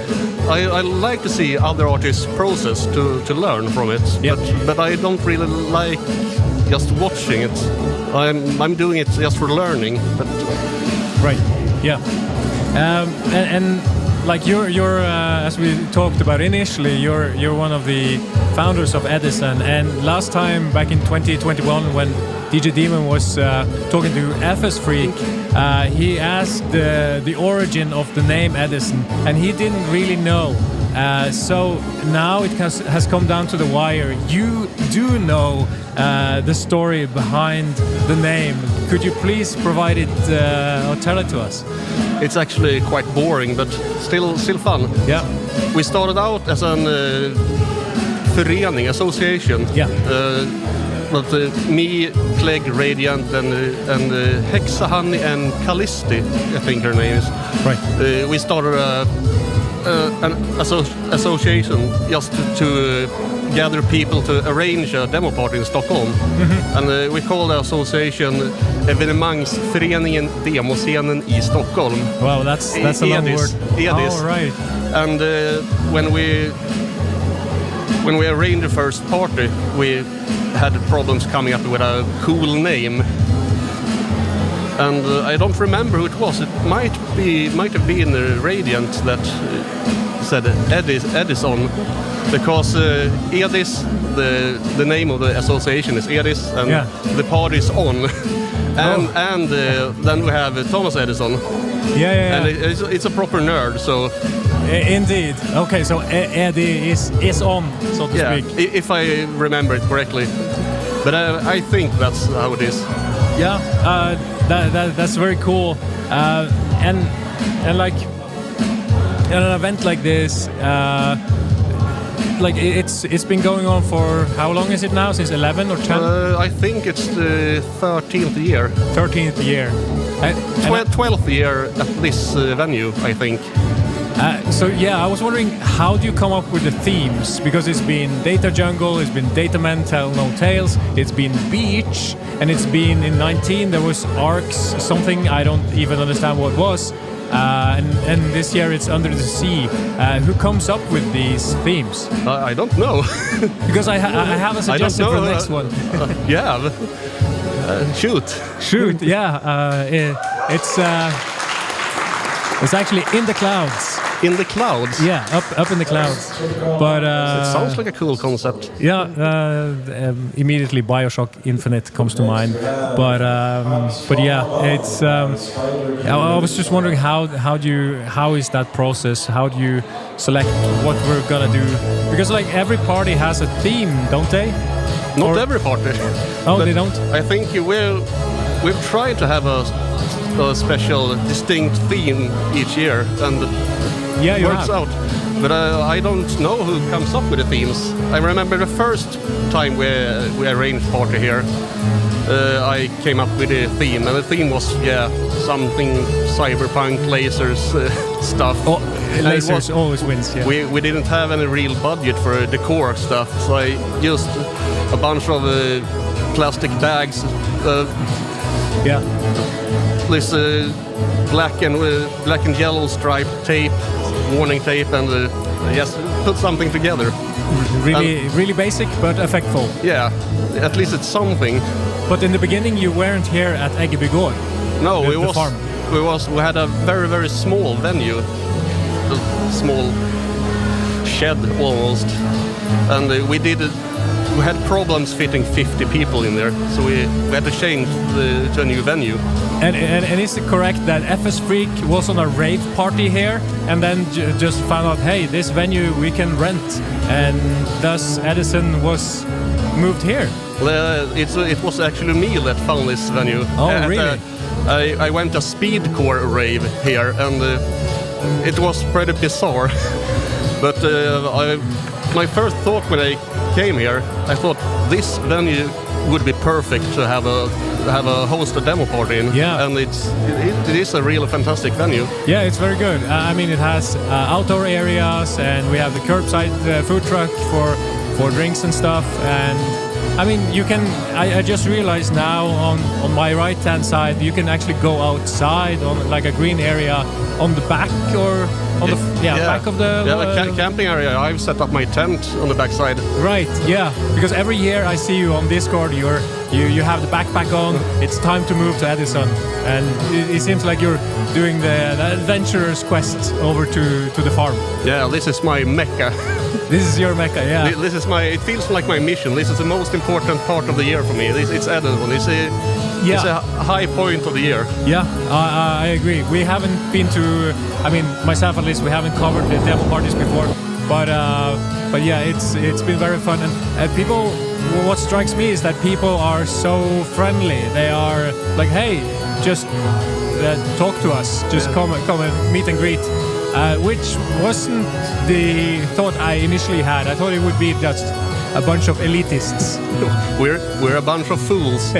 I like to see other artists' process to learn from it. Yep. But I don't really like just watching it. I'm doing it just for learning. But right. Yeah. And like you're as we talked about initially, you're one of the founders of Edison. And last time back in 2021, when DJ Daemon was talking to FS Freak, he asked the origin of the name Edison, and he didn't really know. So now it has come down to the wire. You do know the story behind the name. Could you please provide it or tell it to us? It's actually quite boring, but still fun. Yeah. We started out as an association. Yeah. But me, Clegg, Radiant, and Hexa Honey and Callisti, I think her name is. Right. We started an association just to gather people to arrange a demo party in Stockholm. Mm-hmm. And we call the association Evenemangsföreningen Demoscenen i Stockholm. Wow, that's a long word. EDIS. Oh, right. And when we arranged the first party, we had problems coming up with a cool name. And I don't remember who it was. It might have been Radiant that said Edison, because EDIS, the name of the association is EDIS, and the party is on. And then we have Thomas Edison. Yeah. And it's a proper nerd, so. Indeed. Okay, so Eddie is on, so to speak. If I remember it correctly. But I think that's how it is. Yeah, that's very cool. And like an event like this, like it's been going on for how long is it now? Since 11 or 10? I think it's the 13th year. 13th year. 12th year at this venue, I think. So yeah, I was wondering, how do you come up with the themes? Because it's been Data Jungle, it's been Data Men Tell No Tales, it's been Beach, and it's been in 19 there was Arcs, something I don't even understand what was. And this year it's Under the Sea. Who comes up with these themes? I don't know. Because I have a suggestion for the next one. Yeah. Shoot. Yeah. It's actually In the Clouds. In the Clouds? Yeah, up in the clouds. But it sounds like a cool concept. Yeah, immediately BioShock Infinite comes to mind. But yeah, it's. I was just wondering how is that process? How do you select what we're gonna do? Because like every party has a theme, don't they? Not every party. Oh, they don't. I think we've tried to have a special, distinct theme each year, and it works out. But I don't know who comes up with the themes. I remember the first time we arranged party here. I came up with a theme, and the theme was something cyberpunk lasers stuff. Oh, lasers always wins. Yeah. We didn't have any real budget for decor stuff, so I used a bunch of plastic bags. This black and yellow striped tape, warning tape, and put something together. Really basic but effectful. Yeah, at least it's something. But in the beginning, you weren't here at Eggebygård. No, farm. We had a very, very small venue, a small shed almost, and we had problems fitting 50 people in there, so we had to change to a new venue. And is it correct that FS Freak was on a rave party here and then just found out, hey, this venue we can rent, and thus Edison was moved here? It was actually me that found this venue. Oh, really? I went to speedcore rave here, and it was pretty bizarre. But my first thought when I came here, I thought this venue would be perfect to have a host a demo party in. Yeah. And it is a really fantastic venue. Yeah, it's very good. I mean, it has outdoor areas, and we have the curbside food truck for drinks and stuff. And I mean, you can. I just realized now on my right-hand side, you can actually go outside on like a green area on the back or on the back of the camping area. I've set up my tent on the backside. Right. Yeah. Because every year I see you on Discord, you have the backpack on. It's time to move to Edison, and it seems like you're doing the adventurer's quest over to the farm. Yeah, this is my mecca. This is your mecca, yeah. This is it feels like my mission. This is the most important part of the year for me. It's Edison. It's a high point of the year. Yeah, I agree. We haven't been to, I mean, myself at least, we haven't covered the demo parties before. But yeah, it's been very fun. And people, what strikes me is that people are so friendly. They are like, hey, just talk to us. Just come and meet and greet. Which wasn't the thought I initially had. I thought it would be just a bunch of elitists. We're a bunch of fools.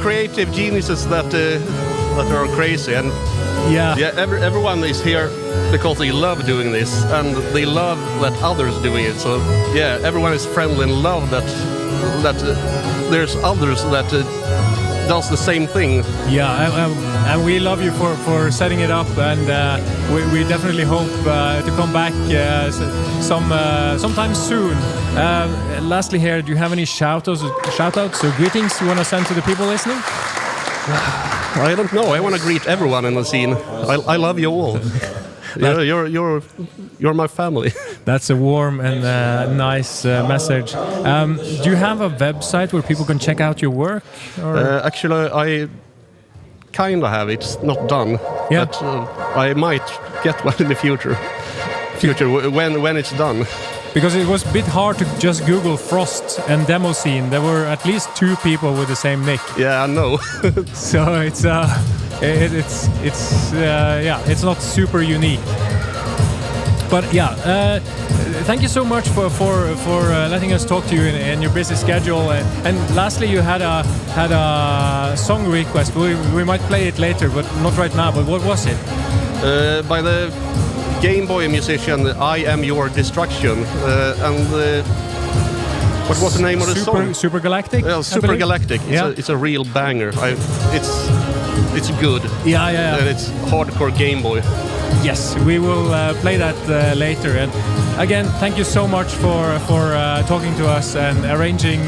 Creative geniuses that are crazy, and everyone is here because they love doing this, and they love that others doing it. So yeah, everyone is friendly and love that there's others that does the same thing. Yeah, and we love you for setting it up, and we definitely hope to come back sometime soon. Lastly here, do you have any shout-outs or greetings you want to send to the people listening? I don't know. I want to greet everyone in the scene. I love you all. You're my family. That's a warm and nice message. Do you have a website where people can check out your work? Actually, I kind of have. It's not done. Yeah. But I might get one in the future when it's done. Because it was a bit hard to just Google Frost and demo scene. There were at least 2 people with the same nick. Yeah, I know. So it's not super unique. But yeah, thank you so much for letting us talk to you in your busy schedule. And lastly, you had a song request. We might play it later, but not right now. But what was it? By the Game Boy musician, I Am Your Destruction, and what was the name of the song? Super Galactic. Well, Super Galactic. It's a real banger. It's good. Yeah. And it's hardcore Game Boy. Yes, we will play that later. And again, thank you so much for talking to us and arranging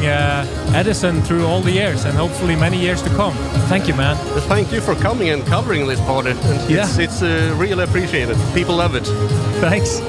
Edison through all the years, and hopefully many years to come. Thank you, man. Thank you for coming and covering this party. And it's really appreciated. People love it. Thanks.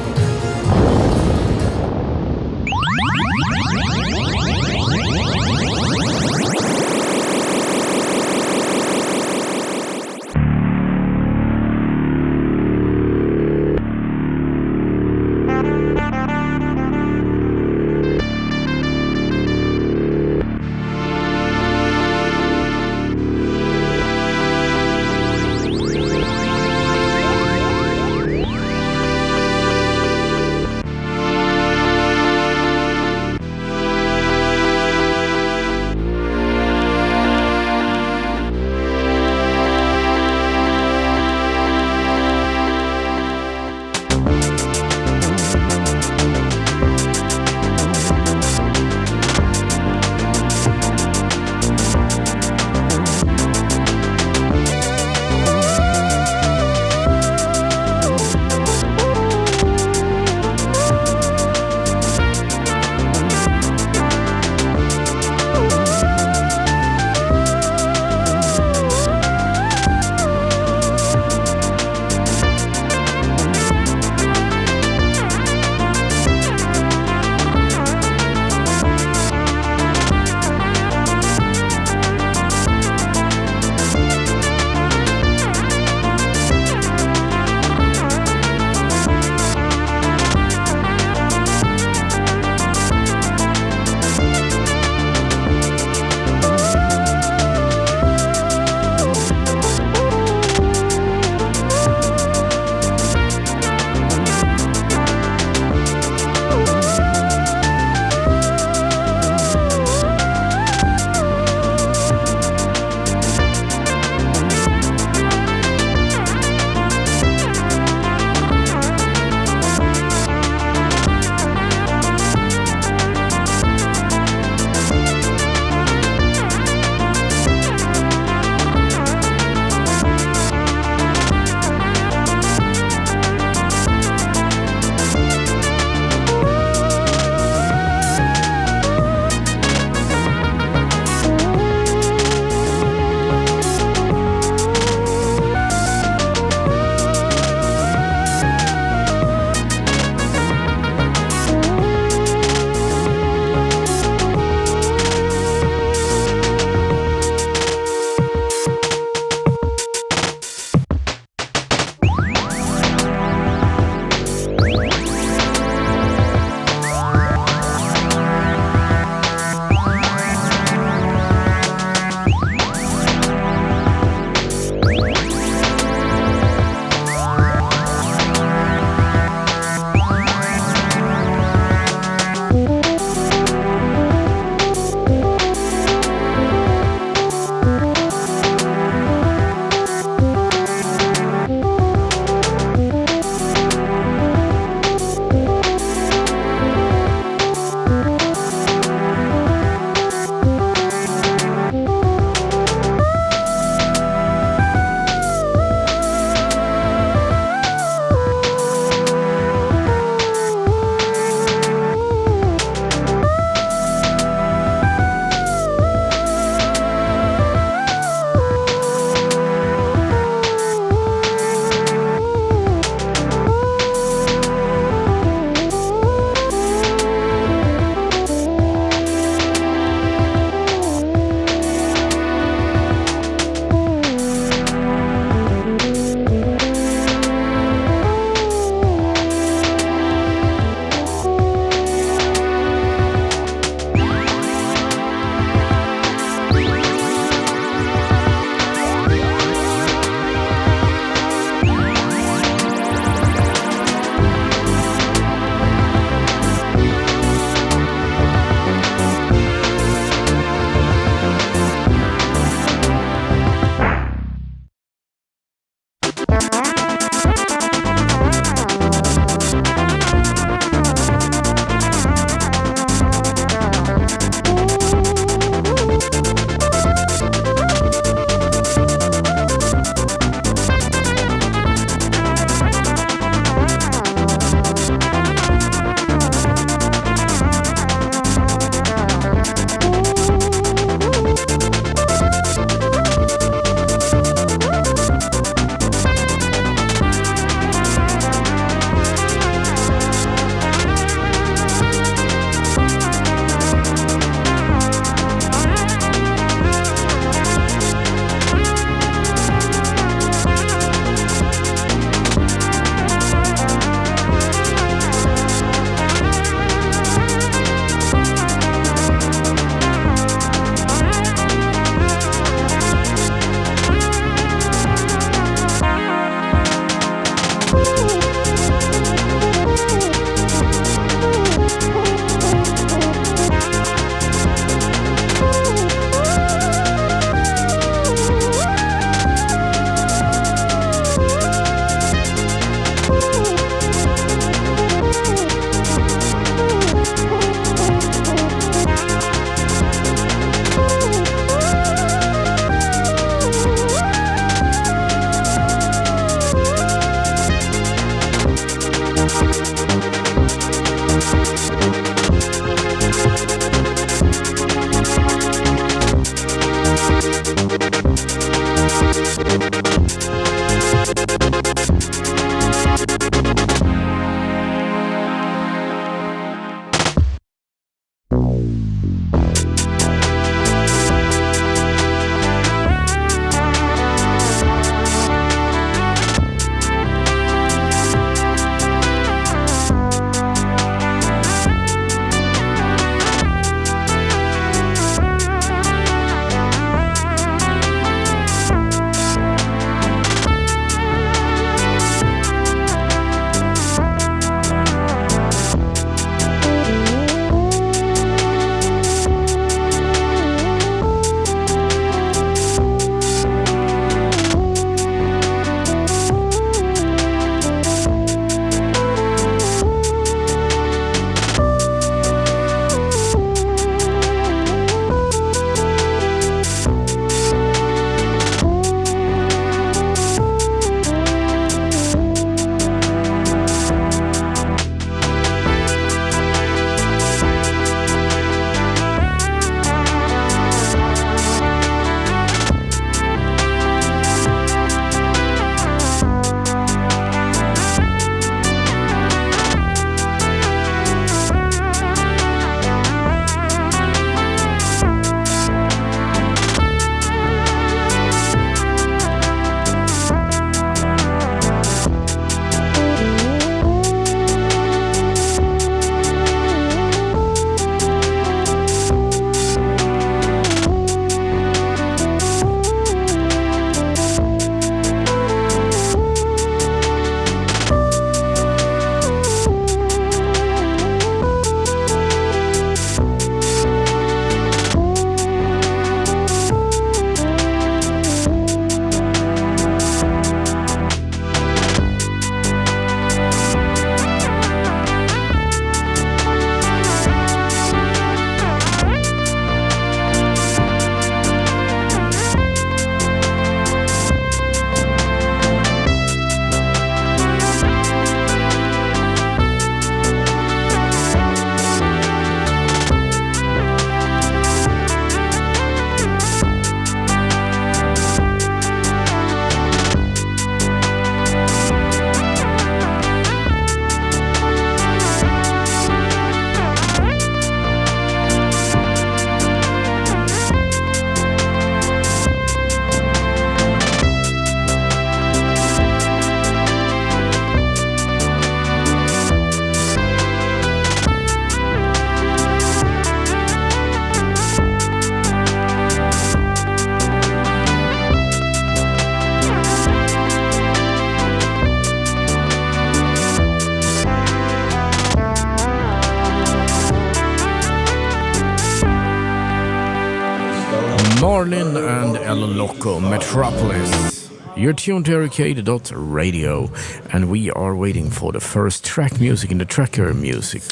Marlin and El Loco Metropolis. You're tuned to ericade.radio, and we are waiting for the first track music in the tracker music.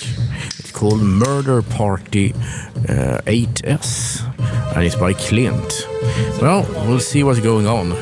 It's called Murder Party 8S, and it's by Clint. Well, we'll see what's going on.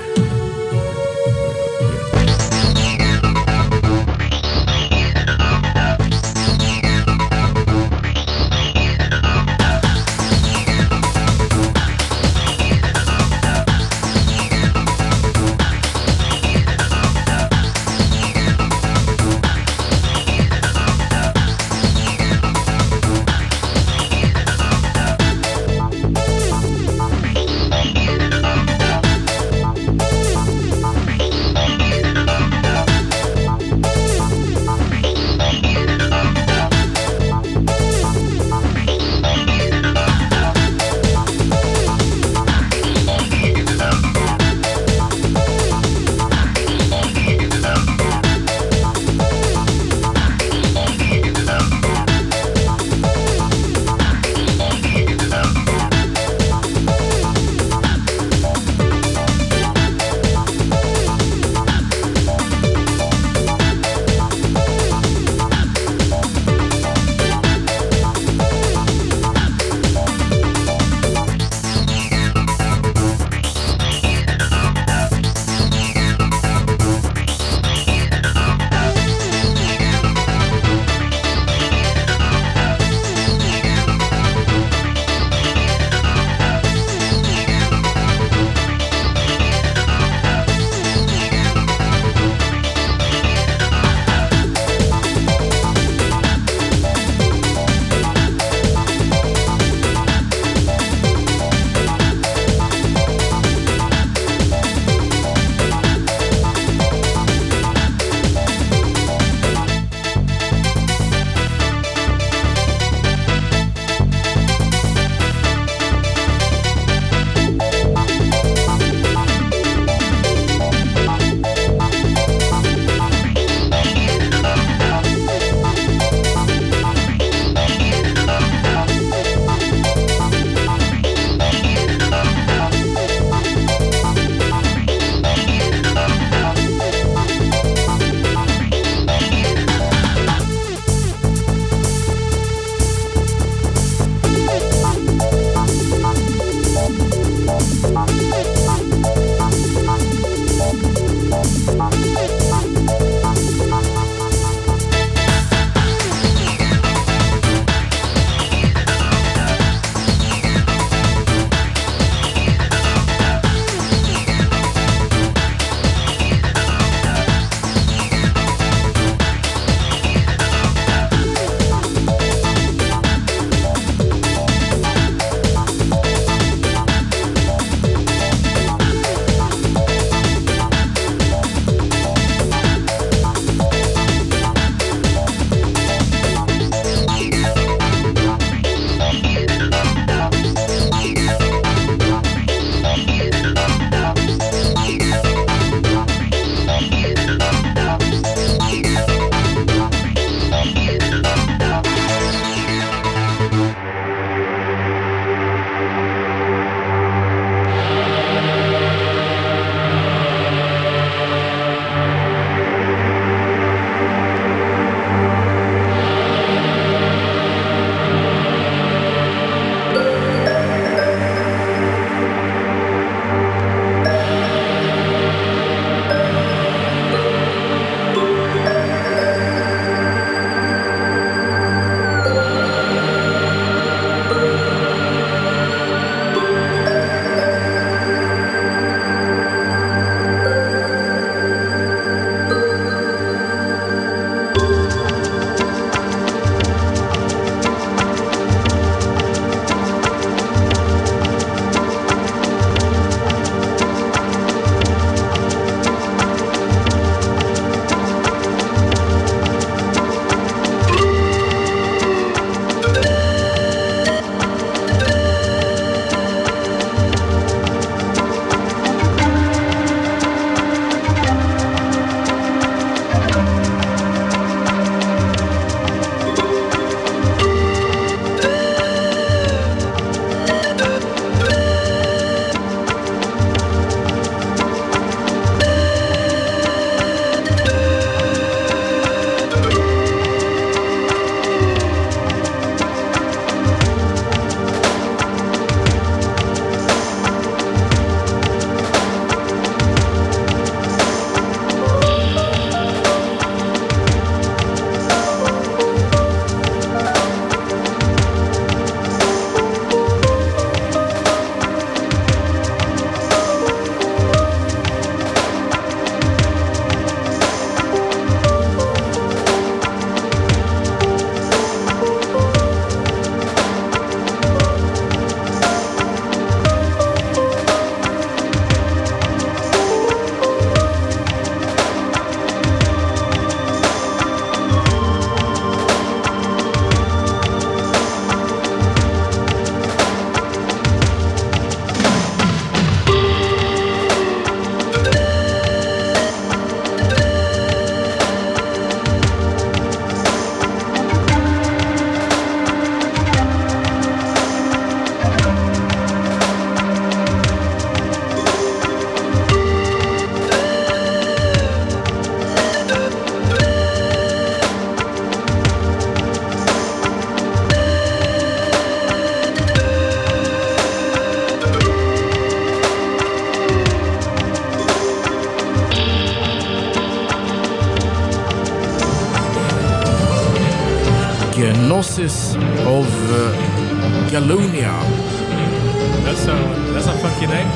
Losses of Galunia. That's a funky name.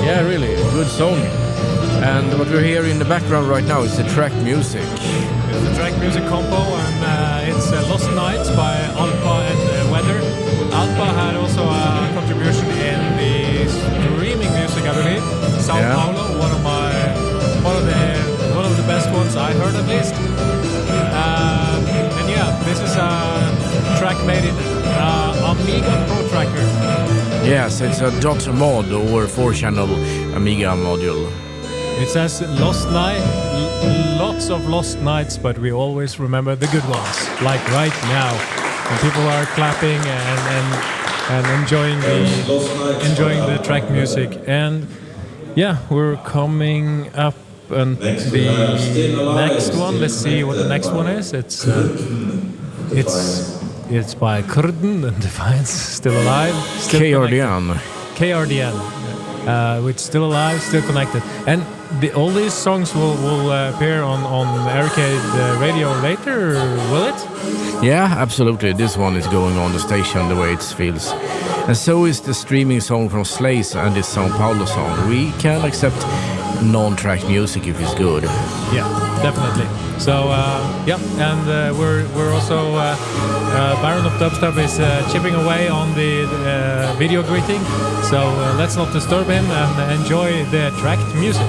Yeah, really, good song. And what we're hearing in the background right now is the track music. It's the track music compo, and it's Lost Nights by Alpa and Weather. Alpa had also a contribution in the streaming music, I believe. Sao Paulo, one of the best ones I heard at least. And yeah, this is a track made in Amiga Pro Tracker. Yes, it's a dot mod or 4-channel Amiga module. It says Lost Night, lots of lost nights, but we always remember the good ones, like right now, when people are clapping and enjoying the track music. And yeah, we're coming up and the next one. Let's see what the next one is. It's by Coreus and Defiance, still alive. KRDN. Which still alive, still connected. And all these songs will appear on Ericade radio later, will it? Yeah, absolutely. This one is going on the station the way it feels. And so is the streaming song from Slays and this Sao Paulo song. We can accept non-track music if it's good. Yeah, definitely. So yeah, and we're also Baron of Dubstep is chipping away on the video greeting. So let's not disturb him and enjoy the tracked music.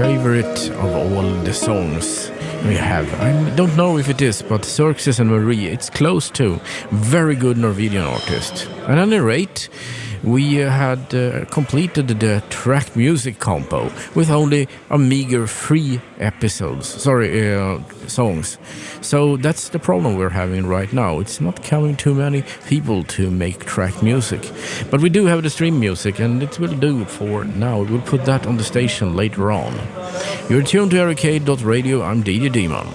favorite of all the songs we have. I don't know if it is, but Xerxes and Marie, it's close to. Very good Norwegian artist. At any rate, we had completed the track music compo with only a meager 3 songs. So that's the problem we're having right now. It's not coming too many people to make track music. But we do have the stream music, and it will do for now. We'll put that on the station later on. You're tuned to ericade.radio. I'm DJ Daemon.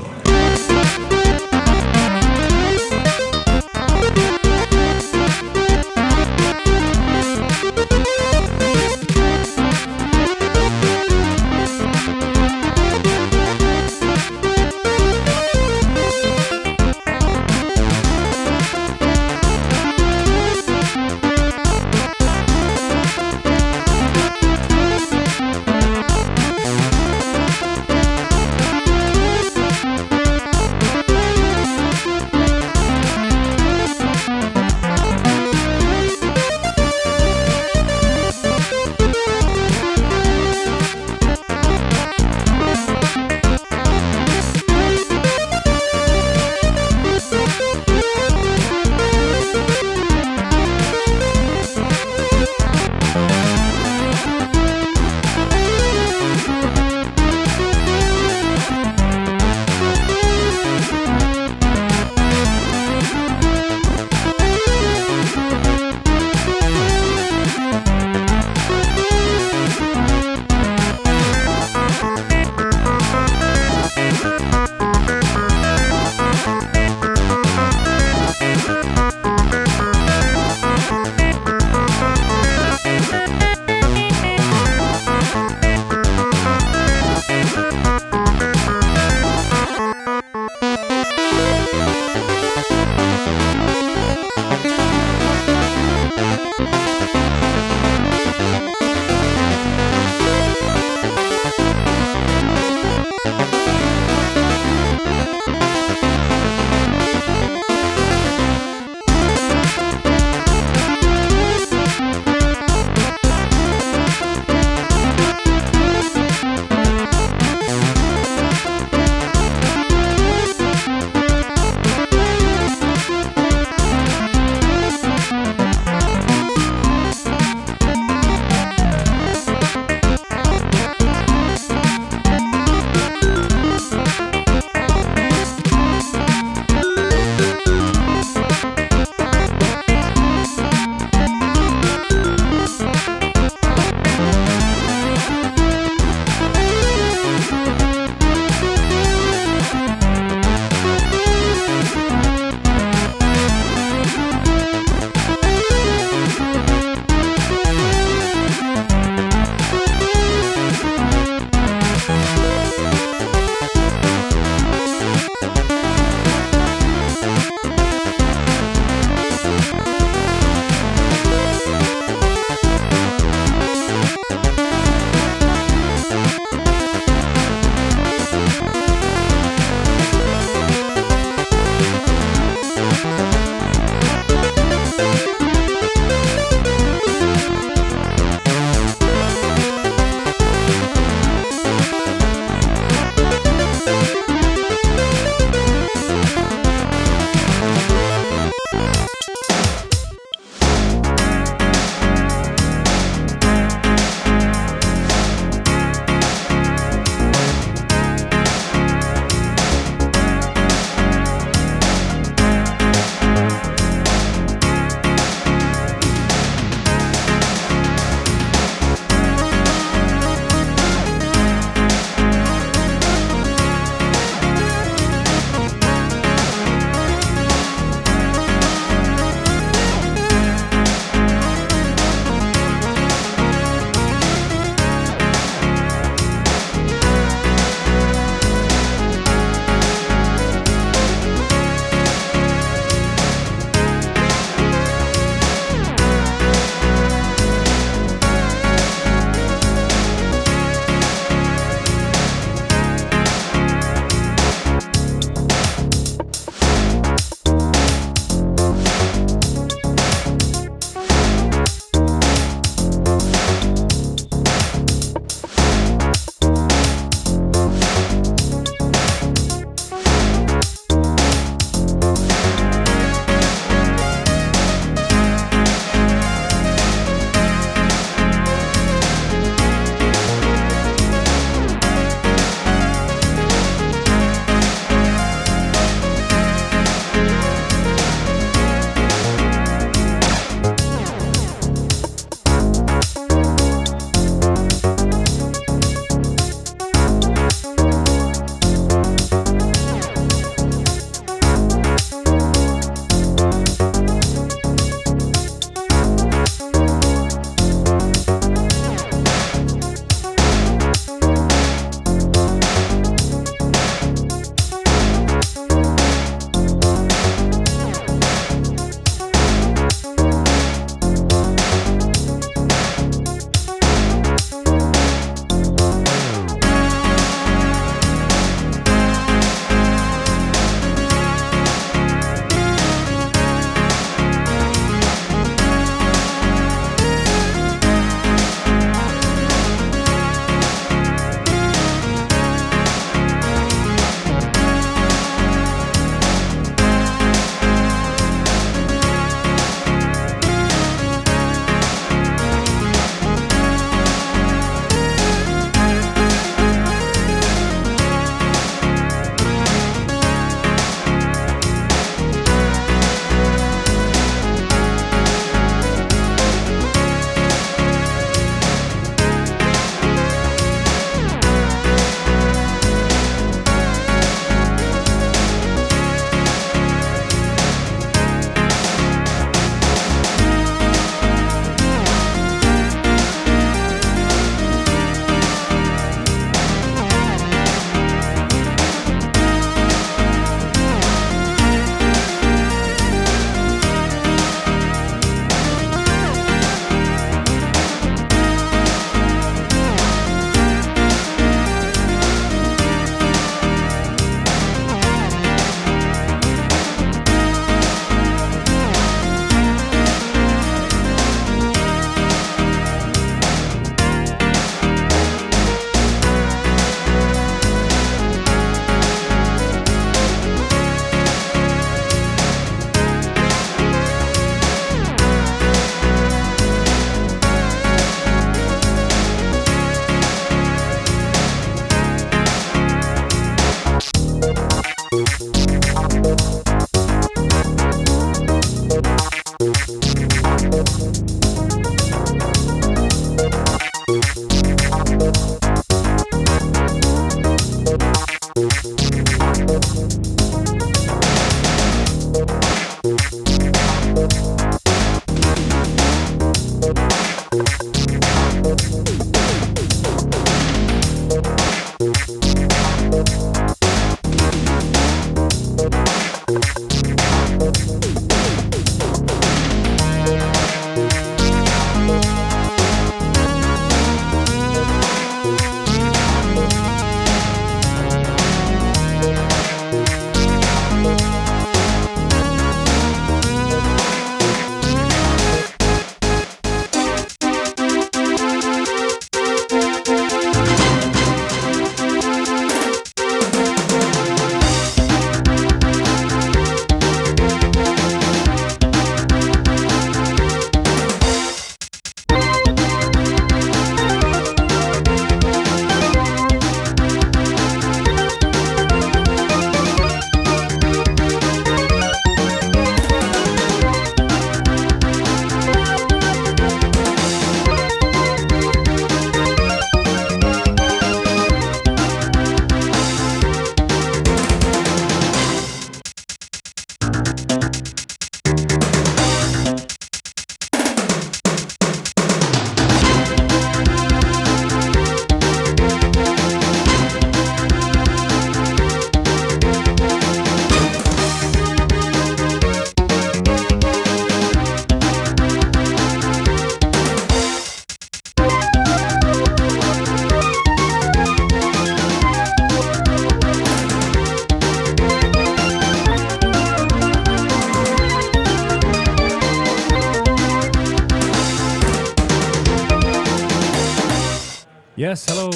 Yes, hello.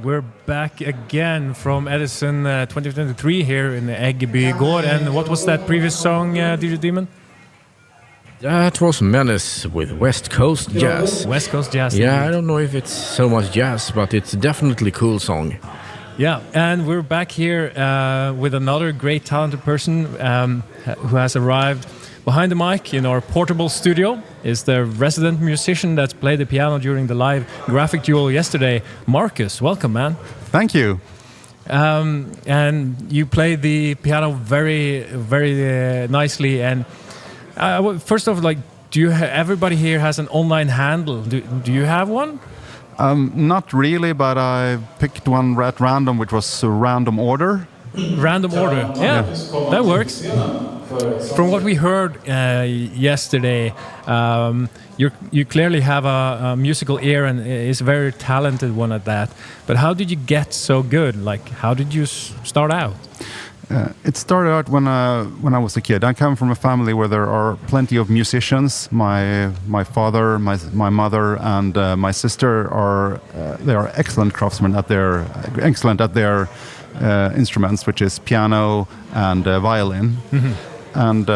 We're back again from Edison 2023 here in the Eggeby Gård. And what was that previous song, DJ Daemon? That was Menace with West Coast Jazz. West Coast Jazz. Yeah, indeed. I don't know if it's so much jazz, but it's definitely a cool song. Yeah, and we're back here with another great talented person who has arrived behind the mic in our portable studio. Is the resident musician that played the piano during the live graphic duel yesterday, Marcus. Welcome, man. Thank you. And you played the piano very, very nicely. And first off, like, do you everybody here has an online handle? Do you have one? Not really, but I picked one at random, which was a random order. Random order, yeah. That works. From what we heard yesterday, you clearly have a musical ear and is a very talented one at that. But how did you get so good? Like, how did you start out? It started out when I was a kid. I come from a family where there are plenty of musicians. My father, my mother, and my sister are excellent craftsmen at their instruments, which is piano and violin. Mm-hmm. And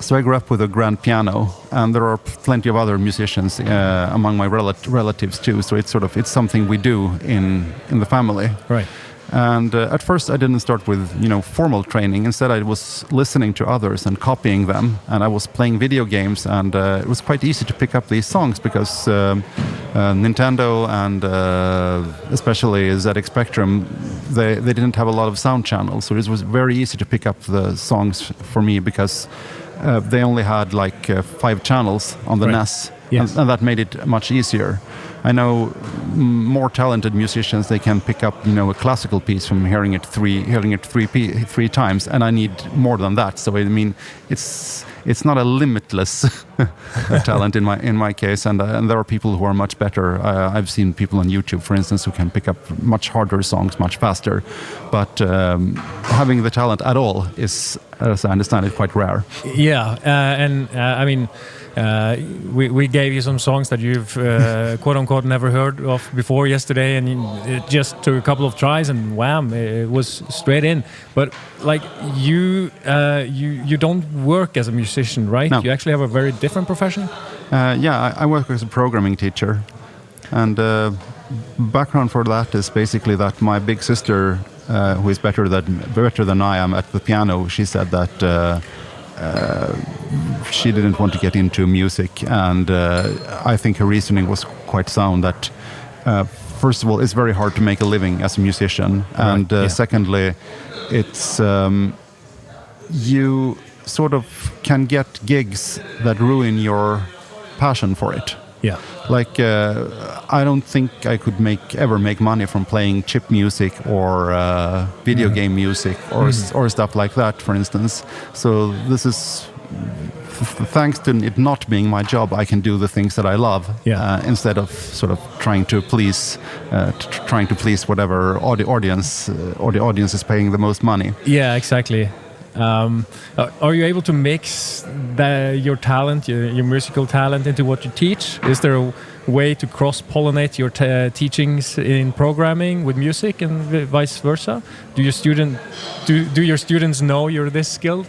so I grew up with a grand piano, and there are plenty of other musicians among my relatives too. So it's something we do in the family. Right. And at first I didn't start with formal training. Instead I was listening to others and copying them, and I was playing video games, and it was quite easy to pick up these songs because Nintendo and especially ZX Spectrum, they didn't have a lot of sound channels, so it was very easy to pick up the songs for me because they only had like 5 channels on the NES. Yes. And that made it much easier. I know more talented musicians, they can pick up a classical piece from hearing it three times, and I need more than that. So I mean, it's not a limitless talent in my case, and there are people who are much better. I've seen people on YouTube, for instance, who can pick up much harder songs much faster. But having the talent at all is, as I understand it, quite rare. Yeah, I mean, we gave you some songs that you've quote unquote never heard of before yesterday, and it just took a couple of tries and wham, it was straight in. But like you don't work as a musician, right? No. You actually have a very different profession. I work as a programming teacher, and background for that is basically that my big sister, who is better than I am at the piano, she said that she didn't want to get into music, and I think her reasoning was quite sound. That first of all, it's very hard to make a living as a musician, and secondly, it's sort of can get gigs that ruin your passion for it. Yeah. Like, I don't think I could ever make money from playing chip music or video game music or stuff like that, for instance. So this is, thanks to it not being my job, I can do the things that I love instead of sort of trying to please whatever audience or the audience is paying the most money. Yeah, exactly. Are you able to mix your talent, your musical talent, into what you teach? Is there a way to cross-pollinate your teachings in programming with music and vice versa? Do your students know you're this skilled?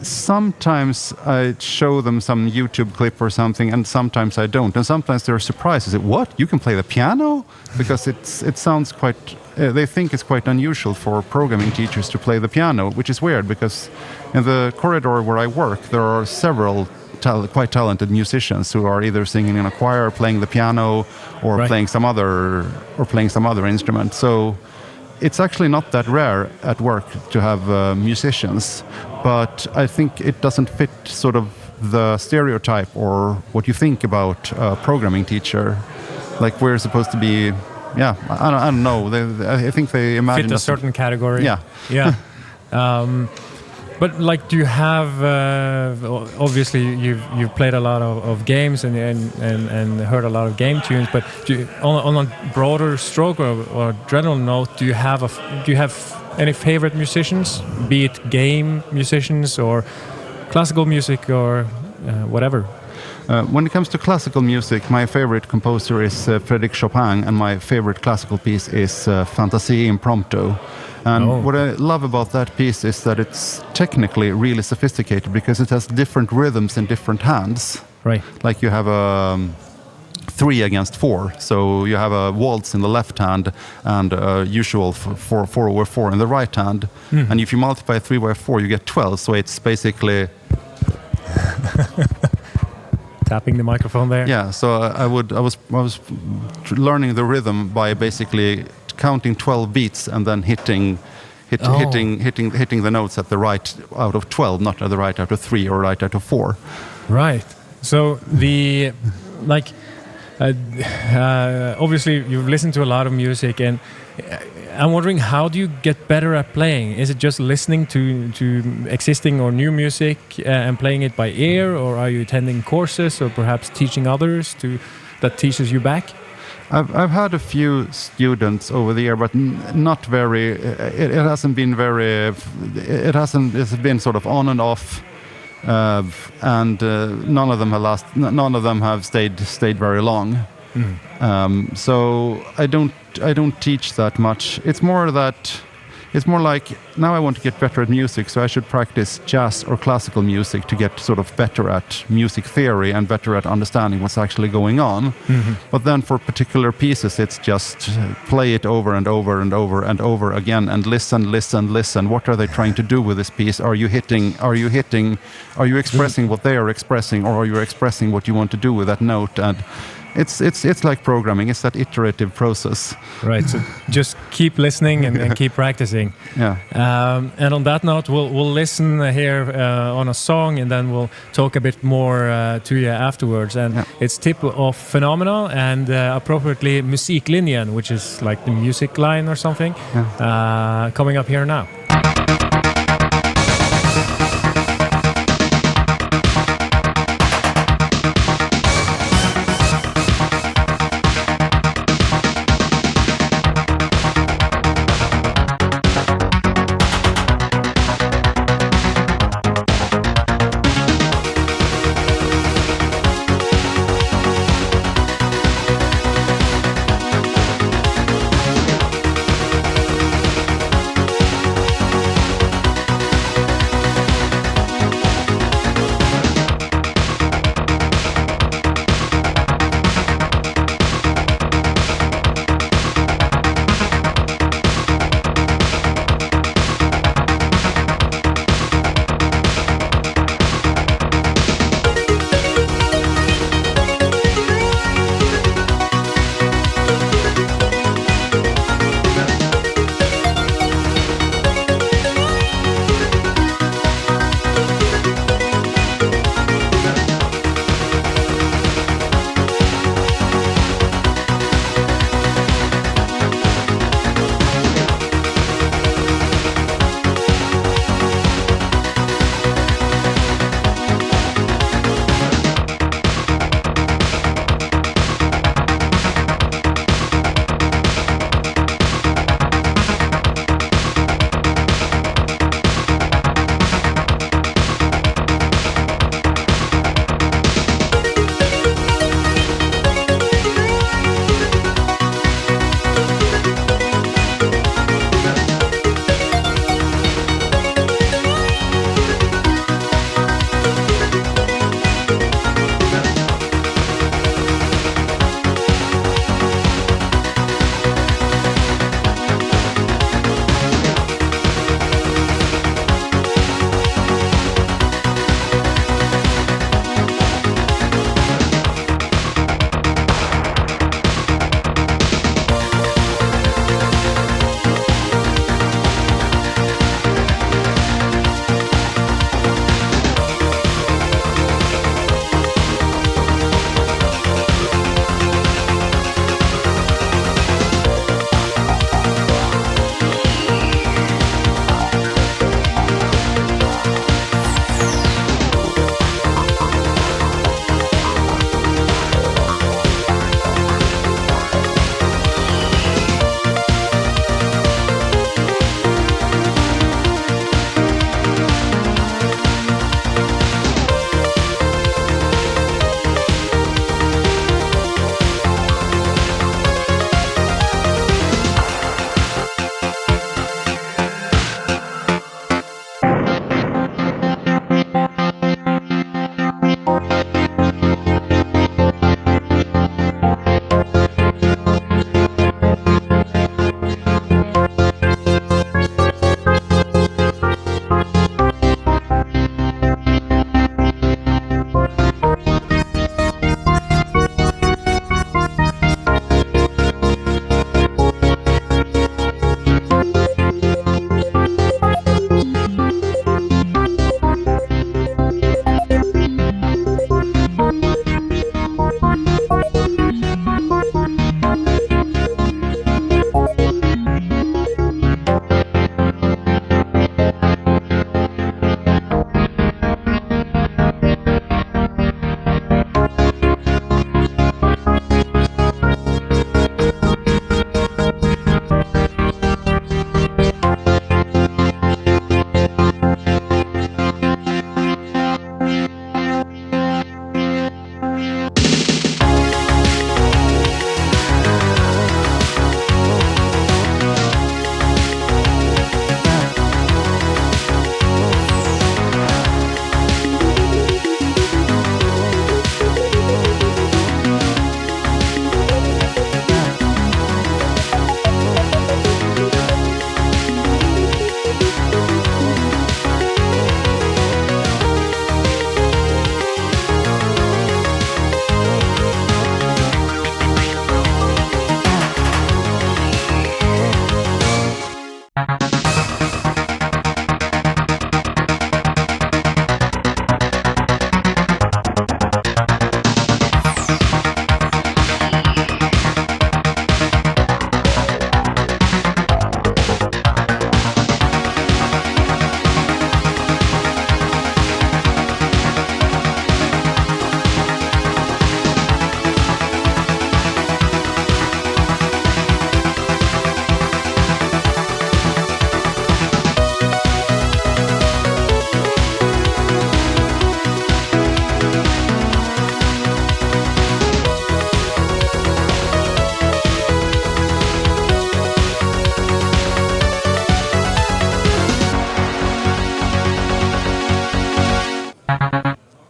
Sometimes I show them some YouTube clip or something, and sometimes I don't. And sometimes they're surprised. They say, "What? You can play the piano?" Because it sounds quite. They think it's quite unusual for programming teachers to play the piano, which is weird because in the corridor where I work, there are several quite talented musicians who are either singing in a choir, playing the piano, or playing some other instrument. So it's actually not that rare at work to have musicians, but I think it doesn't fit sort of the stereotype or what you think about a programming teacher. Like we're supposed to be, I don't know. I think they imagine fit a certain category. Yeah. But like, do you have? Obviously, you've played a lot of games and heard a lot of game tunes. But on a broader stroke or general note, do you have any favorite musicians? Be it game musicians or classical music or whatever. When it comes to classical music, my favorite composer is Frédéric Chopin, and my favorite classical piece is Fantasie Impromptu. And what I love about that piece is that it's technically really sophisticated because it has different rhythms in different hands. Right. Like you have a 3 against 4, so you have a waltz in the left hand and a usual 4/4 in the right hand. And if you multiply 3 by 4, you get 12. So it's basically tapping the microphone there. Yeah. So I was learning the rhythm by basically counting 12 beats and then hitting the notes at the right out of 12, not at the right out of 3 or right out of 4. Right. So obviously you've listened to a lot of music, and I'm wondering, how do you get better at playing? Is it just listening to existing or new music and playing it by ear, or are you attending courses or perhaps teaching others that teaches you back? I've had a few students over the year, but not very. It hasn't been very. It's been sort of on and off, and none of them have stayed very long. So I don't teach that much. It's more like now I want to get better at music, so I should practice jazz or classical music to get sort of better at music theory and better at understanding what's actually going on. But then for particular pieces, it's just play it over and over and over and over again and listen. What are they trying to do with this piece? Are you expressing what they are expressing, or are you expressing what you want to do with that note? And it's like programming. It's that iterative process. Right. So just keep listening and keep practicing. Yeah. And on that note, we'll listen here on a song, and then we'll talk a bit more to you afterwards. And it's Tip of Phenomena and appropriately Musiklinjen, which is like the music line or something, coming up here now.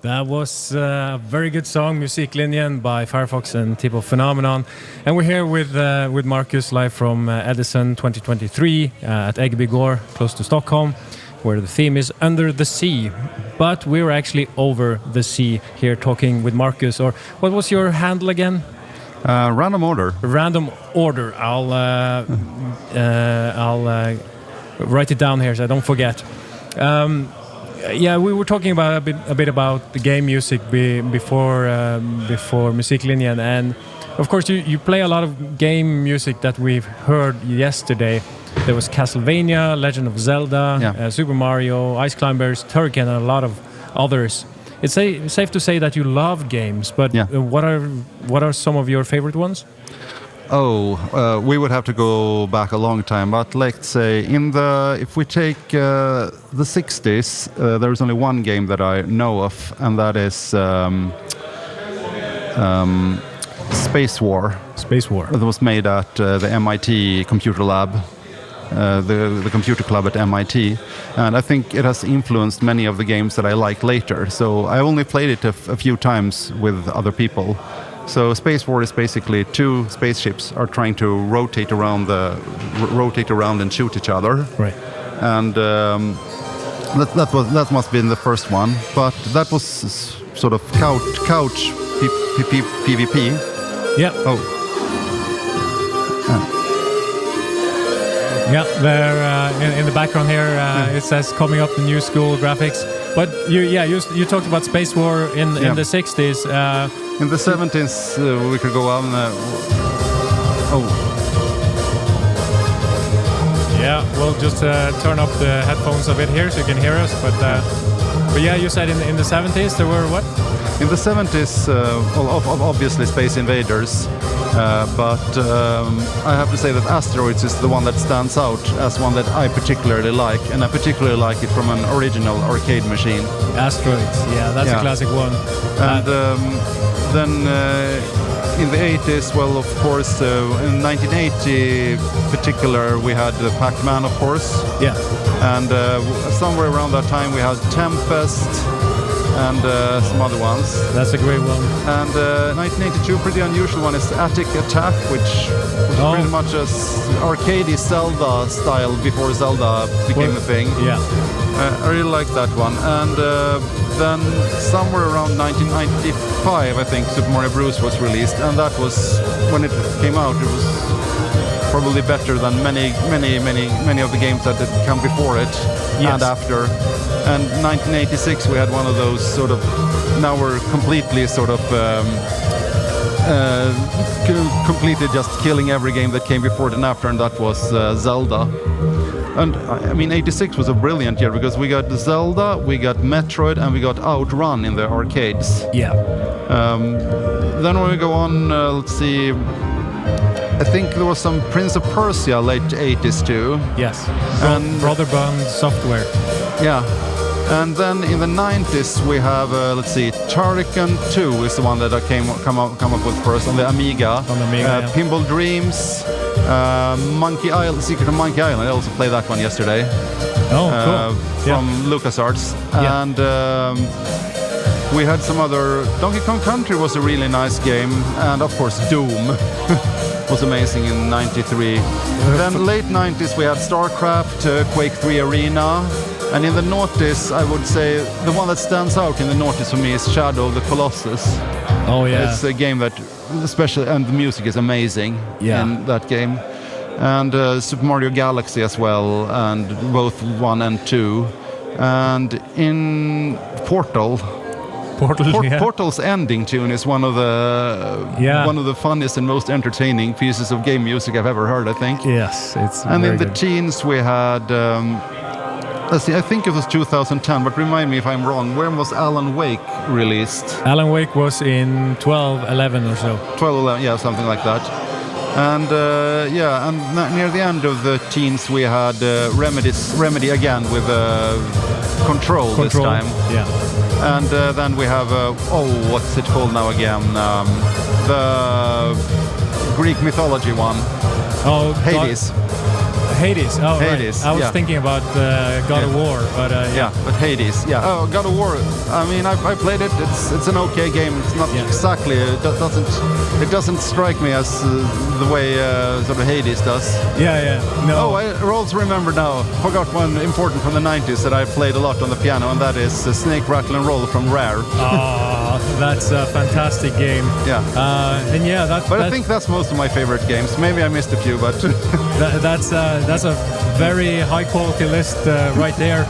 That was a very good song, Musiklinjen by Firefox and Tip of Phenomenon. And we're here with Marcus live from Edison 2023 at Eggebygård, close to Stockholm, where the theme is Under the Sea. But we're actually over the sea here talking with Marcus. Or what was your handle again? Random order. Random order. I'll write it down here so I don't forget. Yeah, we were talking about a bit about the game music before Musiklinjen, and of course you play a lot of game music that we've heard yesterday. There was Castlevania, Legend of Zelda, Super Mario, Ice Climbers, Turrican, and a lot of others. It's safe to say that you love games, but what are some of your favorite ones? We would have to go back a long time, but let's say if we take the 60s, there is only one game that I know of, and that is Space War. Space War. It was made at the MIT Computer Lab, the computer club at MIT, and I think it has influenced many of the games that I like later. So I only played it a few times with other people. So Space War is basically two spaceships are trying to rotate around and shoot each other. Right. And that must have been the first one, but that was sort of couch PvP. Yeah. Yeah, there in the background here it says coming up the new school graphics. But you talked about Space War in the 60s. In the 70s, we could go on. Yeah, we'll just turn up the headphones a bit here so you can hear us. But yeah, you said in the 70s there were what? In the 70s, obviously Space Invaders. But I have to say that Asteroids is the one that stands out as one that I particularly like, and I particularly like it from an original arcade machine. Asteroids, that's a classic one. And then in the 80s, well, of course, in 1980 particular, we had Pac-Man, of course. Yeah. And somewhere around that time, we had Tempest, and some other ones. That's a great one. And 1982, pretty unusual one is Attic Attack, which was pretty much a arcadey Zelda style before Zelda became a thing. Yeah. I really like that one. And then somewhere around 1995, I think, Super Mario Bros. Was released, and that was, when it came out, it was probably better than many of the games that had come before it and after. And 1986 we had one of those sort of, now we're completely sort of completely just killing every game that came before it and after, and that was Zelda. And I mean 86 was a brilliant year because we got Zelda, we got Metroid, and we got Outrun in the arcades. Yeah. Then when we go on, let's see, I think there was some Prince of Persia late 80s too. Yes. And Brotherbound Software. Yeah. And then in the 90s we have, let's see, Turrican 2 is the one that I come up with first on the Amiga. On the Amiga, Pinball Dreams, Monkey Island, Secret of Monkey Island. I also played that one yesterday. Oh, cool. From LucasArts. Yeah. And we had some other... Donkey Kong Country was a really nice game. And of course Doom was amazing in 93. Then late 90s we had StarCraft, Quake 3 Arena. And in the noughties, I would say the one that stands out in the noughties for me is Shadow of the Colossus. Oh yeah, it's a game that, especially, and the music is amazing in that game. And Super Mario Galaxy as well, and both 1 and 2. And in Portal's ending tune is one of the funniest and most entertaining pieces of game music I've ever heard, I think. Yes, it's. And very in the good. teens we had. Let's see, I think it was 2010, but remind me if I'm wrong. When was Alan Wake released? Alan Wake was in 12-11 or so. 12-11, yeah, something like that. And and near the end of the teens we had Remedy again with Control this time. Yeah. And then we have what's it called now again? The Greek mythology one. Oh, Hades. Hades. Oh, Hades. Right. I was yeah. thinking about God of War, but yeah, but Hades. Yeah. Oh, God of War. I mean, I played it. It's an okay game. It's not exactly. It doesn't strike me as the way sort of Hades does. Yeah. No. Oh, I also remember now. Forgot one important from the 90s that I played a lot on the piano, and that is Snake, Rattle and Roll from Rare. Oh, that's a fantastic game. Yeah. And yeah, I think that's most of my favorite games. Maybe I missed a few, but that's a very high quality list right there.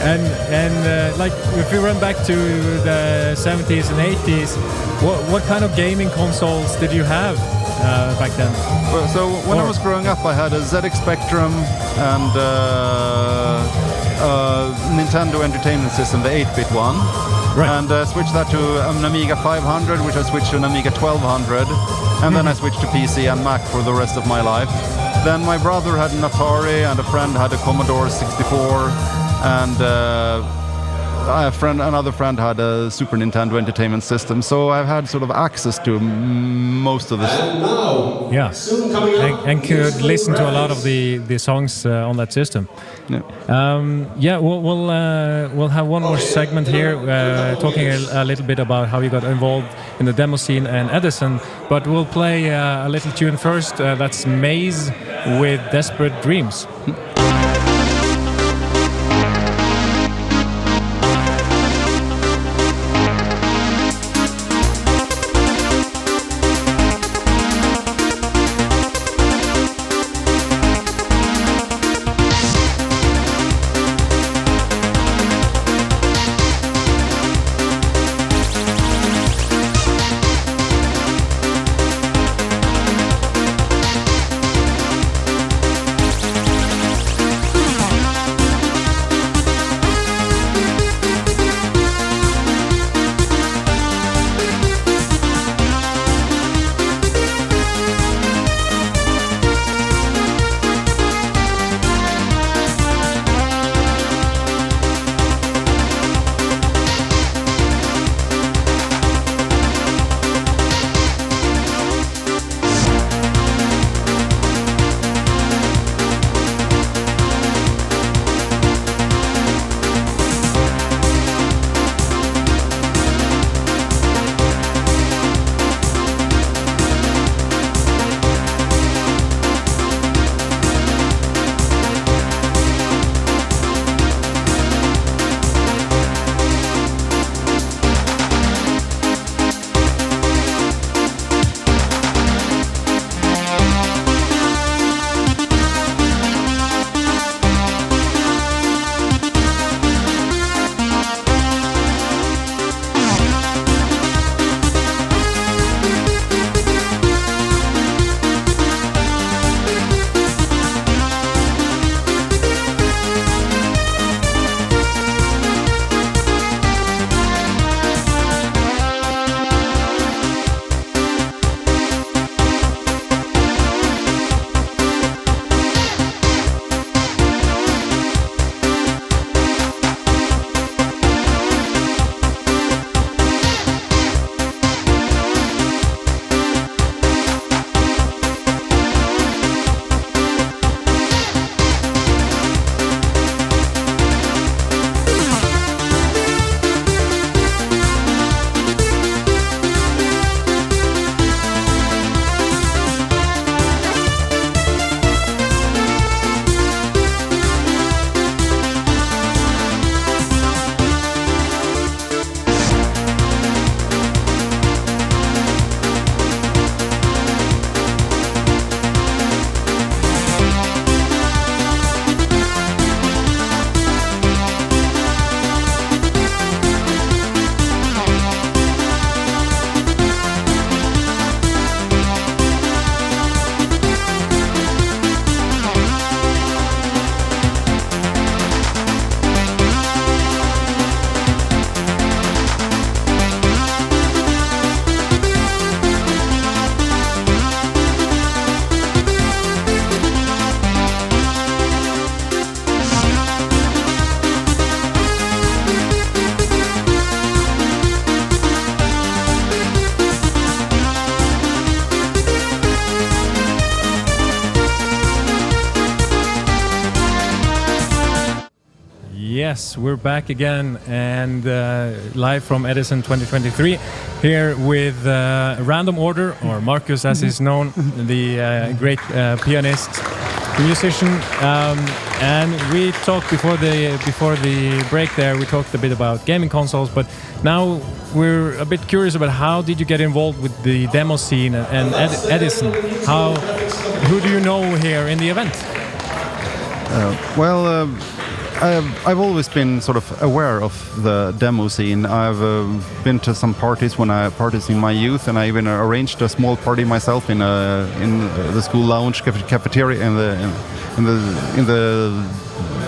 And like if we run back to the 70s and 80s, what kind of gaming consoles did you have back then? Well, so when I was growing up, I had a ZX Spectrum and Nintendo Entertainment System, the 8-bit one. Right. And switched that to an Amiga 500, which I switched to an Amiga 1200, and then I switched to PC and Mac for the rest of my life. Then my brother had an Atari, and a friend had a Commodore 64, and another friend had a Super Nintendo Entertainment System. So I've had sort of access to most of this. Yeah, and could listen to a lot of the songs on that system. Yeah. We'll have one more segment here talking a little bit about how you got involved in the demo scene and Edison, but we'll play a little tune first. That's Maze with Desperate Dreams. yes, we're back again and live from Edison 2023 here with Random Order, or Marcus as he's known, the great pianist, musician, and we talked before the break there, we talked a bit about gaming consoles, but now we're a bit curious about how did you get involved with the demo scene and Edison? Who do you know here in the event? I've always been sort of aware of the demo scene. I've been to some parties in my youth, and I even arranged a small party myself in the school lounge cafeteria in the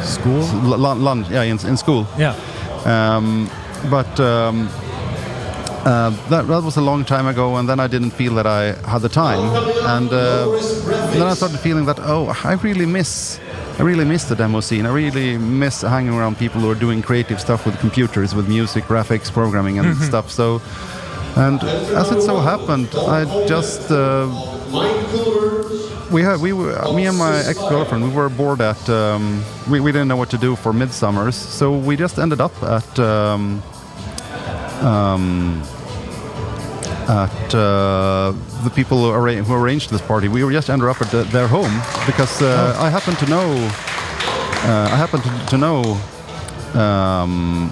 school lunch. Yeah, in school. Yeah. That was a long time ago, and then I didn't feel that I had the time, and then I started feeling that I really miss the demo scene. I really miss hanging around people who are doing creative stuff with computers, with music, graphics, programming, and stuff. So, and as it so happened, I just me and my ex-girlfriend, we were bored at we didn't know what to do for midsummers, so we just ended up at the people who arranged this party. We just ended up at their home because I happened to know.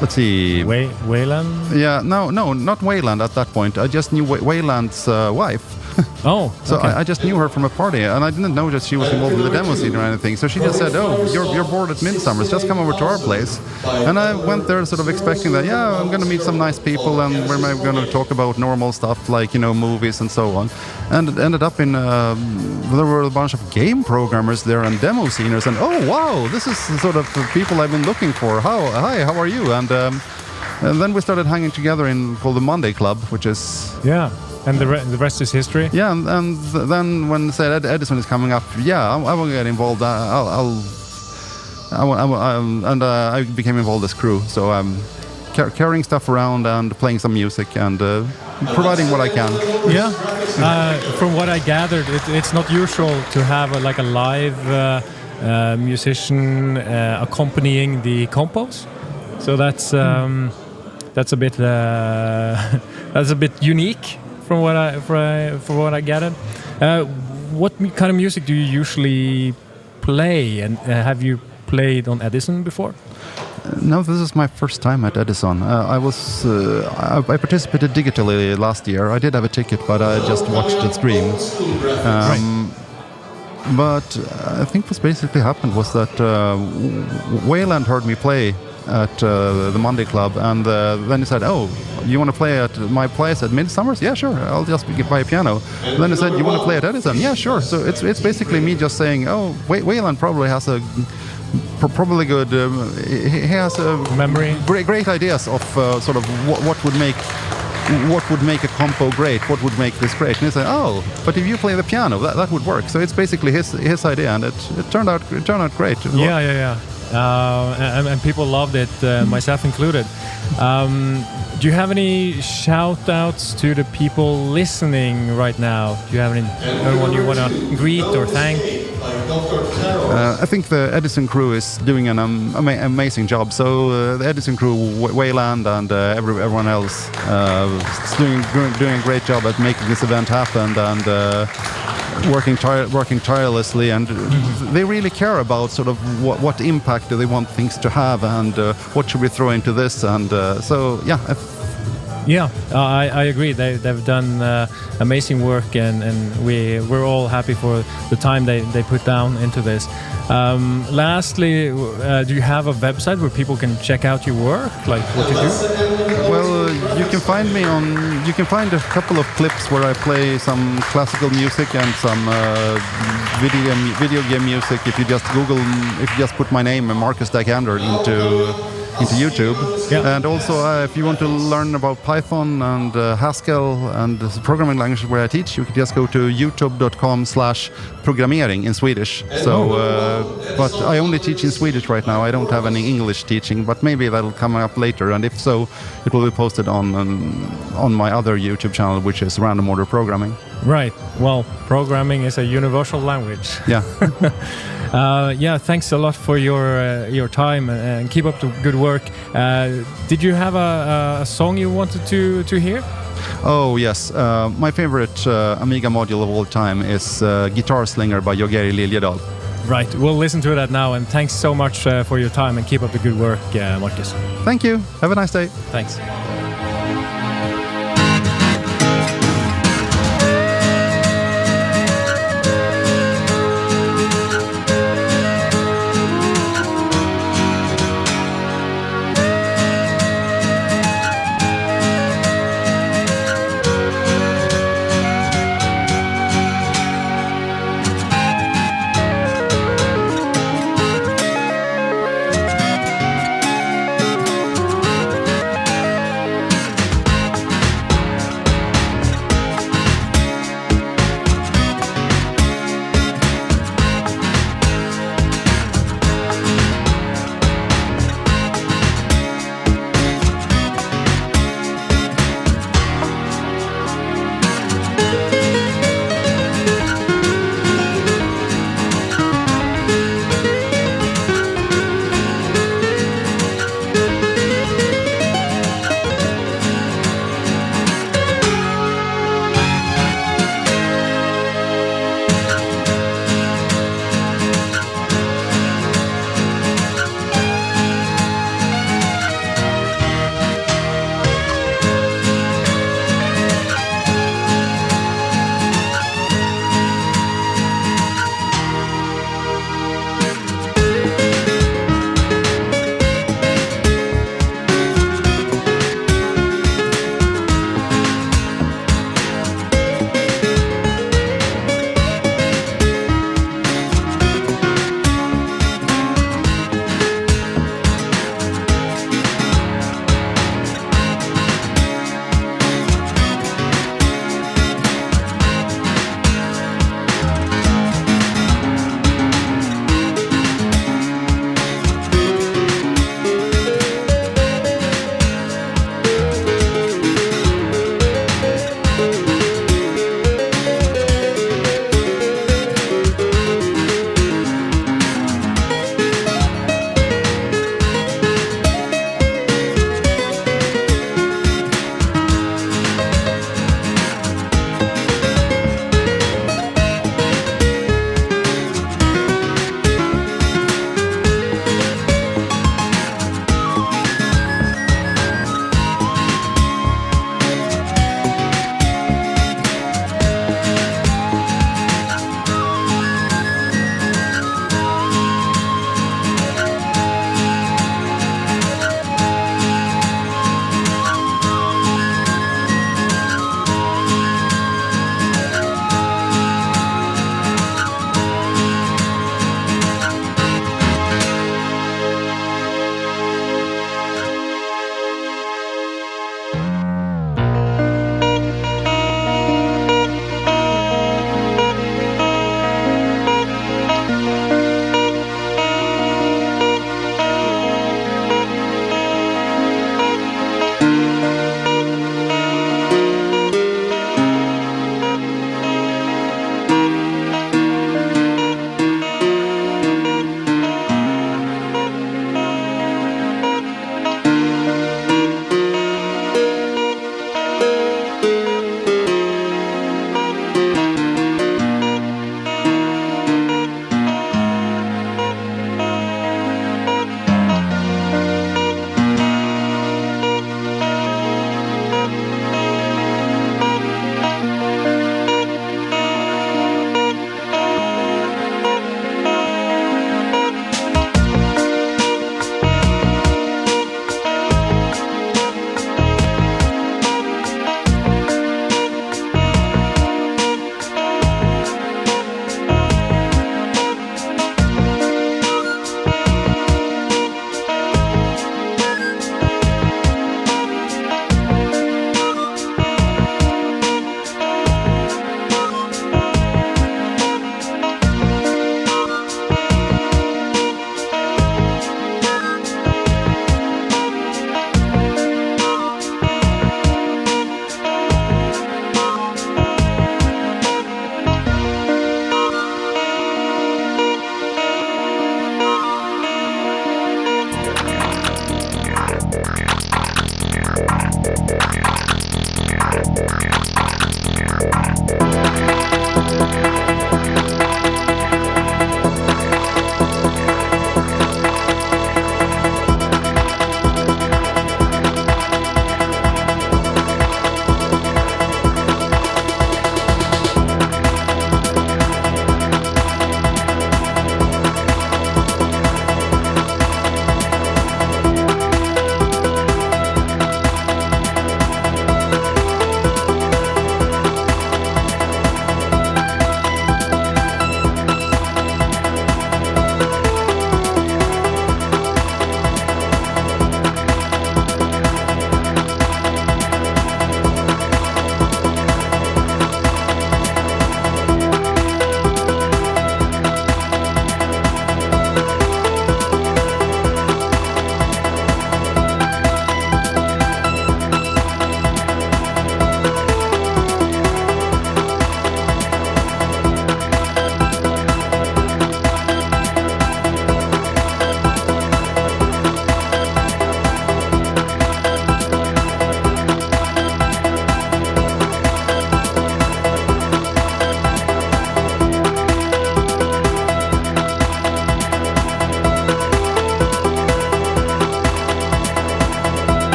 Let's see. Weyland? Yeah, no, not Weyland at that point. I just knew Weyland's wife. Oh, so okay. I just knew her from a party, and I didn't know that she was involved with the demo scene or anything. So she just said, you're bored at Midsummers, just come over to our place. And I went there sort of expecting that, I'm going to meet some nice people, and we're maybe going to talk about normal stuff like, movies and so on. And it ended up in, there were a bunch of game programmers there and demo sceners, and wow, this is sort of people I've been looking for. Hi, how are you? And then we started hanging together called the Monday Club, which is... Yeah. And the rest is history. Yeah, and then when said Edison is coming up, I will get involved. I became involved as crew. So I'm carrying stuff around and playing some music and providing what I can. Yeah. From what I gathered, it's not usual to have a live musician accompanying the compos. So that's a bit unique. From what I gathered, what kind of music do you usually play, and have you played on Edison before? No, this is my first time at Edison. I participated digitally last year. I did have a ticket, but I just watched the stream. Right. But I think what basically happened was that Weyland heard me play at the Monday Club, and then he said, you want to play at my place at Midsummers? Yeah, sure, I'll just buy a piano. And then he said, you want to play at Edison? Yeah, sure. So it's basically me just saying, Weyland probably has a probably good he has a memory, great ideas of sort of what would make a compo great, what would make this great. And he said, but if you play the piano, that would work. So it's basically his idea, and it turned out great. Yeah. And people loved it, myself included. Do you have any shout-outs to the people listening right now? Do you have anyone you want to greet or thank? I think the Edison crew is doing an amazing job. So the Edison crew, Weyland, and everyone else is doing a great job at making this event happen, and working tirelessly, and they really care about sort of what impact do they want things to have, and what should we throw into this, and I agree. They've done amazing work, and we're all happy for the time they put down into this. Lastly, do you have a website where people can check out your work, like what you do? Well, you can find a couple of clips where I play some classical music and some video game music. If you just put my name, Marcus Dagander, into YouTube. Yeah. And also if you want to learn about Python and Haskell and the programming language where I teach, you can just go to youtube.com/programmering in Swedish. So but I only teach in Swedish right now. I don't have any English teaching, but maybe that'll come up later, and if so, it will be posted on my other YouTube channel, which is Random Order Programming. Right. Well, programming is a universal language. Yeah. Yeah, thanks a lot for your time and keep up the good work. Did you have a song you wanted to hear? Oh yes, my favorite Amiga module of all time is Guitar Slinger by Jogeir Liljedahl. Right, we'll listen to that now, and thanks so much for your time and keep up the good work, Marcus. Thank you, have a nice day. Thanks.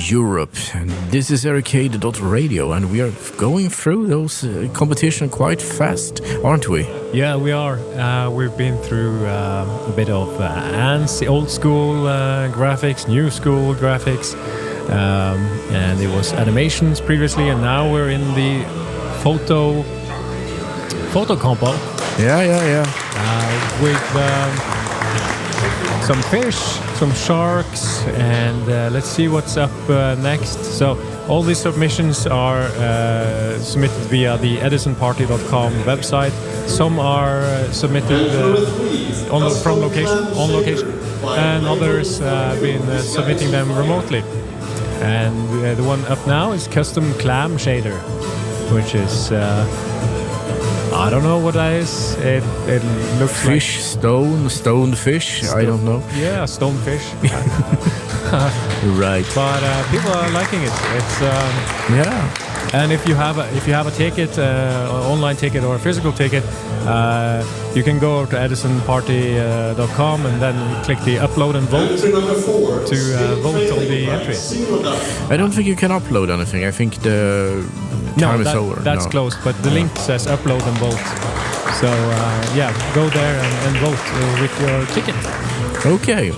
Europe. And this is ericade.radio, and we are going through those competition quite fast, aren't we? Yeah, we are. We've been through a bit of ANSI, old school graphics, new school graphics, and it was animations previously, and now we're in the photo compo. Yeah. With some fish, some sharks, and let's see what's up next. So all these submissions are submitted via the edisonparty.com website. Some are submitted on location, and others have been submitting them remotely. And the one up now is custom clam shader, which is I don't know what that is. It looks fish, like stone fish. I don't know. Yeah, stone fish. Right. But people are liking it. It's yeah. And if you have a ticket, online ticket or a physical ticket, you can go to edisonparty.com and then click the upload and vote to vote on the entries. I don't think you can upload anything. I think the time is over. That's closed, but the link says upload and vote. So yeah, go there and vote with your ticket. Okay.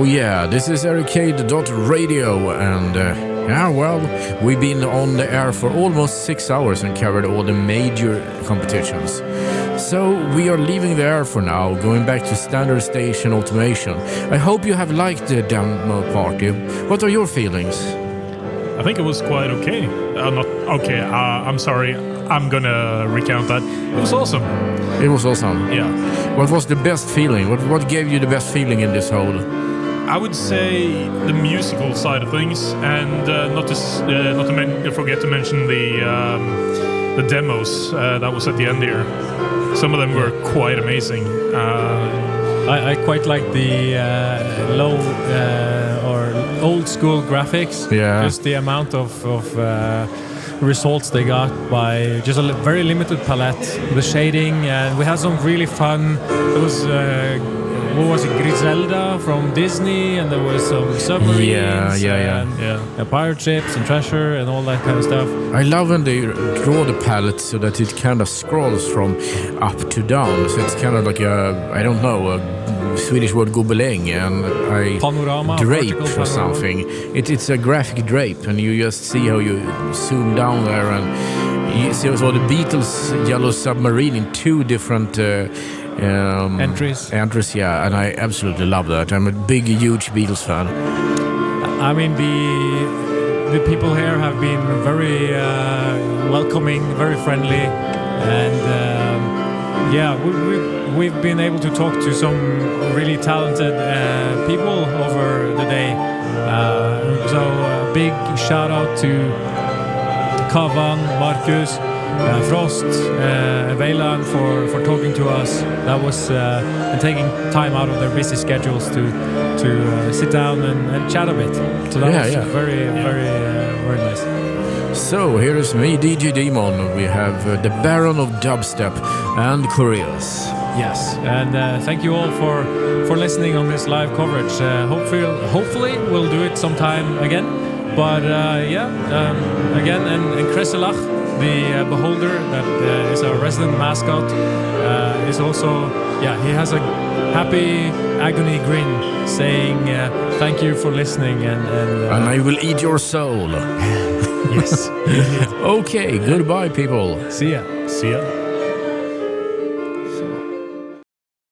Oh yeah, this is ericade.radio and Yeah, well, we've been on the air for almost 6 hours and covered all the major competitions. So we are leaving the air for now, going back to standard station automation. I hope you have liked the demo party. What are your feelings? I think it was quite okay. Not okay. I'm sorry. I'm gonna recount that. It was awesome. It was awesome. Yeah. What was the best feeling? What gave you the best feeling in this whole? I would say the musical side of things, and not to forget to mention the demos that was at the end here. Some of them were quite amazing. I quite like the low or old school graphics. Yeah. Just the amount of results they got by just a very limited palette. The shading, and we had some really fun. It was what was it, Griselda from Disney, and there was some submarines, and pirate ships and treasure and all that kind of stuff. I love when they draw the palette so that it kind of scrolls from up to down. So it's kind of like a Swedish word gobeläng and a panorama, drape or something. It's a graphic drape, and you just see how you zoom down there, and you see also the Beatles' Yellow Submarine in 2 different entries, yeah, and I absolutely love that. I'm a huge Beatles fan. I mean, the people here have been very welcoming, very friendly, and we've been able to talk to some really talented people over the day. So a big shout out to Kavvan, Marcus, Frost, Weyland for talking to us. That was and taking time out of their busy schedules to sit down and chat a bit. So that was very nice. So here is me, DJ Daemon. We have the Baron of Dubstep and Coreus. Yes, and thank you all for listening on this live coverage. Hopefully we'll do it sometime again. But again, and Kreselach, the beholder that is our resident mascot, is also, he has a happy agony grin saying thank you for listening, and I will eat your soul. Yes. Okay, goodbye people. See ya. See ya.